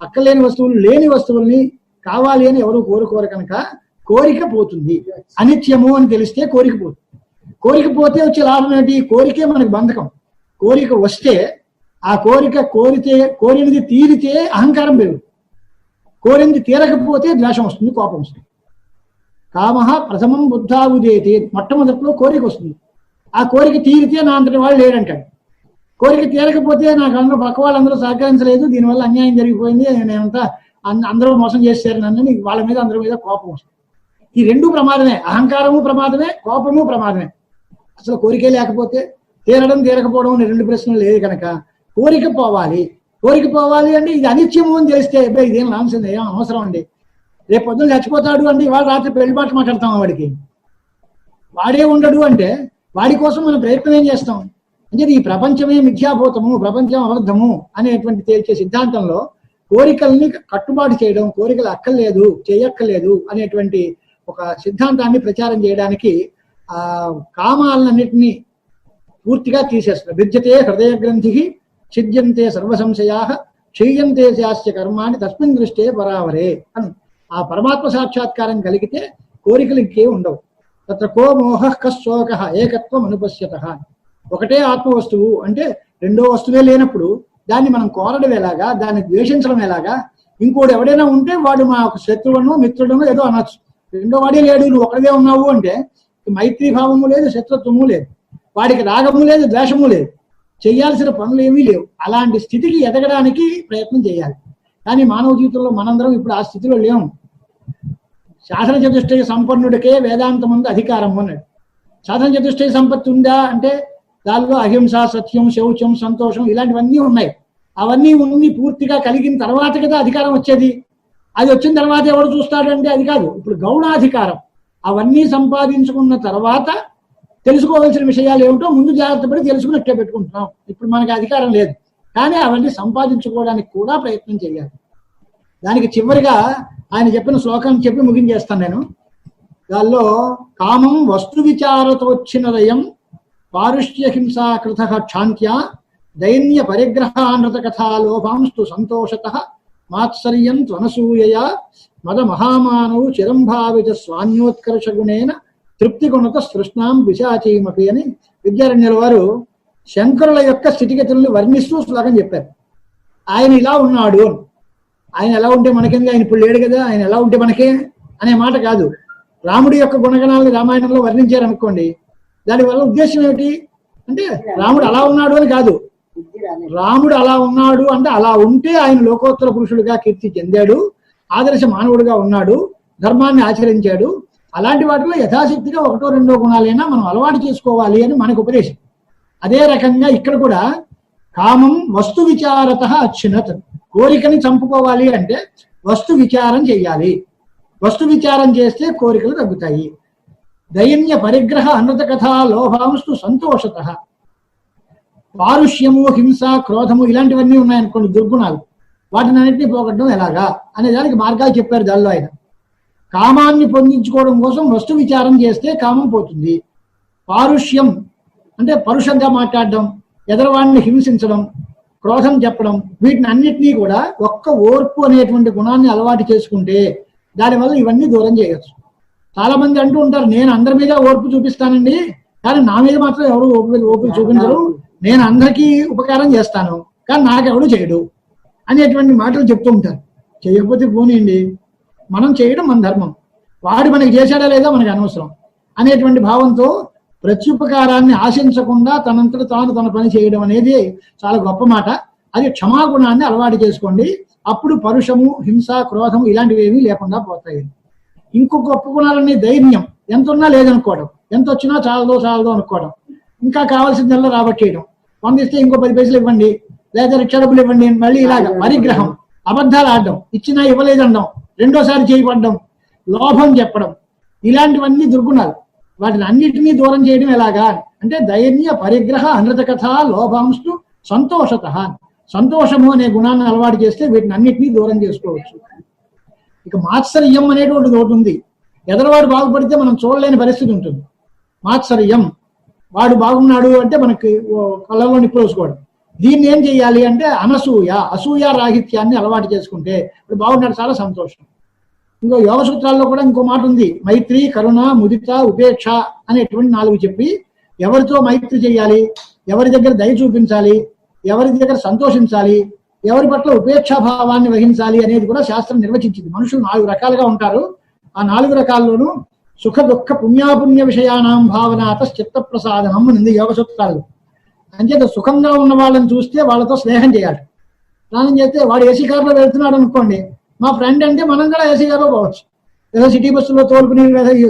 అక్కర్లేని వస్తువులు, లేని వస్తువుల్ని కావాలి అని ఎవరు కోరుకోరు కనుక కోరిక పోతుంది. అనిత్యము అని తెలిస్తే కోరిక పోతుంది. కోరిక పోతే వచ్చే లాభం ఏంటి? కోరికే మనకు బంధకం. కోరిక వస్తే ఆ కోరినది తీరితే అహంకారం పెరుగుతుంది, కోరింది తీరకపోతే ద్వేషం వస్తుంది, కోపం వస్తుంది. కామః ప్రథమం బుద్ధావుదేతి, మొట్టమొదట్లో కోరిక వస్తుంది. ఆ కోరిక తీరితే నా అంతటి వాళ్ళు లేడంటాడు. కోరిక తీరకపోతే నాకు అందరూ పక్క వాళ్ళందరూ సహకరించలేదు, దీనివల్ల అన్యాయం జరిగిపోయింది, నేనంతా అందరూ మోసం చేశారు నన్ను, వాళ్ళ మీద అందరి మీద కోపం వస్తుంది. ఈ రెండు ప్రమాదమే, అహంకారము ప్రమాదమే, కోపము ప్రమాదమే. అసలు కోరికే లేకపోతే తీరడం తీరకపోవడం అనే రెండు ప్రశ్నలు లేదు కనుక కోరిక పోవాలి. కోరిక పోవాలి అంటే ఇది అనిత్యము అని తెలిస్తే ఇదేం నాన్సెన్స్, ఏం అవసరం అండి, రేపు పొద్దున చచ్చిపోతాడు అంటే ఇవాళ రాత్రి పెళ్లి పాట మాట్లాడతాం, వాడికి వాడే ఉండడు అంటే వాడి కోసం మనం ప్రయత్నం ఏం చేస్తాం అంటే ఈ ప్రపంచమే మిథ్యాభూతము, ప్రపంచం అబద్ధము అనేటువంటి తేల్చే సిద్ధాంతంలో కోరికల్ని కట్టుబాటు చేయడం, కోరికలు అక్కర్లేదు, చేయక్కర్లేదు అనేటువంటి ఒక సిద్ధాంతాన్ని ప్రచారం చేయడానికి కామాలన్నింటినీ పూర్తిగా తీసేస్తారు. విద్యతే హృదయ గ్రంథి ఛిద్యంతే సర్వసంశయా క్షీయంతే శాస్త్ర కర్మాన్ని తస్మిన్ దృష్టే పరావరే అని. ఆ పరమాత్మ సాక్షాత్కారం కలిగితే కోరికలు ఇంకే ఉండవు. తత్ర కో మోహ కశోక ఏకత్వం అనుపశ్యత. ఒకటే ఆత్మ వస్తువు అంటే రెండో వస్తువే లేనప్పుడు దాన్ని మనం కోరడం ఎలాగా, దాన్ని ద్వేషించడం ఎలాగా? ఇంకోటి ఎవడైనా ఉంటే వాడు మా శత్రువును మిత్రుడును ఏదో అనొచ్చు, రెండో వాడే లేడు, నువ్వు ఒకడే ఉన్నావు అంటే మైత్రీ భావము లేదు, శత్రుత్వము లేదు, వాడికి రాగము లేదు, ద్వేషము లేదు, చేయాల్సిన పనులు ఏమీ లేవు. అలాంటి స్థితికి ఎదగడానికి ప్రయత్నం చేయాలి. కానీ మానవ జీవితంలో మనందరం ఇప్పుడు ఆ స్థితిలో లేము. శాసన చతుష్టయ సంపన్నుడికే వేదాంతముందు అధికారం అన్నాడు. శాసన చతుష్టయ సంపత్తి ఉందా అంటే దానిలో అహింస, సత్యం, శౌచం, సంతోషం ఇలాంటివన్నీ ఉన్నాయి. అవన్నీ ఉండి పూర్తిగా కలిగిన తర్వాత కదా అధికారం వచ్చేది. అది వచ్చిన తర్వాత ఎవరు చూస్తాడంటే అది కాదు. ఇప్పుడు గౌణాధికారం అవన్నీ సంపాదించుకున్న తర్వాత తెలుసుకోవాల్సిన విషయాలు ఏమిటో ముందు జాగ్రత్త పడి తెలుసుకున్నట్టే పెట్టుకుంటున్నాం. ఇప్పుడు మనకి అధికారం లేదు, కానీ అవన్నీ సంపాదించుకోవడానికి కూడా ప్రయత్నం చేయాలి. దానికి చివరిగా ఆయన చెప్పిన శ్లోకాన్ని చెప్పి ముగించేస్తాను నేను. దానిలో కామం వస్తు విచారతోచ్చినదయం పారుష్య హింసా కృత క్షాంత్య దైన్య పరిగ్రహానృత కథాలోభాంస్తు సంతోషత మాత్సర్యం త్వనసూయ మద మహామానవు చిరంభావిత స్వాన్యోత్కర్ష గుణేన తృప్తి గుణత సృష్ణాం విశాచీమపి అని విద్యారణ్యుల వారు శంకరుల యొక్క స్థితిగతులను వర్ణిస్తూ శ్లోకం చెప్పారు. ఆయన ఇలా ఉన్నాడు, ఆయన ఎలా ఉంటే మనకేంది, ఆయన ఇప్పుడు లేడు కదా, ఆయన ఎలా ఉంటే మనకే అనే మాట కాదు. రాముడి యొక్క గుణగణాలను రామాయణంలో వర్ణించారు అనుకోండి, దానివల్ల ఉద్దేశం ఏమిటి అంటే రాముడు అలా ఉన్నాడు అని కాదు. రాముడు అలా ఉన్నాడు అంటే అలా ఉంటే ఆయన లోకోత్తర పురుషుడిగా కీర్తి చెందాడు, ఆదర్శ మానవుడిగా ఉన్నాడు, ధర్మాన్ని ఆచరించాడు. అలాంటి వాటిలో యథాశక్తిగా ఒకటో రెండో గుణాలైనా మనం అలవాటు చేసుకోవాలి అని మనకు ఉపదేశం. అదే రకంగా ఇక్కడ కూడా కామం వస్తు విచారత అచ్యునత్, కోరికని చంపుకోవాలి అంటే వస్తు విచారం చెయ్యాలి. వస్తు విచారం చేస్తే కోరికలు తగ్గుతాయి. దైన్య పరిగ్రహ అనృత కథ లోభాంస్తు సంతోషత. పారుష్యము, హింస, క్రోధము ఇలాంటివన్నీ ఉన్నాయనుకోండి దుర్గుణాలు, వాటిని అన్నింటినీ పోగొట్టడం ఎలాగా అనే దానికి మార్గాలు చెప్పారు దానిలో ఆయన. కామాన్ని పొందించుకోవడం కోసం వస్తు విచారం చేస్తే కామం పోతుంది. పారుష్యం అంటే పరుషంగా మాట్లాడడం, ఎదరవాడిని హింసించడం, క్రోధం చెప్పడం, వీటిని అన్నిటినీ కూడా ఒక్క ఓర్పు అనేటువంటి గుణాన్ని అలవాటు చేసుకుంటే దానివల్ల ఇవన్నీ దూరం చేయొచ్చు. చాలా మంది అంటూ ఉంటారు, నేను అందరి మీద ఓర్పు చూపిస్తానండి, కానీ నా మీద మాత్రం ఎవరు ఓర్పు చూపించరు, నేను అందరికీ ఉపకారం చేస్తాను కానీ నాకెవడు చేయడు అనేటువంటి మాటలు చెప్తూ ఉంటారు. చేయకపోతే పోనీయండి, మనం చేయడం మన ధర్మం, వాడు మనకి చేశాడా లేదా మనకు అనవసరం అనేటువంటి భావంతో ప్రత్యుపకారాన్ని ఆశించకుండా తనంతట తాను తన పని చేయడం అనేది చాలా గొప్ప మాట. అది క్షమాగుణాన్ని అలవాటు చేసుకోండి. అప్పుడు పరుషము, హింస, క్రోధము ఇలాంటివి ఏమీ లేకుండా పోతాయి. ఇంకొక గొప్ప గుణాలన్నీ ధైర్యం, ఎంత ఉన్నా లేదనుకోవడం, ఎంత వచ్చినా చాలదో అనుకోవడం, ఇంకా కావాల్సిందల్లా రాబట్టేయడం, పొందిస్తే ఇంకో 10 పైసలు ఇవ్వండి లేదా రిక్షా డబ్బులు ఇవ్వండి, మళ్ళీ ఇలాగ పరిగ్రహం, అబద్ధాలు ఆడడం, ఇచ్చినా ఇవ్వలేదనడం, రెండోసారి చేయబడ్డం, లోభం చెప్పడం, ఇలాంటివన్నీ దుర్గుణాలు. వాటిని అన్నిటినీ దూరం చేయడం ఎలాగా అంటే ధైర్య పరిగ్రహ అనృత కథ లోభాంశు సంతోషత, సంతోషము అనే గుణాన్ని అలవాటు చేస్తే వీటిని అన్నిటినీ దూరం చేసుకోవచ్చు. ఇక మాత్సర్యం అనేటువంటిది ఒకటి ఉంది. ఎదరవాడు బాగుపడితే మనం చూడలేని పరిస్థితి ఉంటుంది. మాత్సర్యం, వాడు బాగున్నాడు అంటే మనకి కళ్ళలో నిప్పులోసుకోవడం. దీన్ని ఏం చేయాలి అంటే అసూయ రాహిత్యాన్ని అలవాటు చేసుకుంటే ఇప్పుడు బాగున్నాడు, చాలా సంతోషం. ఇంకో యోగ సూత్రాల్లో కూడా ఇంకో మాట ఉంది, మైత్రి, కరుణ, ముదిత, ఉపేక్ష అనేటువంటి 4 చెప్పి ఎవరితో మైత్రి చేయాలి, ఎవరి దగ్గర దయ చూపించాలి, ఎవరి దగ్గర సంతోషించాలి, ఎవరి పట్ల ఉపేక్షాభావాన్ని వహించాలి అనేది కూడా శాస్త్రం నిర్వచించింది. మనుషులు 4 రకాలుగా ఉంటారు. ఆ 4 రకాల్లోనూ సుఖ దుఃఖ పుణ్యాపుణ్య విషయానాం భావనాత చిత్త ప్రసాదనం ఉంది యోగ సూత్రాల్లో. అంచేత సుఖంగా ఉన్న వాళ్ళని చూస్తే వాళ్ళతో స్నేహం చేయాలి. స్నానం చేస్తే వాడు ఏసీ కారులో వెళ్తున్నాడు అనుకోండి, మా ఫ్రెండ్ అంటే మనం కూడా ఏసీ కారులో పోవచ్చు, ఏదో సిటీ బస్సులో తోలుకుని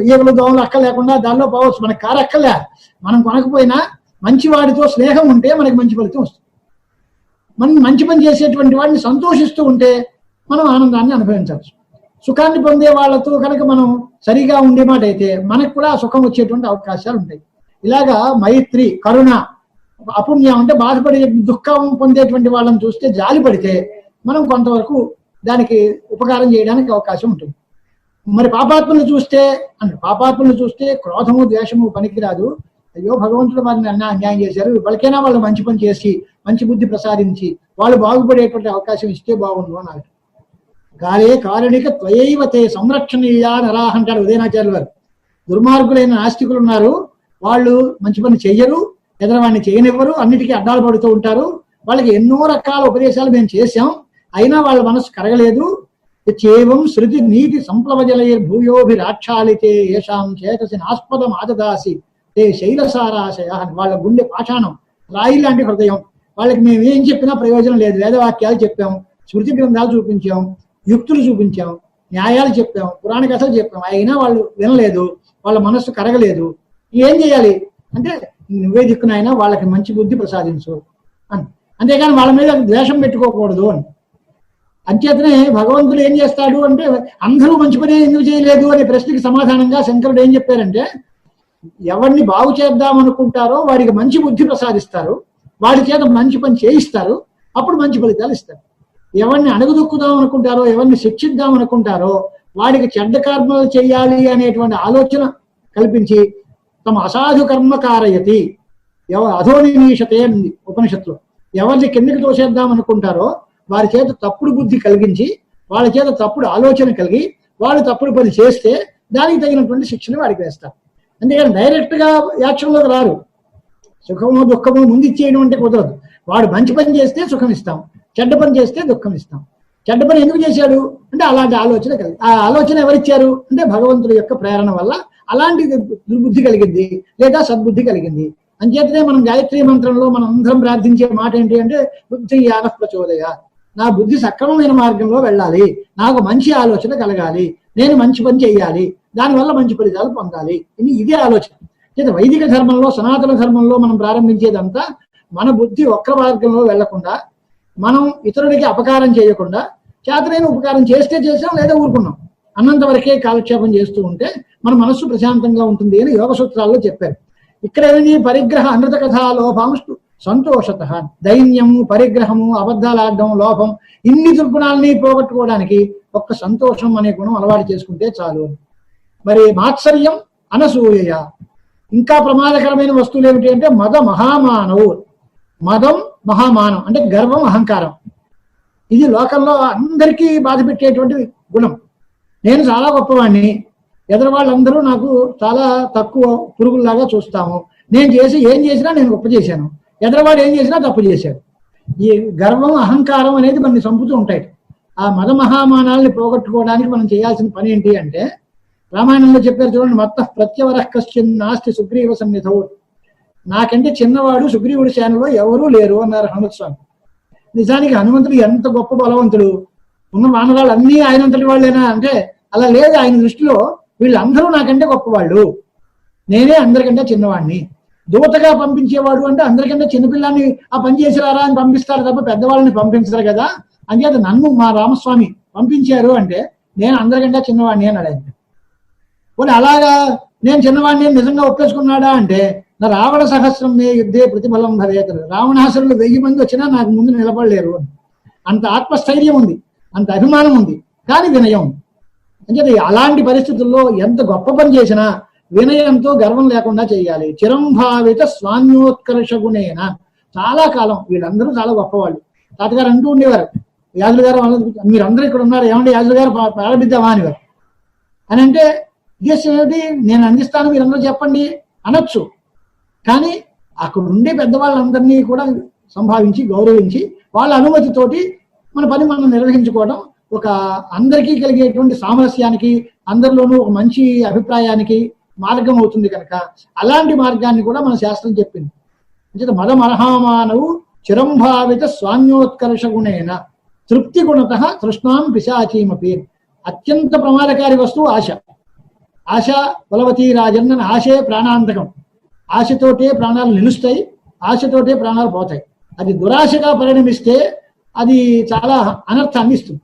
ఈగలు దోమలు అక్క లేకుండా దానిలో పోవచ్చు. మనకి కారు అక్కలే, మనం కొనకపోయినా మంచి వాడితో స్నేహం ఉంటే మనకి మంచి ఫలితం వస్తుంది. మనం మంచి పని చేసేటువంటి వాడిని సంతోషిస్తూ ఉంటే మనం ఆనందాన్ని అనుభవించవచ్చు. సుఖాన్ని పొందే వాళ్ళతో కనుక మనం సరిగా ఉండే మాట అయితే మనకు కూడా సుఖం వచ్చేటువంటి అవకాశాలు ఉంటాయి. ఇలాగా మైత్రి, కరుణ, అపుణ్యం అంటే బాధపడే దుఃఖం పొందేటువంటి వాళ్ళని చూస్తే జాలి పడితే మనం కొంతవరకు దానికి ఉపకారం చేయడానికి అవకాశం ఉంటుంది. మరి పాపాత్మలను చూస్తే క్రోధము, ద్వేషము పనికిరాదు. అయ్యో భగవంతుడు వారిని అన్యాయం చేశారు, వాళ్ళకైనా వాళ్ళు మంచి పని చేసి మంచి బుద్ధి ప్రసాదించి వాళ్ళు బాగుపడేటువంటి అవకాశం ఇస్తే బాగుండు అన్నారు. గాలే కారుణిక త్వయైవతే సంరక్షణీయా నరాహ అంటాడు ఉదయనాచార్యులు వారు. దుర్మార్గులైన నాస్తికులు ఉన్నారు, వాళ్ళు మంచి పని చెయ్యరు, ఎదరవాడిని చేయనివ్వరు, అన్నిటికీ అడ్డాలు పడుతూ ఉంటారు. వాళ్ళకి ఎన్నో రకాల ఉపదేశాలు మేము చేశాం, అయినా వాళ్ళ మనసు కరగలేదు. చేవం శృతి నీతి సంప్లవజలైర్ భూయోభిరాక్షాళితే ఏషాం చేతసి నాస్పదం ఆదదాసి తే శైలసారాశయ. వాళ్ళ గుండె పాషాణం, రాయి లాంటి హృదయం. వాళ్ళకి మేము ఏం చెప్పినా ప్రయోజనం లేదు. వేదవాక్యాలు చెప్పాం, స్మృతి గ్రంథాలు చూపించాం, యుక్తులు చూపించాం, న్యాయాలు చెప్పాం, పురాణ కథలు చెప్పాం, అయినా వాళ్ళు వినలేదు, వాళ్ళ మనస్సు కరగలేదు. ఏం చేయాలి అంటే నువ్వే దిక్కునైనా వాళ్ళకి మంచి బుద్ధి ప్రసాదించు అని. అంతేగాని వాళ్ళ మీద ద్వేషం పెట్టుకోకూడదు అని. అంచేతనే భగవంతుడు ఏం చేస్తాడు అంటే అందరూ మంచి పని ఎందుకు చేయలేదు అనే ప్రశ్నకి సమాధానంగా శంకరుడు ఏం చెప్పారంటే ఎవరిని బాగు చేద్దాం అనుకుంటారో వాడికి మంచి బుద్ధి ప్రసాదిస్తారు, వాడి చేత మంచి పని చేయిస్తారు, అప్పుడు మంచి ఫలితాలు ఇస్తారు. ఎవరిని అణగదొక్కుదాం అనుకుంటారో, ఎవరిని శిక్షిద్దాం అనుకుంటారో వాడికి చెడ్డ కర్మలు చేయాలి అనేటువంటి ఆలోచన కల్పించి తమ అసాధు కర్మ కారయతి అధోనినీషతే ఉంది ఉపనిషత్తులో. ఎవరిని కిందకి తోసేద్దాం అనుకుంటారో వారి చేత తప్పుడు బుద్ధి కలిగించి వాళ్ళ చేత తప్పుడు ఆలోచన కలిగి వాళ్ళు తప్పుడు పని చేస్తే దానికి తగినటువంటి శిక్షణ వాడికి వేస్తారు. అంతేగాని డైరెక్ట్ గా యాక్షన్లోకి రారు. సుఖము దుఃఖము ముందు ఇచ్చేయడం అంటే కుదరదు. వాడు మంచి పని చేస్తే సుఖం ఇస్తాం, చెడ్డ పని చేస్తే దుఃఖం ఇస్తాం. చెడ్డ పని ఎందుకు చేశాడు అంటే అలాంటి ఆలోచన కలిగి, ఆ ఆలోచన ఎవరిచ్చారు అంటే భగవంతుడి యొక్క ప్రేరణ వల్ల అలాంటి దుర్బుద్ధి కలిగింది లేదా సద్బుద్ధి కలిగింది. అంచేతనే మనం గాయత్రి మంత్రంలో మనం అందరం ప్రార్థించే మాట ఏంటి అంటే బుద్ధి యాన ప్రచోదయ, నా బుద్ధి సక్రమమైన మార్గంలో వెళ్ళాలి, నాకు మంచి ఆలోచన కలగాలి, నేను మంచి పని చేయాలి, దానివల్ల మంచి ఫలితాలు పొందాలి. ఇదే ఆలోచన. వైదిక ధర్మంలో, సనాతన ధర్మంలో మనం ప్రారంభించేదంతా మన బుద్ధి వక్ర మార్గంలో వెళ్లకుండా, మనం ఇతరుడికి అపకారం చేయకుండా, చేతనైన ఉపకారం చేస్తే చేసాం లేదా ఊరుకున్నాం అన్నంత వరకే కాలక్షేపం చేస్తూ ఉంటే మన మనస్సు ప్రశాంతంగా ఉంటుంది అని యోగ సూత్రాల్లో చెప్పారు. ఇక్కడ ఏమైంది, పరిగ్రహ అనృత కథ లోభాంశు సంతోషత. దైన్యము, పరిగ్రహము, అబద్ధాలాడడం, లోపం, ఇన్ని దుర్గుణాలని పోగొట్టుకోవడానికి ఒక్క సంతోషం అనే గుణం అలవాటు చేసుకుంటే చాలు. మరి మాత్సర్యం, అనసూయ. ఇంకా ప్రమాదకరమైన వస్తువులు ఏమిటి అంటే మద మహామానవు. మదం, మహామానం అంటే గర్వం, అహంకారం. ఇది లోకంలో అందరికీ బాధ పెట్టేటువంటి గుణం. నేను చాలా గొప్పవాడిని, ఎదురు వాళ్ళందరూ నాకు చాలా తక్కువ పురుగుల్లాగా చూస్తాము. నేను ఏం చేసినా నేను గొప్ప చేశాను, ఎదురువాడు ఏం చేసినా తప్పు చేశాడు. ఈ గర్వం, అహంకారం అనేది మనని చంపుతూ ఉంటాయి. ఆ మద మహామానాల్ని పోగొట్టుకోవడానికి మనం చేయాల్సిన పని ఏంటి అంటే రామాయణంలో చెప్పారు చూడండి, మత్త ప్రత్యవర కశ్చిన్ నాస్తి సుగ్రీవ సన్నిధౌ. నాకంటే చిన్నవాడు సుగ్రీవుడి సేనలో ఎవరూ లేరు అన్నారు హనుమత్ స్వామి. నిజానికి హనుమంతుడు ఎంత గొప్ప బలవంతుడు, ఉన్న వానరాళ్ళు అన్నీ ఆయనంతటి వాళ్ళేనా అంటే అలా లేదు. ఆయన దృష్టిలో వీళ్ళందరూ నాకంటే గొప్పవాళ్ళు, నేనే అందరికంటే చిన్నవాడిని. దూతగా పంపించేవాడు అంటే అందరికంటే చిన్నపిల్లాన్ని ఆ పని చేసిరారా అని పంపిస్తారు తప్ప పెద్దవాళ్ళని పంపించరు కదా. అంచేత నన్ను మా రామస్వామి పంపించారు అంటే నేను అందరికంటే చిన్నవాడిని అని అడిగాను. పోనీ అలాగా నేను చిన్నవాడిని నిజంగా ఒప్పేసుకున్నాడా అంటే నా రావణ సహస్రం మే యుద్ధే ప్రతిఫలం భవేతరు. రావణాసురులు 1000 మంది వచ్చినా నాకు ముందు నిలబడలేరు. అంత ఆత్మస్థైర్యం ఉంది, అంత అభిమానం ఉంది, కానీ వినయం ఉంది. అంటే అలాంటి పరిస్థితుల్లో ఎంత గొప్ప పని చేసినా వినయంతో గర్వం లేకుండా చేయాలి. చిరంభావిత స్వాన్యోత్కర్ష గుణేన. చాలా కాలం వీళ్ళందరూ చాలా గొప్పవాళ్ళు. తాతగారు అంటూ ఉండేవారు, యాజులు గారు మీరందరూ ఇక్కడ ఉన్నారు, ఏమంటే యాజులు గారు ప్రారంభిద్దామా అనేవారు. అని అంటే ఉద్దేశం ఏమిటి, నేను అందిస్తాను మీరందరూ చెప్పండి అనొచ్చు. కానీ అక్కడ ఉండే పెద్దవాళ్ళందరినీ కూడా సంభావించి గౌరవించి వాళ్ళ అనుమతితోటి మన పని మనం నిర్వహించుకోవడం ఒక అందరికీ కలిగేటువంటి సామరస్యానికి, అందరిలోనూ ఒక మంచి అభిప్రాయానికి మార్గం అవుతుంది. కనుక అలాంటి మార్గాన్ని కూడా మన శాస్త్రం చెప్పింది. అంటే మదమర్హామానవు చిరంభావిత స్వాన్యోత్కర్ష గుణేన తృప్తి గుణత తృష్ణాం పిశాచీమపి. అత్యంత ప్రమాదకారి వస్తువు ఆశ. ఆశ బలవతీ రాజన్న. ఆశే ప్రాణాంతకం. ఆశతోటే ప్రాణాలు నిలుస్తాయి, ఆశతోటే ప్రాణాలు పోతాయి. అది దురాశగా పరిణమిస్తే అది చాలా అనర్థాన్ని ఇస్తుంది.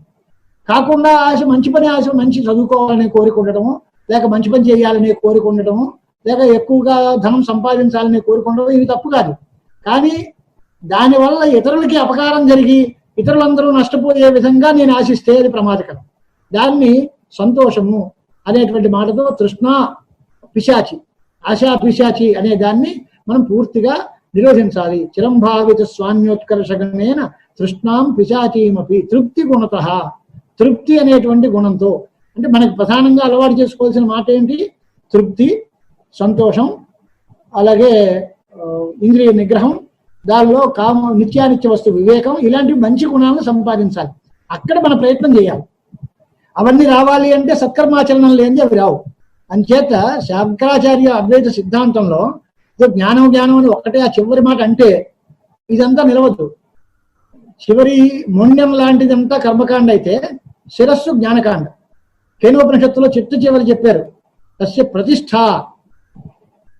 కాకుండా ఆశ మంచి పని, ఆశ మంచి చదువుకోవాలనే కోరిక ఉండటము, లేక మంచి పని చేయాలనే కోరిక ఉండటము, లేక ఎక్కువగా ధనం సంపాదించాలనే కోరిక ఉండటం ఇవి తప్పు కాదు. కానీ దానివల్ల ఇతరులకి అపకారం జరిగి ఇతరులందరూ నష్టపోయే విధంగా నేను ఆశిస్తే అది ప్రమాదకరం. దాన్ని సంతోషము అనేటువంటి మాటతో తృష్ణ పిశాచి, ఆశా పిశాచి అనే దాన్ని మనం పూర్తిగా నిరోధించాలి. చిరంభావిత స్వాన్యోత్కర్షగణేన తృష్ణాం పిశాచీమపి తృప్తి గుణత. తృప్తి అనేటువంటి గుణంతో అంటే మనకు ప్రధానంగా అలవాటు చేసుకోవాల్సిన మాట ఏంటి, తృప్తి, సంతోషం, అలాగే ఇంద్రియ నిగ్రహం, దానిలో నిత్యానిత్య వస్తు వివేకం, ఇలాంటి మంచి గుణాలను సంపాదించాలి. అక్కడ మన ప్రయత్నం చేయాలి. అవన్నీ రావాలి అంటే సత్కర్మాచరణం లేనిది అవి రావు. అంచేత శంకరాచార్య అద్వైత సిద్ధాంతంలో జ్ఞానం అని ఒక్కటే ఆ చివరి మాట అంటే ఇదంతా నిలవద్దు. చివరి మొండెం లాంటిదంతా కర్మకాండ అయితే శిరస్సు జ్ఞానకాండ. కేనోపనిషత్తులో చివరి చెప్పారు తస్య ప్రతిష్ఠ.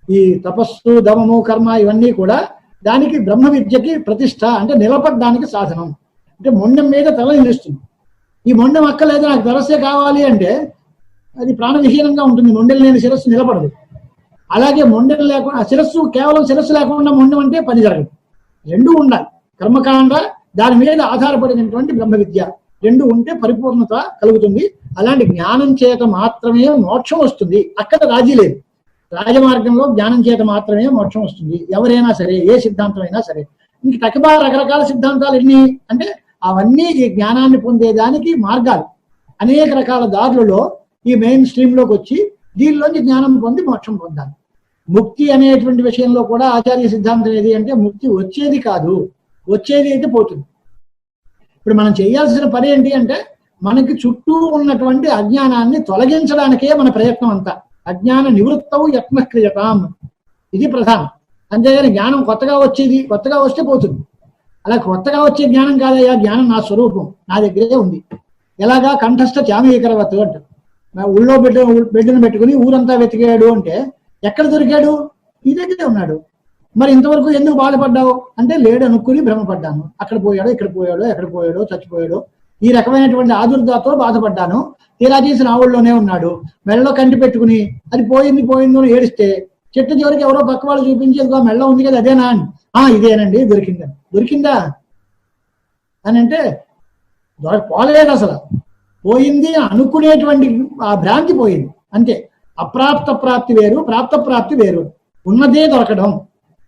ఈ తపస్సు, దమము, కర్మ ఇవన్నీ కూడా దానికి బ్రహ్మ విద్యకి ప్రతిష్ఠ అంటే నిలబడడానికి సాధనం. అంటే మొండెం మీద తల నిలుస్తుంది. ఈ మొండెం అక్కలేదు, నాకు తలస్సే కావాలి అంటే అది ప్రాణవిహీనంగా ఉంటుంది. మొండెం లేని శిరస్సు నిలబడదు. అలాగే మొండెం లేకుండా శిరస్సు, కేవలం శిరస్సు లేకుండా మొండెం అంటే పని జరగదు. రెండూ ఉండాలి. కర్మకాండ, దాని మీద ఆధారపడినటువంటి బ్రహ్మ విద్య, రెండు ఉంటే పరిపూర్ణత కలుగుతుంది. అలాంటి జ్ఞానం చేత మాత్రమే మోక్షం వస్తుంది. అక్కడ రాజీ లేదు. రాజమార్గంలో జ్ఞానం చేత మాత్రమే మోక్షం వస్తుంది. ఎవరైనా సరే, ఏ సిద్ధాంతం అయినా సరే. ఇంక తక్కువ రకరకాల సిద్ధాంతాలు ఎన్ని అంటే అవన్నీ ఈ జ్ఞానాన్ని పొందేదానికి మార్గాలు. అనేక రకాల దారులలో ఈ మెయిన్ స్ట్రీమ్ లోకి వచ్చి దీనిలోంచి జ్ఞానం పొంది మోక్షం పొందాలి. ముక్తి అనేటువంటి విషయంలో కూడా ఆచార్య సిద్ధాంతం ఏది అంటే ముక్తి వచ్చేది కాదు, వచ్చేది అయితే పోతుంది. ఇప్పుడు మనం చేయాల్సిన పని ఏంటి అంటే మనకి చుట్టూ ఉన్నటువంటి అజ్ఞానాన్ని తొలగించడానికే మన ప్రయత్నం అంతా. అజ్ఞాన నివృత్తవు యత్నక్రియతాం, ఇది ప్రధానం. అంతేగాని జ్ఞానం కొత్తగా వస్తే పోతుంది. అలా కొత్తగా వచ్చే జ్ఞానం కాదయ్యా, జ్ఞానం నా స్వరూపం, నా దగ్గరే ఉంది. ఎలాగా కంఠస్థ చామీకరవత్తు అంటారు. ఊళ్ళో బిడ్డను పెట్టుకుని ఊరంతా వెతికాడు అంటే ఎక్కడ దొరికాడు? ఈ దగ్గరే ఉన్నాడు. మరి ఇంతవరకు ఎందుకు బాధపడ్డావు అంటే లేడు అనుకుని భ్రమపడ్డాను. అక్కడ పోయాడో, ఇక్కడ పోయాడో, ఎక్కడ పోయాడో, చచ్చిపోయాడో, ఈ రకమైనటువంటి ఆదుర్దాతో బాధపడ్డాను. తీరా చేసి నా ఊళ్ళోనే ఉన్నాడు. మెడలో కంటి పెట్టుకుని అది పోయిందో ఏడిస్తే చెట్టు చివరికి ఎవరో పక్క వాళ్ళు చూపించి మెళ్ళ ఉంది కదా అదేనా అని, ఇదేనండి దొరికిందా అని అంటే పోలేదు, అసలు పోయింది అనుకునేటువంటి ఆ భ్రాంతి పోయింది అంతే. అప్రాప్త ప్రాప్తి వేరు, ప్రాప్త ప్రాప్తి వేరు. ఉన్నదే దొరకడం,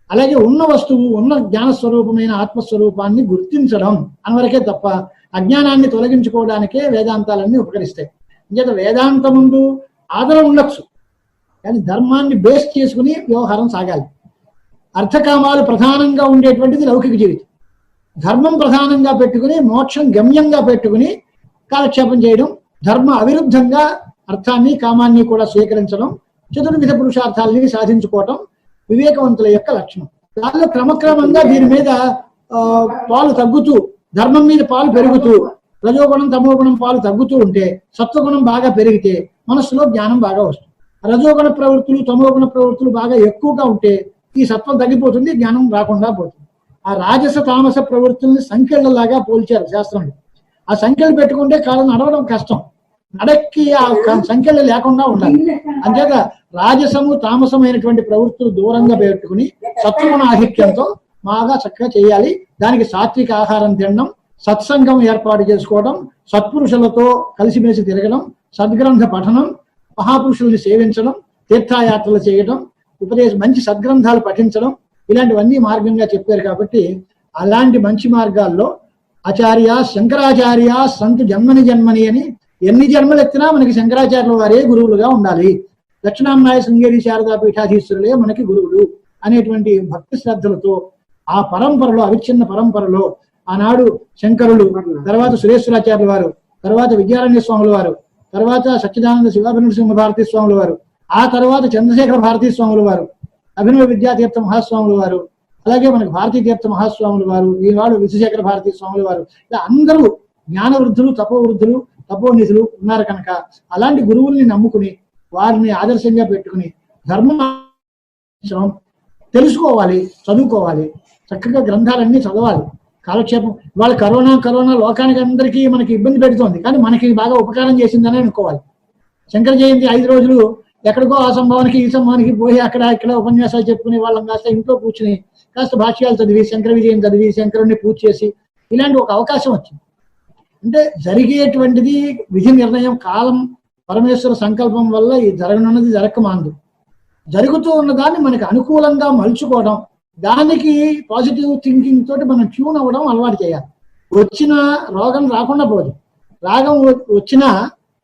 అలాగే ఉన్న వస్తువు, ఉన్న జ్ఞానస్వరూపమైన ఆత్మస్వరూపాన్ని గుర్తించడం అనవరకే తప్ప అజ్ఞానాన్ని తొలగించుకోవడానికే వేదాంతాలన్నీ ఉపకరిస్తాయి. ఇంకేత వేదాంత ముందు ఆదరణ ఉండొచ్చు, కానీ ధర్మాన్ని బేస్ చేసుకుని వ్యవహారం సాగాలి. అర్థకామాలు ప్రధానంగా ఉండేటువంటిది లౌకిక జీవితం. ధర్మం ప్రధానంగా పెట్టుకుని, మోక్షం గమ్యంగా పెట్టుకుని కాలక్షేపం చేయడం, ధర్మ అవిరుద్ధంగా అర్థాన్ని కామాన్ని కూడా స్వీకరించడం, చతుర్విధ పురుషార్థాలని సాధించుకోవటం వివేకవంతుల యొక్క లక్షణం. దానిలో క్రమక్రమంగా దీని మీద పాలు తగ్గుతూ, ధర్మం మీద పాలు పెరుగుతూ, రజోగుణం తమోగుణం పాలు తగ్గుతూ ఉంటే సత్వగుణం బాగా పెరిగితే మనస్సులో జ్ఞానం బాగా వస్తుంది. రజోగుణ ప్రవృత్తులు తమోగుణ ప్రవృత్తులు బాగా ఎక్కువగా ఉంటే ఈ సత్వం తగ్గిపోతుంది, జ్ఞానం రాకుండా పోతుంది. ఆ రాజస తామస ప్రవృత్తుల్ని సంఖ్యలలాగా పోల్చారు శాస్త్రంలో. ఆ సంఖ్యలు పెట్టుకుంటే కాలం నడవడం కష్టం, నడక్కి ఆ సంఖ్యలు లేకుండా ఉండాలి. అంతేగా రాజసము తామసమైనటువంటి ప్రవృత్తులు దూరంగా పెట్టుకుని సత్వగుణ ఆధిక్యంతో బాగా చక్కగా చేయాలి. దానికి సాత్విక ఆహారం తినడం, సత్సంగం ఏర్పాటు చేసుకోవడం, సత్పురుషులతో కలిసిమెలిసి తిరగడం, సద్గ్రంథ పఠనం, మహాపురుషుల్ని సేవించడం, తీర్థయాత్రలు చేయడం, మంచి సద్గ్రంథాలు పఠించడం, ఇలాంటివన్నీ మార్గంగా చెప్పారు. కాబట్టి అలాంటి మంచి మార్గాల్లో ఆచార్య శంకరాచార్య సంతు జన్మని అని ఎన్ని జన్మలు ఎత్తినా మనకి శంకరాచార్యుల వారే గురువులుగా ఉండాలి. దక్షిణాంనాయ శృంగేరి శారదా పీఠాధీశ్వరులే మనకి గురువులు అనేటువంటి భక్తి శ్రద్ధలతో ఆ పరంపరలో, అవిచ్ఛిన్న పరంపరలో ఆనాడు శంకరులు, తర్వాత సురేశ్వరాచార్యుల వారు, తర్వాత విద్యారణ్య స్వాముల వారు, తర్వాత సచ్చిదానంద శివాభినవ సింహ భారతీ స్వాముల వారు, ఆ తర్వాత చంద్రశేఖర భారతీ స్వాముల వారు, అభినవ విద్యాతీర్థ మహాస్వాముల వారు, అలాగే మనకి భారతీ తీర్థ మహాస్వాముల వారు, ఈనాడు విశ్వశేఖర భారతీ స్వాముల వారు, ఇలా అందరూ జ్ఞాన వృద్ధులు, తపోవృద్ధులు, తపోనిధులు ఉన్నారు. కనుక అలాంటి గురువుల్ని నమ్ముకుని వారిని ఆదర్శంగా పెట్టుకుని ధర్మం తెలుసుకోవాలి, చదువుకోవాలి, చక్కగా గ్రంథాలన్నీ చదవాలి. కాలక్షేపం వాళ్ళ కరోనా లోకానికి అందరికీ మనకి ఇబ్బంది పెడుతోంది, కానీ మనకి బాగా ఉపకారం చేసిందని అనుకోవాలి. శంకర జయంతి 5 రోజులు ఎక్కడికో ఆ సంభవానికి ఈ సంభవానికి పోయి అక్కడ ఇక్కడ ఉపన్యాసాలు చెప్పుకునే వాళ్ళం కాస్త ఇంట్లో కూర్చుని కాస్త భాష్యాలు చదివి, శంకర విజయం చదివి, శంకరుణ్ణి పూజ చేసి ఇలాంటి ఒక అవకాశం వచ్చింది. అంటే జరిగేటువంటిది విధి నిర్ణయం, కాలం పరమేశ్వర సంకల్పం వల్ల ఈ జరగనున్నది జరగకమాందు. జరుగుతూ ఉన్నదాన్ని మనకి అనుకూలంగా మలుచుకోవడం, దానికి పాజిటివ్ థింకింగ్ తోటి మనం ట్యూన్ అవ్వడం అలవాటు చేయాలి. వచ్చిన రోగం రాకుండా పోదు, రాగం వచ్చినా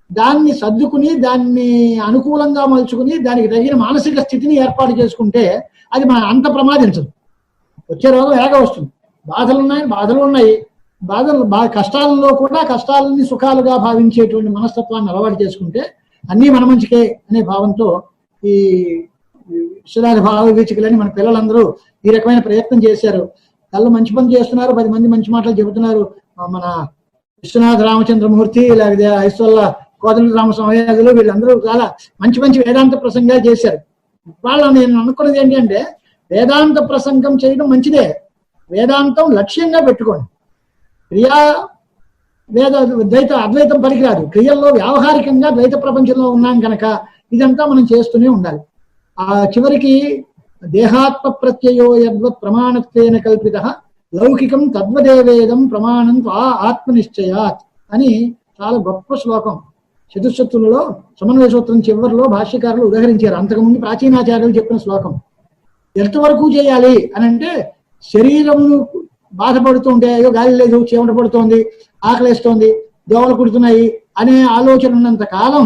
దాన్ని సర్దుకుని, దాన్ని అనుకూలంగా మలుచుకుని, దానికి తగిన మానసిక స్థితిని ఏర్పాటు చేసుకుంటే అది మన అంత ప్రమాదించదు. వచ్చే రోగం ఎలాగా వస్తుంది, బాధలు ఉన్నాయి, కష్టాలలో కూడా కష్టాలని సుఖాలుగా భావించేటువంటి మనస్తత్వాన్ని అలవాటు చేసుకుంటే అన్నీ మన మంచికే అనే భావంతో ఈ విశ్వనాథ భావ వీచికలని మన పిల్లలందరూ ఈ రకమైన ప్రయత్నం చేశారు. వాళ్ళు మంచి పని చేస్తున్నారు, 10 మంది మంచి మాటలు చెబుతున్నారు. మన విశ్వనాథ రామచంద్రమూర్తి, లేకపోతే ఐశ్వర్య కోదల రామస్వామి, వీళ్ళందరూ చాలా మంచి వేదాంత ప్రసంగాలు చేశారు. వాళ్ళు నేను అనుకున్నది ఏంటంటే వేదాంత ప్రసంగం చేయడం మంచిదే, వేదాంతం లక్ష్యంగా పెట్టుకోండి. ద్వైత అద్వైతం పనికిరాదు. క్రియల్లో వ్యావహారికంగా ద్వైత ప్రపంచంలో ఉన్నాం కనుక ఇదంతా మనం చేస్తూనే ఉండాలి. ఆ చివరికి దేహాత్మ ప్రత్యయో యద్వత్ ప్రమాణత్వేన కల్పిత లౌకికం తద్వదేవేదం ప్రమాణం ఆత్మనిశ్చయాత్ అని చాలా గొప్ప శ్లోకం చతుశ్శతులలో సమన్వయ సూత్రం చివరిలో భాష్యకారులు ఉదహరించారు. అంతకుముందు ప్రాచీనాచార్యులు చెప్పిన శ్లోకం. ఎంతవరకు చేయాలి అని అంటే, శరీరమును బాధపడుతూ ఉంటే అయ్యో గాలి లేదు, చెమట పడుతోంది, ఆకలిస్తోంది, దోవలు కుడుతున్నాయి అనే ఆలోచన ఉన్నంత కాలం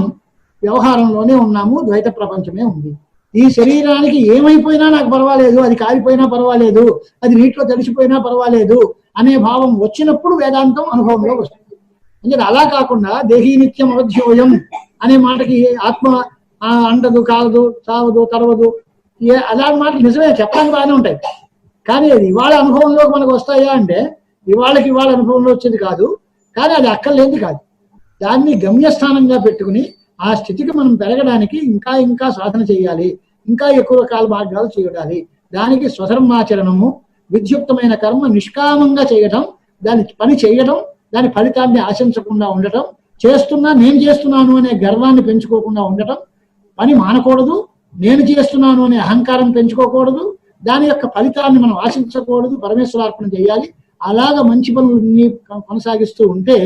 వ్యవహారంలోనే ఉన్నాము, ద్వైత ప్రపంచమే ఉంది. ఈ శరీరానికి ఏమైపోయినా నాకు పర్వాలేదు, అది కాలిపోయినా పర్వాలేదు, అది నీటిలో తడిసిపోయినా పర్వాలేదు అనే భావం వచ్చినప్పుడు వేదాంతం అనుభవంలో వస్తుంది. అంటే అలా కాకుండా దేహీ నిత్యం అవధ్యోయం అనే మాటకి ఆత్మ అంటదు, కాలదు, చావదు, తడవదు, అలాంటి మాటలు నిజమే, చెప్పడానికి బాగానే ఉంటాయి. కానీ అది ఇవాళ అనుభవంలోకి మనకు వస్తాయా అంటే ఇవాళ అనుభవంలో వచ్చేది కాదు, కానీ అది అక్కర్లేనిది కాదు. దాన్ని గమ్యస్థానంగా పెట్టుకుని ఆ స్థితికి మనం పెరగడానికి ఇంకా సాధన చేయాలి, ఇంకా ఎక్కువ రకాల మార్గాలు చేయాలి. దానికి స్వధర్మాచరణము, విద్యుక్తమైన కర్మ నిష్కామంగా చేయటం, దాని పని చేయడం, దాని ఫలితాన్ని ఆశించకుండా ఉండటం, నేను చేస్తున్నాను అనే గర్వాన్ని పెంచుకోకుండా ఉండటం, పని మానకూడదు, నేను చేస్తున్నాను అనే అహంకారం పెంచుకోకూడదు, దాని యొక్క ఫలితాన్ని మనం ఆశించకూడదు, పరమేశ్వరార్పణ చేయాలి. అలాగ మంచి పనులన్నీ కొనసాగిస్తూ ఉంటే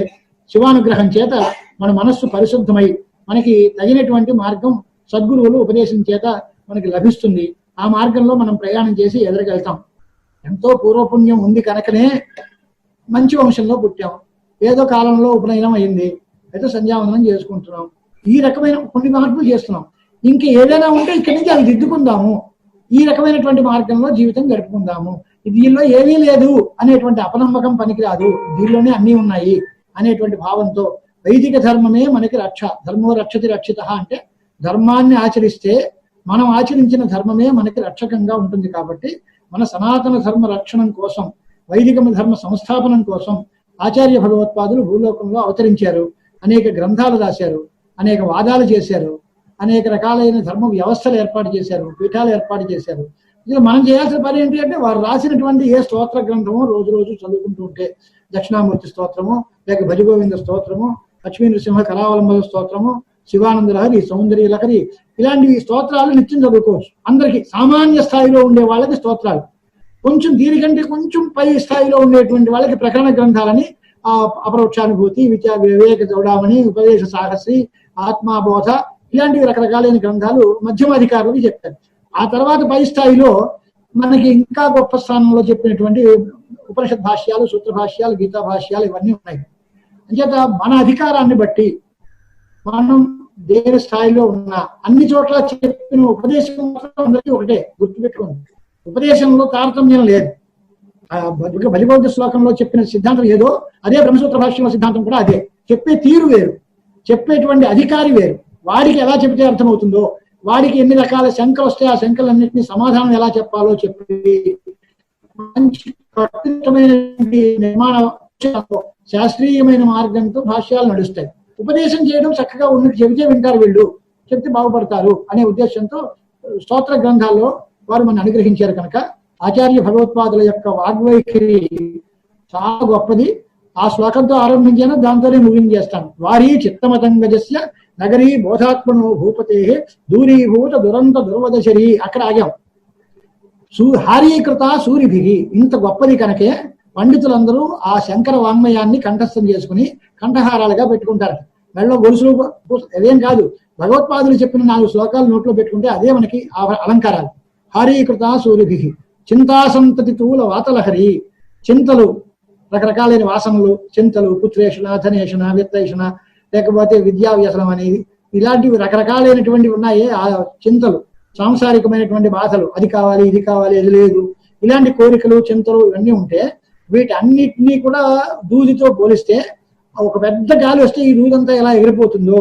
శివానుగ్రహం చేత మన మనస్సు పరిశుద్ధమై మనకి తగినటువంటి మార్గం సద్గురువులు ఉపదేశం చేత మనకి లభిస్తుంది. ఆ మార్గంలో మనం ప్రయాణం చేసి ఎదురుకెళ్తాం. ఎంతో పూర్వపుణ్యం ఉంది కనుకనే మంచి వంశంలో పుట్టాం. ఏదో కాలంలో ఉపనయనం అయింది, అయితే సంధ్యావందనం చేసుకుంటున్నాం. ఈ రకమైన కొన్ని మార్పులు చేస్తున్నాం. ఇంకా ఏదైనా ఉంటే ఇక్కడి నుంచి అది దిద్దుకుందాము, ఈ రకమైనటువంటి మార్గంలో జీవితం గడుపుకుందాము. దీనిలో ఏమీ లేదు అనేటువంటి అపనమ్మకం పనికిరాదు, దీనిలోనే అన్నీ ఉన్నాయి అనేటువంటి భావంతో వైదిక ధర్మమే మనకి రక్ష. ధర్మో రక్షతి రక్షిత అంటే ధర్మాన్ని ఆచరిస్తే మనం ఆచరించిన ధర్మమే మనకి రక్షకంగా ఉంటుంది. కాబట్టి మన సనాతన ధర్మ రక్షణం కోసం, వైదిక ధర్మ సంస్థాపనం కోసం ఆచార్య భగవత్పాదులు భూలోకంలో అవతరించారు. అనేక గ్రంథాలు రాశారు, అనేక వాదాలు చేశారు, అనేక రకాలైన ధర్మ వ్యవస్థలు ఏర్పాటు చేశారు, పీఠాలు ఏర్పాటు చేశారు. ఇది మనం చేయాల్సిన పని ఏంటి అంటే వారు రాసినటువంటి ఏ స్తోత్ర గ్రంథమో రోజు రోజు చదువుకుంటూ ఉంటే, దక్షిణామూర్తి స్తోత్రము, లేక భజగోవింద స్తోత్రము, లక్ష్మీ నృసింహ కళావలంబన స్తోత్రము, శివానంద లహరి, సౌందర్య లహరి, ఇలాంటి స్తోత్రాలు నిత్యం చదువుకోవచ్చు. అందరికీ సామాన్య స్థాయిలో ఉండే వాళ్ళకి స్తోత్రాలు, కొంచెం దీనికంటే కొంచెం పై స్థాయిలో ఉండేటువంటి వాళ్ళకి ప్రకరణ గ్రంథాలని అపరోక్షానుభూతి, వివేక చౌడామణి, ఉపదేశ సాహసి, ఆత్మాబోధ, ఇలాంటివి రకరకాలైన గ్రంథాలు మధ్యమాధికారులకు చెప్తారు. ఆ తర్వాత పై స్థాయిలో మనకి ఇంకా గొప్ప స్థానంలో చెప్పినటువంటి ఉపనిషత్ భాష్యాలు, సూత్ర భాష్యాలు, గీతా భాష్యాలు ఇవన్నీ ఉన్నాయి. అంచేత మన అధికారాన్ని బట్టి మనం దేని స్థాయిలో ఉన్నా అన్ని చోట్ల చెప్పిన ఉపదేశం అందరికీ ఒకటే, గుర్తుపెట్టుకోండి. ఉపదేశంలో తారతమ్యం లేదు. బలిబౌద్ధ శ్లోకంలో చెప్పిన సిద్ధాంతం ఏదో అదే బ్రహ్మసూత్ర భాష్యంలో సిద్ధాంతం కూడా అదే. చెప్పే తీరు వేరు, చెప్పేటువంటి అధికారి వేరు. వాడికి ఎలా చెబితే అర్థమవుతుందో, వాడికి ఎన్ని రకాల శంకలు వస్తే ఆ శంకలన్నింటినీ సమాధానం ఎలా చెప్పాలో చెప్పి మంచి కట్టుదిట్టమైన నిర్మాణ శాస్త్రీయమైన మార్గంతో భాష్యాలు నడుస్తాయి. ఉపదేశం చేయడం చక్కగా ఉన్నట్టు చెబితే వింటారు, వీళ్ళు చెప్తే బాగుపడతారు అనే ఉద్దేశంతో స్తోత్ర గ్రంథాల్లో వారు మనం అనుగ్రహించారు. కనుక ఆచార్య భగవత్పాదుల యొక్క వాగ్వైఖరి చాలా గొప్పది. ఆ శ్లోకంతో ఆరంభించాను, దాంతోనే ముగించేస్తాను. వారి చిత్తమతంగజస్య నగరీ బోధాత్మనో భూపతే దూరీభూత దురంత దుర్వదశరి. అక్కడ ఆగాం. హారీకృత సూరిభిగి, ఇంత గొప్పది కనుకే పండితులందరూ ఆ శంకర వాంగ్మయాన్ని కంఠస్థం చేసుకుని కంఠహారాలుగా పెట్టుకుంటారు. మెడలో గొలుసులు అదేం కాదు, భగవత్పాదులు చెప్పిన 4 శ్లోకాలు నోట్లో పెట్టుకుంటే అదే మనకి అలంకారాలు. హారీకృత సూరిభిగి చింతాసంతతి తూల వాతలహరి, చింతలు రకరకాలైన వాసనలు, చింతలు, పుత్రేషణ, ధనేషణ, విత్తేషణ, లేకపోతే విద్యా వ్యసనం అనేది ఇలాంటివి రకరకాలైనటువంటివి ఉన్నాయి. ఆ చింతలు సాంసారికమైనటువంటి బాధలు, అది కావాలి, ఇది కావాలి, అది లేదు, ఇలాంటి కోరికలు, చింతలు ఇవన్నీ ఉంటే వీటన్నిటినీ కూడా దూదితో పోలిస్తే ఒక పెద్ద గాలి వస్తే ఈ దూదంతా ఎలా ఎగిరిపోతుందో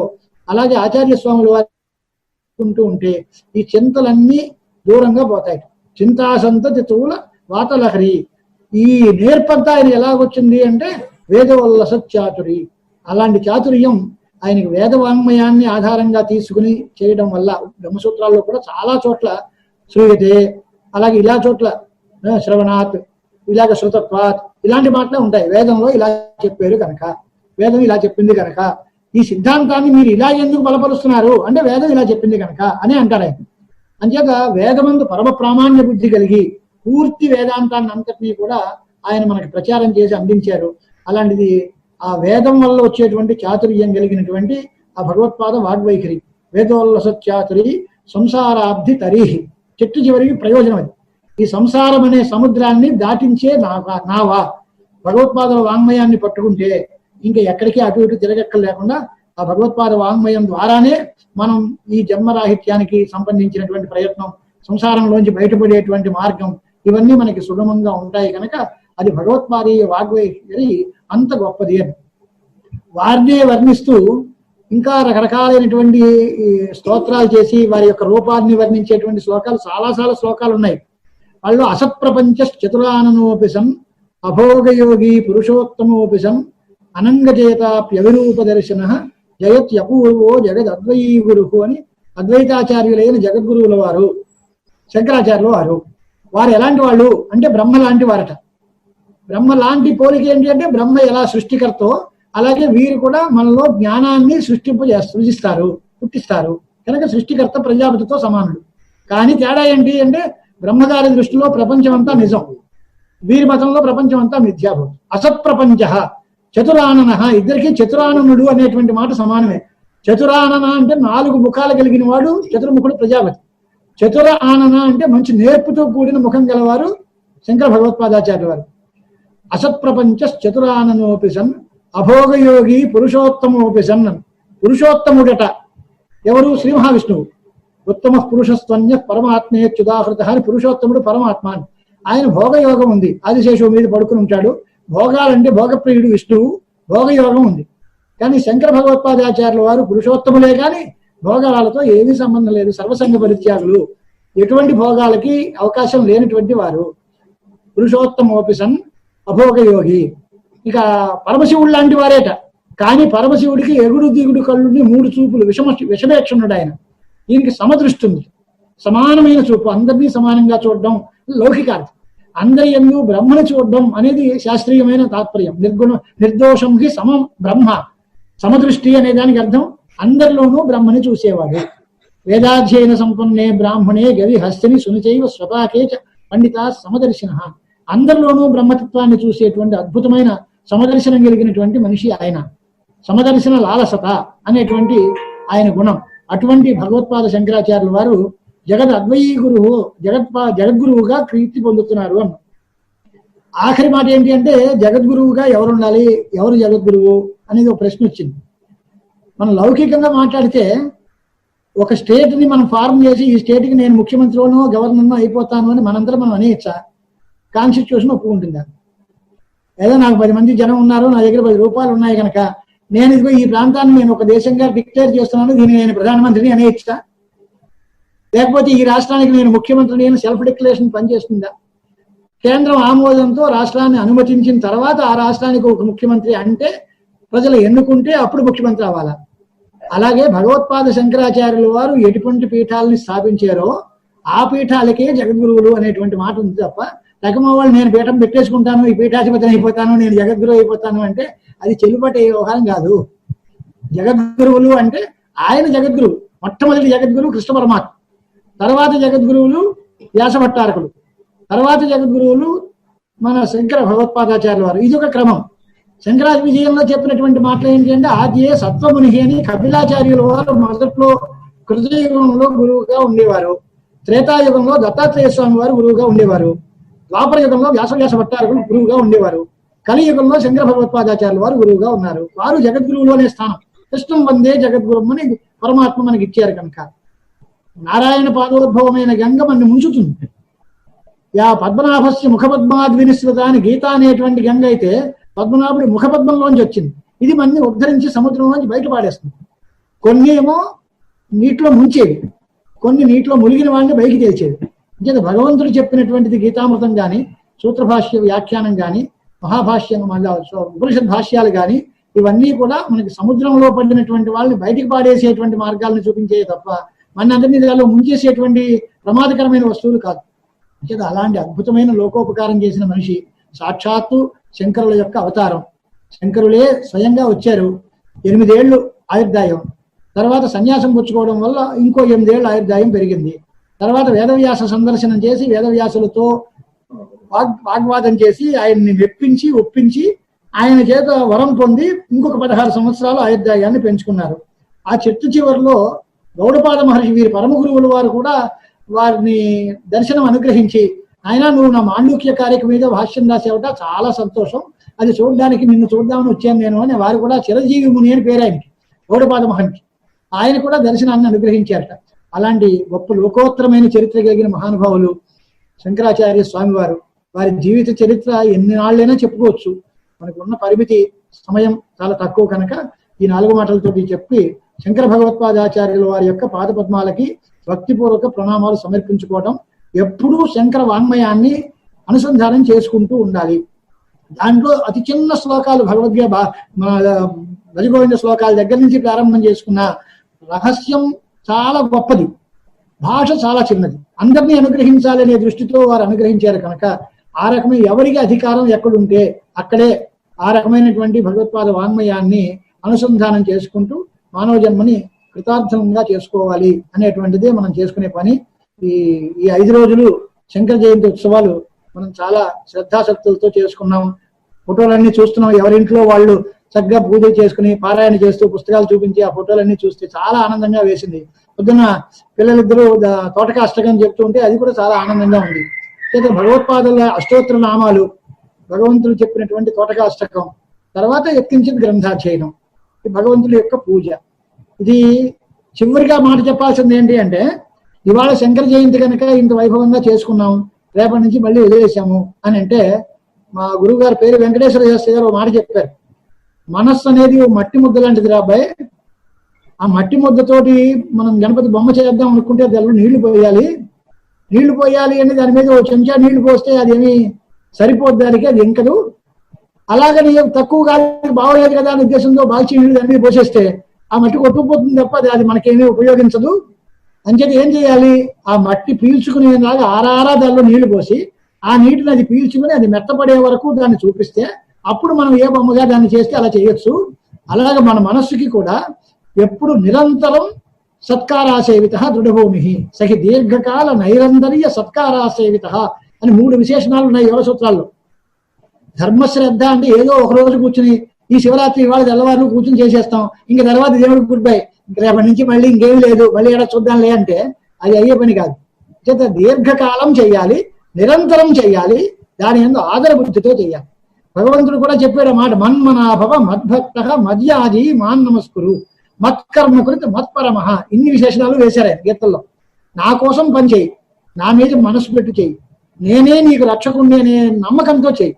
అలాగే ఆచార్య స్వాములు వారు ఉంటే ఈ చింతలన్నీ దూరంగా పోతాయి. చింతాసంతతి తూల వాతలహరి. ఈ నేర్పంతా ఆయన ఎలాగొచ్చింది అంటే వేదవల్ల సత్చాతురి. అలాంటి చాతుర్యం ఆయనకి వేదవాంగ్మయాన్ని ఆధారంగా తీసుకుని చేయడం వల్ల బ్రహ్మసూత్రాల్లో కూడా చాలా చోట్ల శ్రూయతే, అలాగే ఇలా చోట్ల శ్రవణాత్, ఇలాగ శ్రుతత్వాత్, ఇలాంటి మాటలే ఉంటాయి. వేదంలో ఇలా చెప్పారు కనుక, వేదం ఇలా చెప్పింది కనుక, ఈ సిద్ధాంతాన్ని మీరు ఇలా ఎందుకు బలపరుస్తున్నారు అంటే వేదం ఇలా చెప్పింది కనుక అని అంటారు ఆయన. అంచేత వేదమందు పరమ ప్రామాణ్య బుద్ధి కలిగి పూర్తి వేదాంతాన్ని అంతటినీ కూడా ఆయన మనకి ప్రచారం చేసి అందించారు. అలాంటిది ఆ వేదం వల్ల వచ్చేటువంటి చాతుర్యం కలిగినటువంటి ఆ భగవత్పాద వాగ్వైఖరి. వేదవల్ల సత్యాతురి సంసారాబ్ధి తరీహి, చెట్టు చివరికి ప్రయోజనం అది. ఈ సంసారం అనే సముద్రాన్ని దాటించే నావా భగవత్పాదుల వాంగ్మయాన్ని పట్టుకుంటే ఇంకా ఎక్కడికి అటు ఇటు తిరగక్కలు లేకుండా ఆ భగవత్పాద వాంగ్మయం ద్వారానే మనం ఈ జన్మరాహిత్యానికి సంబంధించినటువంటి ప్రయత్నం, సంసారంలోంచి బయటపడేటువంటి మార్గం, ఇవన్నీ మనకి సుగమంగా ఉంటాయి. కనుక అది భగవత్పాదీయ వాగ్వైఖరి అంత గొప్పది అని వారినే వర్ణిస్తూ ఇంకా రకరకాలైనటువంటి స్తోత్రాలు చేసి వారి యొక్క రూపాన్ని వర్ణించేటువంటి శ్లోకాలు చాలా శ్లోకాలు ఉన్నాయి. వాళ్ళు అసత్ప్రపంచ చతురాననోపిసం అభోగయోగి పురుషోత్తమోపిసం అనంగచేతాప్యవిరూప దర్శన జగత్యపూర్వో జగదద్వయీ గురు అని అద్వైతాచార్యులైన జగద్గురువుల వారు శంకరాచార్యులు వారు ఎలాంటి వాళ్ళు అంటే బ్రహ్మ లాంటి వారట. బ్రహ్మ లాంటి పోలిక ఏంటి అంటే బ్రహ్మ ఎలా సృష్టికర్తో అలాగే వీరు కూడా మనలో జ్ఞానాన్ని సృష్టిస్తారు, పుట్టిస్తారు. కనుక సృష్టికర్త ప్రజాపతితో సమానుడు. కానీ తేడా ఏంటి అంటే బ్రహ్మగారి దృష్టిలో ప్రపంచం అంతా నిజం, వీరి మతంలో ప్రపంచం అంతా మిథ్యాభూతం. అసత్ప్రపంచ చతురానన, ఇద్దరికి చతురాననుడు అనేటువంటి మాట సమానమే. చతురానన అంటే 4 ముఖాలు కలిగిన వాడు చతుర్ముఖుడు ప్రజాపతి. చతుర ఆనన అంటే మంచి నేర్పుతో కూడిన ముఖం గలవారు శంకర భగవత్పాదాచార్యుల వారు. అసత్ప్రపంచ చతురాననోపి సన్ అభోగయోగి పురుషోత్తమోపి సన్. పురుషోత్తముడట ఎవరు? శ్రీ మహావిష్ణువు. ఉత్తమ పురుషస్త్వన్య పరమాత్మేత్యుదాహృత అని పురుషోత్తముడు పరమాత్మ. ఆయన భోగయోగం ఉంది, ఆదిశేషువు మీద పడుకుని ఉంటాడు. భోగాలంటే భోగప్రియుడు విష్ణువు, భోగయోగం ఉంది. కానీ శంకర భగవత్పాదాచార్యుల వారు పురుషోత్తములే కానీ భోగాలతో ఏమీ సంబంధం లేదు, సర్వసంగ పరిత్యాగులు, ఎటువంటి భోగాలకి అవకాశం లేనటువంటి వారు. పురుషోత్తమోపి సన్ అభోగయోగి. ఇక పరమశివుడు లాంటి వారేట. కానీ పరమశివుడికి ఎగుడు దిగుడు కళ్ళుని 3 చూపులు, విషమేక్షణుడు ఆయన. దీనికి సమదృష్టి ఉంది, సమానమైన చూపు, అందరినీ సమానంగా చూడడం లౌకికార్థం. అందరి యందు బ్రహ్మను చూడడం అనేది శాస్త్రీయమైన తాత్పర్యం. నిర్దోషం హి సమం బ్రహ్మ. సమదృష్టి అనే దానికి అర్థం అందరిలోనూ బ్రహ్మని చూసేవాడు. వేదాధ్యయన సంపన్నే బ్రాహ్మణే గవి హస్తిని సునిచైవ స్వపాకే పండిత సమదర్శన. అందరిలోనూ బ్రహ్మతత్వాన్ని చూసేటువంటి అద్భుతమైన సమదర్శనం కలిగినటువంటి మనిషి ఆయన. సమదర్శన లాలసత అనేటువంటి ఆయన గుణం. అటువంటి భగవత్పాద శంకరాచార్యుల వారు జగద్ అద్వయీ గురువు, జగద్గురువుగా కీర్తి పొందుతున్నారు అన్న. ఆఖరి మాట ఏంటి అంటే జగద్గురువుగా ఎవరు ఉండాలి, ఎవరు జగద్గురువు అనేది ఒక ప్రశ్న వచ్చింది. మనం లౌకికంగా మాట్లాడితే ఒక స్టేట్ని మనం ఫార్మ్ చేసి ఈ స్టేట్కి నేను ముఖ్యమంత్రినో గవర్నర్నో అయిపోతాను అని మనందరం మనం అనేయచ్చా? కాన్స్టిట్యూషన్ ఒప్పుకుంటుందా? ఏదో నాకు 10 మంది జనం ఉన్నారు, నా దగ్గర 10 రూపాయలు ఉన్నాయి కనుక నేను ఇదిగో ఈ ప్రాంతాన్ని నేను ఒక దేశంగా డిక్లేర్ చేస్తున్నాను, దీన్ని నేను ప్రధానమంత్రిని అనేయచ్చా? లేకపోతే ఈ రాష్ట్రానికి నేను ముఖ్యమంత్రిని అని సెల్ఫ్ డిక్లరేషన్ పనిచేస్తుందా? కేంద్రం ఆమోదంతో రాష్ట్రాన్ని అనుమతించిన తర్వాత ఆ రాష్ట్రానికి ఒక ముఖ్యమంత్రి అంటే ప్రజలు ఎన్నుకుంటే అప్పుడు ముఖ్యమంత్రి అవ్వాలా? అలాగే భగవత్పాద శంకరాచార్యుల వారు ఎటువంటి పీఠాలని స్థాపించారో ఆ పీఠాలకే జగద్గురువులు అనేటువంటి మాట ఉంది తప్ప తగ్గమ వాళ్ళు నేను పీఠం పెట్టేసుకుంటాను, ఈ పీఠాధిపతిని అయిపోతాను, నేను జగద్గురువు అయిపోతాను అంటే అది చెల్లుబాటు అయ్యే వ్యవహారం కాదు. జగద్గురువులు అంటే ఆయన జగద్గురువు. మొట్టమొదటి జగద్గురువు కృష్ణ పరమాత్మ, తర్వాత జగద్గురువులు వ్యాసభట్టారకులు, తర్వాత జగద్గురువులు మన శంకర భగవత్పాదాచార్యుల వారు. ఇది ఒక క్రమం. శంకరాజ విజయంలో చెప్పినటువంటి మాటలు ఏంటి అంటే ఆద్యే సత్వముని అని కపిలాచార్యుల వారు మొదట్లో కృతయుగంలో గురువుగా ఉండేవారు, త్రేతాయుగంలో దత్తాత్రేయ స్వామి వారు గురువుగా ఉండేవారు, ద్వాపర యుగంలో వ్యాస భట్టారకులు గురువుగా ఉండేవారు, కలియుగంలో శంకర భగవత్పాదాచార్యుల వారు గురువుగా ఉన్నారు. వారు జగద్గురువులు అనే స్థానం. కృష్ణం వందే జగద్గురువు అని పరమాత్మ మనకి ఇచ్చారు కనుక నారాయణ పాదోద్భవమైన గంగ మన ముంచుతుంది. యా పద్మనాభస్య ముఖపద్మాద్వినిశ్రుత అని గీత అనేటువంటి గంగ అయితే పద్మనాభుడి ముఖపద్మంలోంచి వచ్చింది. ఇది మనని ఉద్ధరించి సముద్రంలోంచి బయటపాడేస్తుంది. కొన్ని ఏమో నీటిలో ముంచేవి, కొన్ని నీటిలో ములిగిన వాడిని బయటికి తెచ్చేది. అంటే భగవంతుడు చెప్పినటువంటిది గీతామృతం కానీ, సూత్రభాష్య వ్యాఖ్యానం కానీ, మహాభాష్యం ఉపనిషద్ భాష్యాలు కానీ ఇవన్నీ కూడా మనకి సముద్రంలో పడినటువంటి వాళ్ళని బయటికి పాడేసేటువంటి మార్గాలను చూపించే తప్ప మన అందరినీ దానిలో ముంచేసేటువంటి ప్రమాదకరమైన వస్తువులు కాదు. అంటే అలాంటి అద్భుతమైన లోకోపకారం చేసిన మనిషి సాక్షాత్తు శంకరుల యొక్క అవతారం. శంకరులే స్వయంగా వచ్చారు. 8 ఏళ్ళు ఆయుర్దాయం, తర్వాత సన్యాసం పుచ్చుకోవడం వల్ల ఇంకో 8 ఏళ్ళు ఆయుర్దాయం పెరిగింది. తర్వాత వేదవ్యాస సందర్శనం చేసి వేదవ్యాసులతో వాగ్వాదం చేసి ఆయన్ని మెప్పించి ఒప్పించి ఆయన చేత వరం పొంది ఇంకొక 16 సంవత్సరాలు ఆయుర్దాయాన్ని పెంచుకున్నారు. ఆ చిట్టు చివరిలో గౌడపాద మహర్షి వీరి పరమ గురువుల వారు కూడా వారిని దర్శనం అనుగ్రహించి ఆయన నువ్వు నా మాండూక్య కార్యక్రమం మీద భాష్యం రాసేవట, చాలా సంతోషం, అది చూడడానికి నిన్ను చూద్దామని వచ్చాను నేను అని వారు కూడా చిరంజీవి ముని అని పేరు ఆయనకి, గౌడపాద మహర్షి. ఆయన కూడా దర్శనాన్ని అనుగ్రహించారట. అలాంటి గొప్ప లోకోత్తరమైన చరిత్ర కలిగిన మహానుభావులు శంకరాచార్య స్వామి వారు. వారి జీవిత చరిత్ర ఎన్ని నాళ్ళైనా చెప్పుకోవచ్చు. మనకు ఉన్న పరిమితి సమయం చాలా తక్కువ కనుక ఈ 4 మాటలతోటి చెప్పి శంకర భగవత్పాదాచార్యుల వారి యొక్క పాదపద్మాలకి భక్తిపూర్వక ప్రణామాలు సమర్పించుకోవడం. ఎప్పుడూ శంకర వాంగ్మయాన్ని అనుసంధానం చేసుకుంటూ ఉండాలి. దాంట్లో అతి చిన్న శ్లోకాలు భగవద్గీత భజగోవింద శ్లోకాల దగ్గర నుంచి ప్రారంభం చేసుకున్న రహస్యం చాలా గొప్పది, భాష చాలా చిన్నది. అందరినీ అనుగ్రహించాలనే దృష్టితో వారు అనుగ్రహించారు కనుక ఆ రకమైన ఎవరికి అధికారం ఎక్కడుంటే అక్కడే ఆ రకమైనటువంటి భగవత్పాద వాంగ్మయాన్ని అనుసంధానం చేసుకుంటూ మానవ జన్మని కృతార్థంగా చేసుకోవాలి అనేటువంటిదే మనం చేసుకునే పని. ఈ ఈ 5 రోజులు శంకర జయంతి ఉత్సవాలు మనం చాలా శ్రద్ధాశక్తులతో చేసుకున్నాం. ఫోటోలన్నీ చూస్తున్నాం, ఎవరింట్లో వాళ్ళు చక్కగా పూజలు చేసుకుని పారాయణ చేస్తూ పుస్తకాలు చూపించి ఆ ఫోటోలన్నీ చూస్తే చాలా ఆనందంగా వేసింది. పొద్దున్న పిల్లలిద్దరూ తోటక అష్టకం చెప్తూ ఉంటే అది కూడా చాలా ఆనందంగా ఉంది. అయితే భగవత్పాదుల అష్టోత్తర నామాలు, భగవంతుడు చెప్పినటువంటి తోటక అష్టకం, తర్వాత ఎత్కించిన గ్రంథాధ్యయనం, ఈ భగవంతుడి యొక్క పూజ. ఇది చివరిగా మాట చెప్పాల్సింది ఏంటి అంటే, ఇవాళ శంకర జయంతి కనుక ఇంత వైభవంగా చేసుకున్నాం, రేపటి నుంచి మళ్ళీ వదిలేసాము అని అంటే, మా గురువు గారి పేరు వెంకటేశ్వర శాస్త్రి గారు ఒక మాట చెప్పారు. మనస్సు అనేది మట్టి ముద్ద లాంటిది రా అబ్బాయి, ఆ మట్టి ముద్దతోటి మనం గణపతి బొమ్మ చేద్దాం అనుకుంటే దానిలో నీళ్లు పోయాలి. నీళ్లు పోయాలి అని దాని మీద 1 చెంచా నీళ్లు పోస్తే అదేమి సరిపోద్ది, దానికి అది ఇంకదు. అలాగని తక్కువ గాలి బాగోలేదు కదా అనే ఉద్దేశంతో బాల్చి నీళ్లు దాని మీద పోసేస్తే ఆ మట్టి కొట్టుకుపోతుంది తప్ప అది మనకేమీ ఉపయోగించదు. అంచేది ఏం చేయాలి, ఆ మట్టి పీల్చుకునేలాగా ఆరారా దానిలో నీళ్లు పోసి ఆ నీటిని అది పీల్చుకుని అది మెత్తపడే వరకు దాన్ని చూపిస్తే అప్పుడు మనం ఏ బొమ్మగా దాన్ని చేస్తే అలా చేయొచ్చు. అలాగే మన మనస్సుకి కూడా ఎప్పుడు నిరంతరం సత్కారాసేవిత దృఢభూమి సహి దీర్ఘకాల నైరంతర్య సత్కారాసేవిత అని 3 విశేషణాలు ఉన్నాయి యోగ సూత్రాల్లో. ధర్మశ్రద్ధ అంటే ఏదో ఒక రోజు కూర్చుని ఈ శివరాత్రి ఇవాళ తెల్లవారు కూర్చుని చేసేస్తాం, ఇంకా తర్వాత దేవుడికి గుడ్ బై, రేపటి నుంచి మళ్ళీ ఇంకేమీ లేదు, మళ్ళీ ఏడా చూద్దాంలే అంటే అది అయ్యే పని కాదు. చేత దీర్ఘకాలం చెయ్యాలి, నిరంతరం చెయ్యాలి, దాని యందు ఆదర బుద్ధితో చెయ్యాలి. భగవంతుడు కూడా చెప్పాడు మాట, మన్మనాభవ మద్భక్త మద్యాజీ మాన్ నమస్కురు మత్కర్మ కృత మత్పరమః. ఇన్ని విశేషణాలు వేశారు ఆయన గీతల్లో. నా కోసం పని చేయి, నా మీద మనసు పెట్టి చెయ్యి, నేనే నీకు రక్షకుణ్ణి అనే నమ్మకంతో చెయ్యి,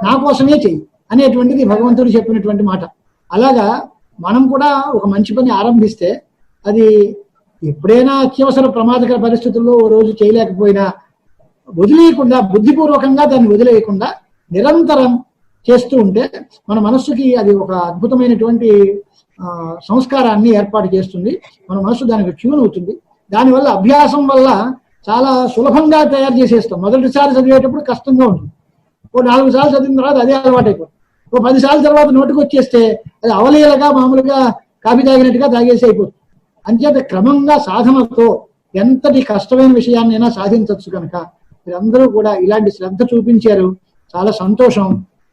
నా కోసమే చెయ్యి అనేటువంటిది భగవంతుడు చెప్పినటువంటి మాట. అలాగా మనం కూడా ఒక మంచి పని ఆరంభిస్తే అది ఎప్పుడైనా అత్యవసర ప్రమాదకర పరిస్థితుల్లో ఓ రోజు చేయలేకపోయినా వదిలేయకుండా, బుద్ధిపూర్వకంగా దాన్ని వదిలేయకుండా నిరంతరం చేస్తూ ఉంటే మన మనస్సుకి అది ఒక అద్భుతమైనటువంటి సంస్కారాన్ని ఏర్పాటు చేస్తుంది. మన మనస్సు దానికి ట్యూన్ అవుతుంది. దానివల్ల అభ్యాసం వల్ల చాలా సులభంగా తయారు చేసేస్తాం. మొదటిసారి చదివేటప్పుడు కష్టంగా ఉంటుంది, ఓ 4 సార్లు చదివిన తర్వాత అదే అలవాటు అయిపోతుంది. ఓ 10 సార్లు తర్వాత నోటికి వచ్చేస్తే అది అవలీలగా మామూలుగా కాఫీ తాగినట్టుగా తాగేసి అయిపోతుంది. అంచేత క్రమంగా సాధనతో ఎంతటి కష్టమైన విషయాన్నైనా సాధించవచ్చు. కనుక మీరందరూ కూడా ఇలాంటి శ్రద్ధ చూపించారు, చాలా సంతోషం.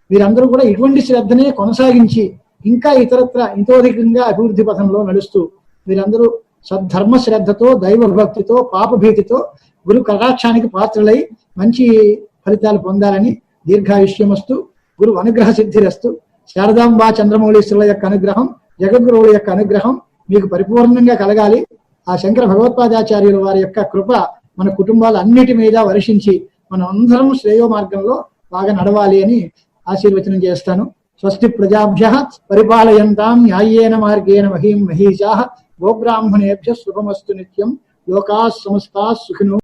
మీరందరూ కూడా ఇటువంటి శ్రద్ధనే కొనసాగించి ఇంకా ఇతరత్ర ఇంతోధికంగా అభివృద్ధి పథంలో నడుస్తూ మీరందరూ సద్ధర్మ శ్రద్ధతో, దైవ భక్తితో, పాపభీతితో గురు కటాక్షానికి పాత్రలై మంచి ఫలితాలు పొందాలని దీర్ఘాయుష్యమస్తు, గురు అనుగ్రహ సిద్ధిరస్తు. శారదాంబా చంద్రమౌళీశ్వరుల యొక్క అనుగ్రహం, జగద్గురువుల యొక్క అనుగ్రహం మీకు పరిపూర్ణంగా కలగాలి. ఆ శంకర భగవత్పాదాచార్యుల వారి యొక్క కృప మన కుటుంబాలన్నిటి మీద వర్షించి మనం అందరం శ్రేయో మార్గంలో బాగా నడవాలి అని ఆశీర్వచనం చేస్తాను. స్వస్తి ప్రజాభ్యః పరిపాలయంతాం న్యాయేన మార్గేణ మహీం మహీషాః గోబ్రాహ్మణేభ్యః శుభమస్తు నిత్యం. లోకాః సమస్తాః సుఖినో